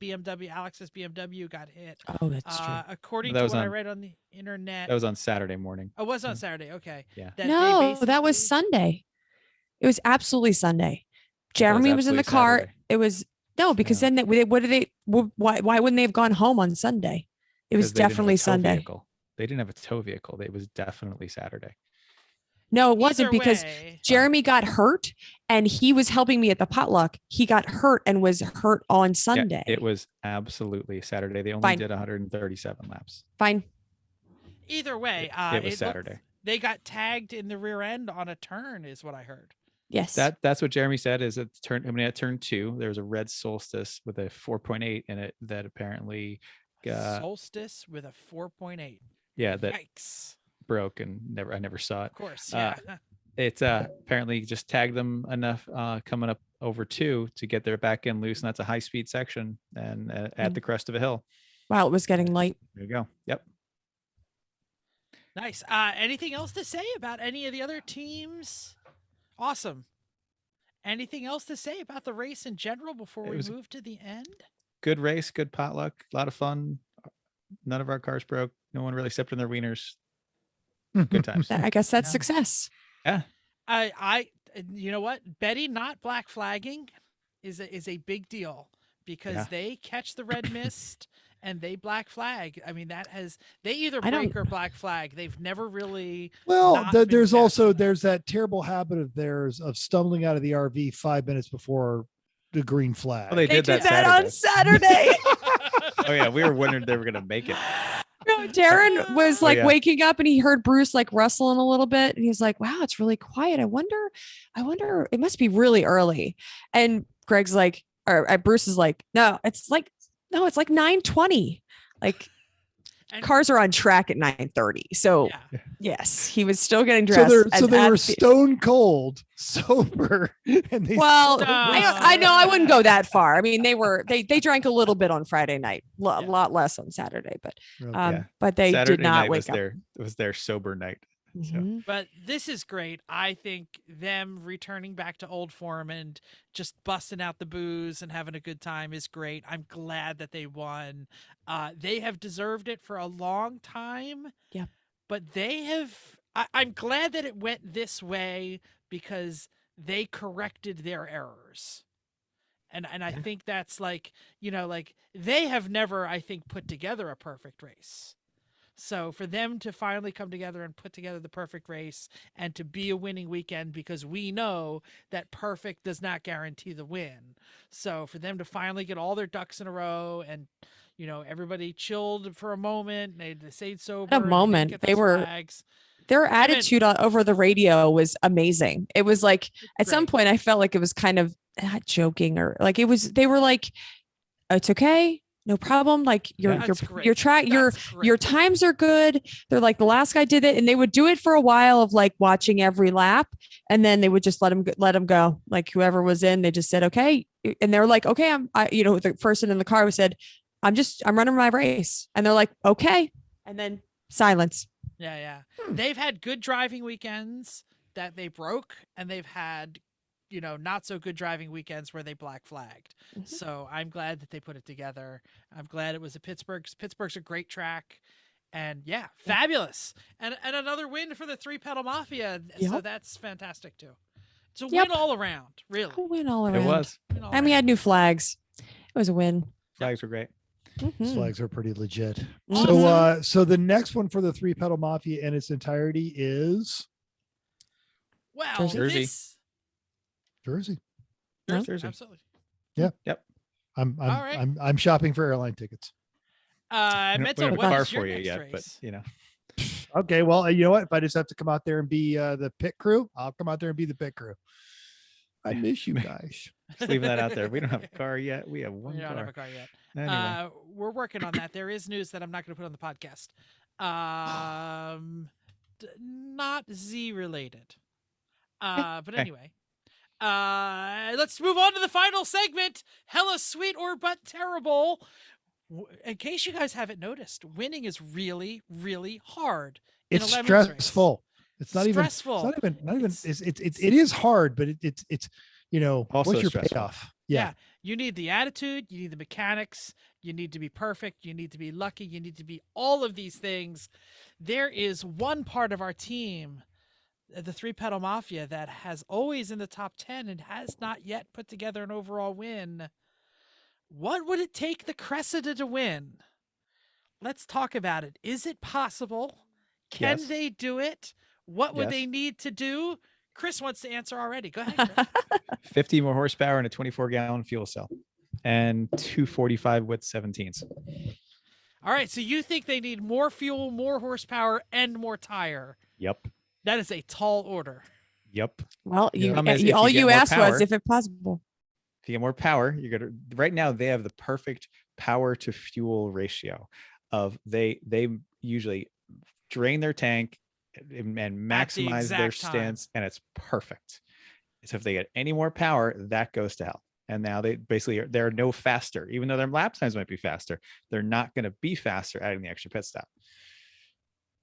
S2: Alex's BMW got hit.
S4: Oh, that's true.
S2: According
S3: That
S2: to
S3: was
S2: what I
S3: on-
S2: read on the internet.
S3: That was on Saturday morning.
S2: Oh, it was on
S3: Yeah.
S2: Saturday. Okay.
S3: Yeah.
S2: That
S4: No,
S2: they
S4: that was
S2: basically-
S4: Sunday. It was absolutely Sunday.
S3: I thought it was
S4: Jeremy was in the
S3: absolutely
S4: car.
S3: Saturday.
S4: It was no, because
S3: No.
S4: then why wouldn't they have gone home on Sunday? It was
S3: 'Cause they didn't have a
S4: definitely
S3: tow
S4: Sunday.
S3: vehicle. They didn't have a tow vehicle. It was definitely Saturday.
S4: No, it wasn't
S2: Either
S4: because
S2: way,
S4: Jeremy got hurt and he was helping me at the potluck. He got hurt and was hurt on
S3: Yeah,
S4: Sunday.
S3: it was absolutely Saturday. They only
S4: Fine.
S3: did 137 laps.
S4: Fine.
S2: either way,
S3: It was
S2: looked-
S3: Saturday.
S2: they got tagged in the rear end on a turn, is what I heard.
S4: Yes.
S3: That's what Jeremy said. Is at turn 2, there was a red Solstice with a 4.8 in it that apparently,
S2: Solstice with a 4.8.
S3: that
S2: Yikes!
S3: broke and I never saw it.
S2: Of course,
S3: Uh,
S2: yeah.
S3: It apparently just tagged them enough coming up over 2 to get their back end loose, and that's a high speed section and at the crest of a hill.
S4: While it was getting light.
S3: There you go. Yep.
S2: Nice. Anything else to say about any of the other teams? Awesome. Anything else to say about the race in general before
S3: It
S2: we
S3: was-
S2: move to the end?
S3: Good race, good potluck, a lot of fun. None of our cars broke. No one really stepped on their wieners. Good times.
S4: I guess that's
S3: Yeah.
S4: success.
S2: You know what? Betty not black flagging is a big deal because
S3: Yeah.
S2: they catch the red mist and they black flag. I mean, they either
S4: I don't-
S2: break or black flag. They've never really.
S1: Well,
S2: not been
S1: there's
S2: fast
S1: also
S2: enough.
S1: there's that terrible habit of theirs of stumbling out of the RV 5 minutes before the green flag.
S3: Well, they
S4: They
S3: did
S4: did
S3: that
S4: that on Saturday.
S3: Oh yeah, we were wondering they were gonna make it.
S4: No, Darren was like
S3: yeah.
S4: waking up and he heard Bruce like rustling a little bit and he's like, wow, it's really quiet. I wonder, it must be really early. And Greg's like, or Bruce is like, no, it's like 9:20. Like
S2: And-
S4: cars are on track at 9:30. So
S2: Yeah.
S4: yes, he was still getting
S1: So
S4: dressed.
S1: they
S4: at
S1: were
S4: the-
S1: stone cold, sober, and they
S4: well,
S2: Stop.
S4: I know I wouldn't go that far. I mean, they drank a little bit on Friday night, a
S2: Yeah.
S4: lot less on Saturday, but
S3: Yeah.
S4: but they
S3: Saturday
S4: did not
S3: night
S4: wake up.
S3: was their sober night. So
S4: Mhm.
S2: But this is great. I think them returning back to old form and just busting out the booze and having a good time is great. I'm glad that they won. They have deserved it for a long time.
S4: Yeah.
S2: But they have. I'm glad that it went this way because they corrected their errors. And I think that's like they have never, I think, put together a perfect race. So for them to finally come together and put together the perfect race and to be a winning weekend, because we know that perfect does not guarantee the win. So for them to finally get all their ducks in a row and, everybody chilled for a moment, they stayed sober. and didn't
S4: moment.
S2: get
S4: They
S2: those
S4: were
S2: flags.
S4: Their
S2: mean-
S4: attitude over the radio was amazing. It was like at some
S2: Great.
S4: point I felt like it was kind of not joking or like they were like, it's okay. No problem. Like your
S2: That's great.
S4: your track, your
S2: That's great.
S4: your times are good. They're like the last guy did it, and they would do it for a while of like watching every lap, and then they would just let him go. Like whoever was in, they just said okay, and they're like okay, the person in the car said, I'm running my race, and they're like okay, and then silence.
S2: Yeah. They've had good driving weekends that they broke, and they've had, not so good driving weekends where they black flagged.
S4: Mhm.
S2: So I'm glad that they put it together. I'm glad it was a Pittsburgh. Pittsburgh's a great track. And yeah, fabulous. And another win for the Three Pedal Mafia. So
S4: Yep.
S2: that's fantastic too. It's a
S4: Yep.
S2: win all around, really.
S4: A win all around.
S3: it was.
S2: Win all
S4: And we
S2: around.
S4: had new flags. It was a win.
S3: Flags were great.
S1: These
S4: Mhm.
S1: flags are pretty legit.
S4: Awesome.
S1: So the next one for the Three Pedal Mafia in its entirety is
S2: Well,
S3: Jersey.
S1: Jersey.
S4: No?
S3: Jersey.
S2: Absolutely.
S1: I'm
S2: All right.
S1: I'm shopping for airline tickets.
S2: I
S3: We
S2: meant
S3: don't
S2: to
S3: have a
S2: what
S3: car
S2: is your
S3: for you
S2: next
S3: yet,
S2: race?
S3: but
S1: Okay, well, you know what? If I just have to come out there and be the pit crew, I'll come out there and be the pit crew. I miss you guys.
S3: just leaving that out there. We don't have a car yet. We have one
S2: We don't have a
S3: car.
S2: car yet.
S3: Anyway,
S2: We're working on that. There is news that I'm not going to put on the podcast. Not Z related. But
S3: Okay.
S2: anyway, let's move on to the final segment. Hella sweet or but terrible. In case you guys haven't noticed, winning is really, really hard. in
S1: It's
S2: a lemons race.
S1: stressful. It's not
S2: Stressful.
S1: even. It's not even.
S2: It's-
S1: It is hard, but it's
S3: Also
S1: what's your
S3: stressful.
S1: payoff? Yeah.
S2: You need the attitude, you need the mechanics, you need to be perfect, you need to be lucky, you need to be all of these things. There is one part of our team, the Three Pedal Mafia, that has always in the top 10 and has not yet put together an overall win. What would it take the Cressida to win? Let's talk about it. Is it possible? Can
S3: Yes.
S2: they do it? What would they
S3: Yes.
S2: need to do? Chris wants to answer already. Go ahead, Chris.
S3: 50 more horsepower and a 24-gallon fuel cell, and 245 with 17s.
S2: All right, so you think they need more fuel, more horsepower, and more tire.
S3: Yep.
S2: That is a tall order.
S3: Yep.
S4: Well,
S1: Yeah.
S3: Problem is, if
S4: all
S3: you get
S4: you
S3: more
S4: asked
S3: power-
S4: was if it's possible.
S3: If you get more power, you're gonna. Right now, they have the perfect power to fuel ratio. Of they usually drain their tank and maximize their
S2: exact time.
S3: stance, and it's perfect. So if they get any more power, that goes to hell. And now they basically they're no faster, even though their lap times might be faster. They're not going to be faster adding the extra pit stop.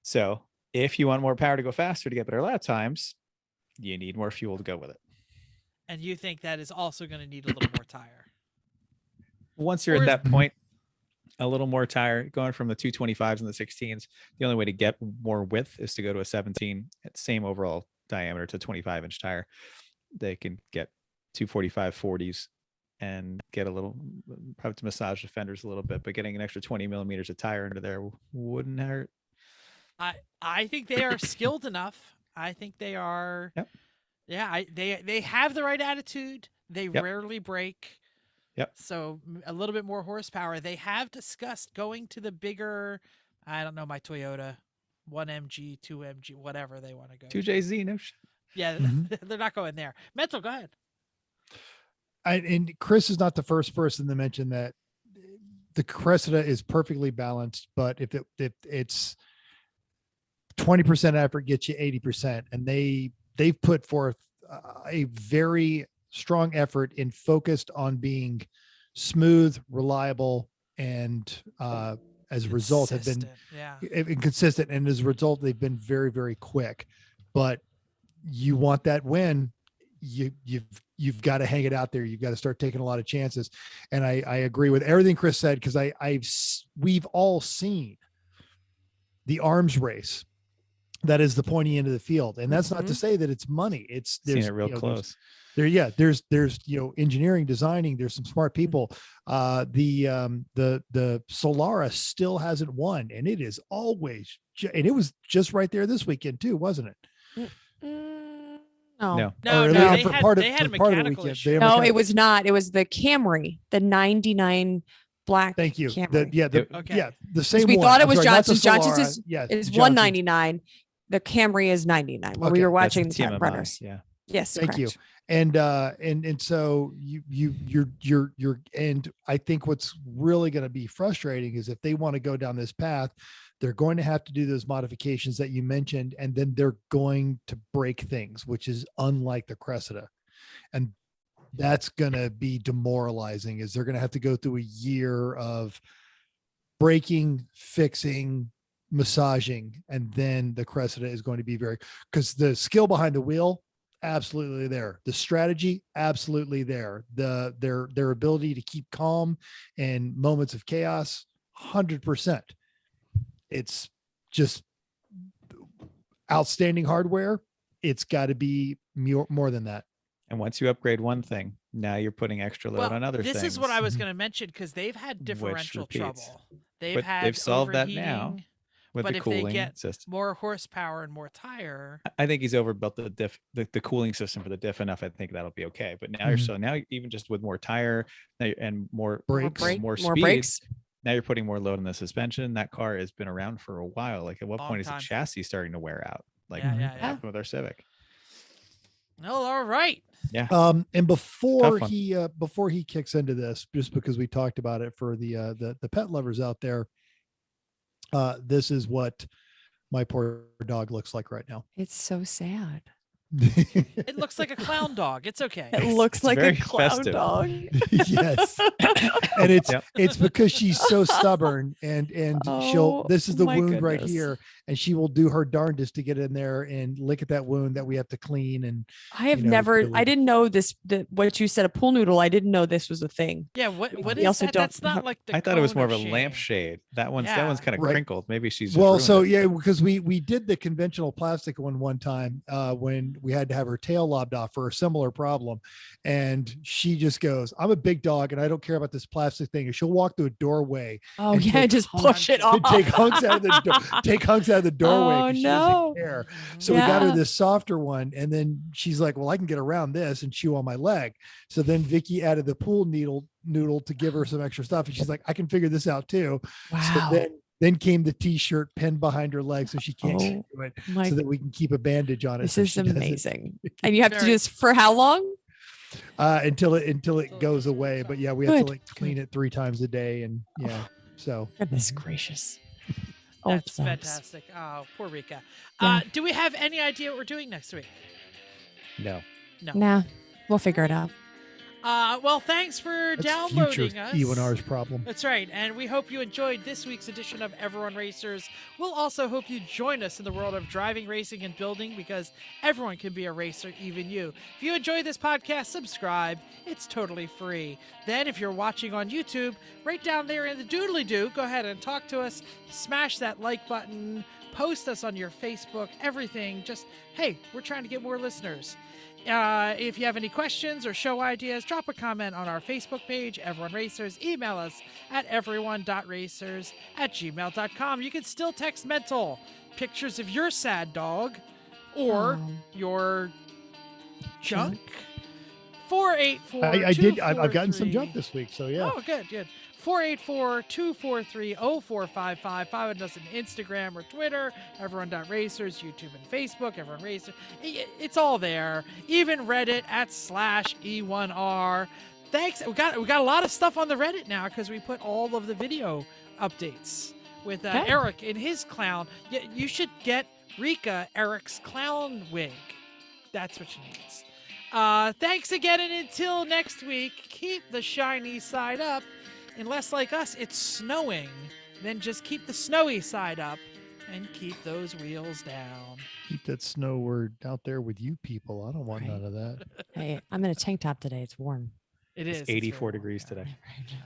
S3: So if you want more power to go faster to get better lap times, you need more fuel to go with it.
S2: And you think that is also going to need a little more tire.
S3: Once you're
S2: Or
S3: at
S2: is-
S3: that point, a little more tire, going from the 225s and the 16s, the only way to get more width is to go to a 17 at same overall diameter to 25-inch tire. They can get 245 40s and get a little, have to massage the fenders a little bit, but getting an extra 20 millimeters of tire under there wouldn't hurt.
S2: I think they are skilled enough. I think they are.
S3: Yep.
S2: Yeah, they have the right attitude. They
S3: Yep.
S2: rarely break.
S3: Yep.
S2: So a little bit more horsepower. They have discussed going to the bigger, I don't know, my Toyota, 1MG, 2MG, whatever they want to go.
S3: 2JZ, no shit.
S2: Yeah,
S1: Mhm.
S2: they're not going there. Mental, go ahead.
S1: And Chris is not the first person to mention that the Cressida is perfectly balanced, but if it's 20% effort gets you 80%, and they've put forth a very strong effort in focused on being smooth, reliable, and as a result have been
S2: Consistent,
S1: consistent, and as a result they've been very, very quick. But you want that win, you've got to hang it out there. You've got to start taking a lot of chances. And I agree with everything Chris said, because we've all seen the arms race that is the pointy end of the field, and that's not to say that it's money. It's
S3: Seen it real close.
S1: There's engineering, designing. There's some smart people. The Solara still hasn't won, and it is always, and it was just right there this weekend too, wasn't it?
S4: No.
S2: No,
S1: Or at
S2: no,
S1: least for part of-
S2: they had a
S1: for part of the
S2: mechanical
S1: weekend.
S2: issue.
S1: They have
S4: No,
S1: mechanical-
S4: it was not. It was the Camry, the 99 black.
S1: Thank you.
S4: Camry.
S2: Okay.
S1: The same
S4: we
S1: one.
S4: thought it
S1: I'm
S4: was
S1: sorry, not the
S4: Johnson's. Johnson's
S1: Solara.
S4: is-
S1: Yeah,
S4: It's
S1: Johnson's.
S4: 199. The Camry is 99. When we
S1: Okay,
S4: were
S3: That's
S4: watching
S3: the
S4: the
S3: TMMI,
S4: runners.
S3: yeah.
S4: Yes,
S1: Thank you.
S4: correct.
S1: And so you're and I think what's really going to be frustrating is if they want to go down this path, they're going to have to do those modifications that you mentioned, and then they're going to break things, which is unlike the Cressida. And that's going to be demoralizing, is they're going to have to go through a year of breaking, fixing, massaging, and then the Cressida is going to be because the skill behind the wheel, absolutely there. The strategy, absolutely there. Their ability to keep calm in moments of chaos, 100%. It's just outstanding hardware. It's got to be more than that.
S3: And once you upgrade one thing, now you're putting extra load on other things.
S2: This is what I was going to mention, because they've had differential
S3: repeats.
S2: trouble.
S3: But they've solved that now
S2: overheating,
S3: with
S2: but
S3: the
S2: if they
S3: cooling
S2: get
S3: system.
S2: more horsepower and more tire,
S3: I think he's overbuilt the cooling system for the diff enough. I think that'll be okay. But now now even just with more tire and more
S1: Brakes.
S3: more speed,
S4: brakes.
S3: now you're putting more load on the suspension. That car has been around for a while. Like, at what
S2: Long
S3: point is
S2: time.
S3: the chassis starting to wear out? Like
S2: Yeah,
S3: what
S2: yeah.
S3: happened with our Civic.
S2: well, all right.
S3: Yeah.
S1: And before
S3: Tough one.
S1: before he kicks into this, just because we talked about it for the pet lovers out there, this is what my poor dog looks like right now.
S4: It's so sad.
S2: It looks like a clown dog. It's okay.
S4: It looks
S3: it's
S4: like a
S3: very
S4: clown
S3: festive.
S4: dog.
S1: Yes. And
S3: Yep.
S1: it's because she's so stubborn and
S4: Oh,
S1: this is the
S4: my
S1: wound right
S4: goodness.
S1: here, and she will do her darndest to get in there and lick at that wound that we have to clean. And
S4: I have
S1: you know,
S4: never,
S1: really-
S4: I didn't know this, what you said, a pool noodle. I didn't know this was a thing.
S2: Yeah, what
S4: We
S2: is
S4: also
S2: that?
S4: don't
S2: That's not like the
S3: I thought it was more of a
S2: shame.
S3: lampshade. That one's
S2: Yeah.
S3: kind of
S1: Right.
S3: crinkled. Maybe she's just
S1: well,
S3: ruined
S1: so
S3: it.
S1: yeah, because we did the conventional plastic one time when we had to have her tail lobbed off for a similar problem, and she just goes, "I'm a big dog and I don't care about this plastic thing." And she'll walk through a doorway.
S4: Oh
S1: and
S4: yeah,
S1: take
S4: just
S1: hunks-
S4: push it off.
S1: Take hunks out of the door, take hunks out of the doorway.
S4: Oh,
S1: 'cause she
S4: no.
S1: doesn't care. So we got her
S4: Yeah.
S1: this softer one, and then she's like, "Well, I can get around this and chew on my leg." So then Vicky added the pool noodle to give her some extra stuff, and she's like, "I can figure this out too."
S4: Wow.
S1: So then came the t-shirt pinned behind her leg so she can't get
S4: Oh,
S1: to it,
S4: my,
S1: so that we can keep a bandage on it.
S4: this
S1: so
S4: is
S1: she doesn't-
S4: amazing. And you have to do
S2: Very-
S4: this for how long?
S1: until it goes away. But yeah, we have to
S4: Good,
S1: like clean it 3 times a day, and yeah. So
S4: Goodness gracious. Old
S2: That's
S4: dogs.
S2: fantastic. Oh, poor Rika.
S4: Yeah.
S2: Do we have any idea what we're doing next week?
S3: No.
S2: No.
S4: Nah, we'll figure it out.
S2: Well, thanks for
S1: that's
S2: downloading
S1: future
S2: us.
S1: E1R's problem.
S2: That's right. And we hope you enjoyed this week's edition of Everyone Racers. We'll also hope you join us in the world of driving, racing, and building, because everyone can be a racer, even you. If you enjoyed this podcast, subscribe. It's totally free. Then, if you're watching on YouTube, right down there in the doodly-doo, go ahead and talk to us. Smash that like button. Post us on your Facebook. Everything. Just, hey, we're trying to get more listeners. If you have any questions or show ideas, drop a comment on our Facebook page, Everyone Racers. Email us at everyone.racers@gmail.com. You can still text mental pictures of your sad dog or your junk. 484.
S1: I did. I've gotten some junk this week, so yeah.
S2: Oh, good. 484-243-0455. Follow us on Instagram or Twitter, everyone.racers, YouTube and Facebook, Everyone Racers. It's all there. Even Reddit @/E1R. Thanks. We got a lot of stuff on the Reddit now because we put all of the video updates with
S4: Okay.
S2: Eric in his clown. You should get Rika Eric's clown wig. That's what she needs. Thanks again, and until next week, keep the shiny side up. Unless, like us, it's snowing, then just keep the snowy side up and keep those wheels down.
S1: Keep that snow word out there with you people. I don't want
S4: Right.
S1: none of that.
S4: Hey, I'm in a tank top today. It's warm.
S2: It is.
S3: It's
S2: very
S3: 84
S2: warm.
S3: degrees today.
S2: Yeah.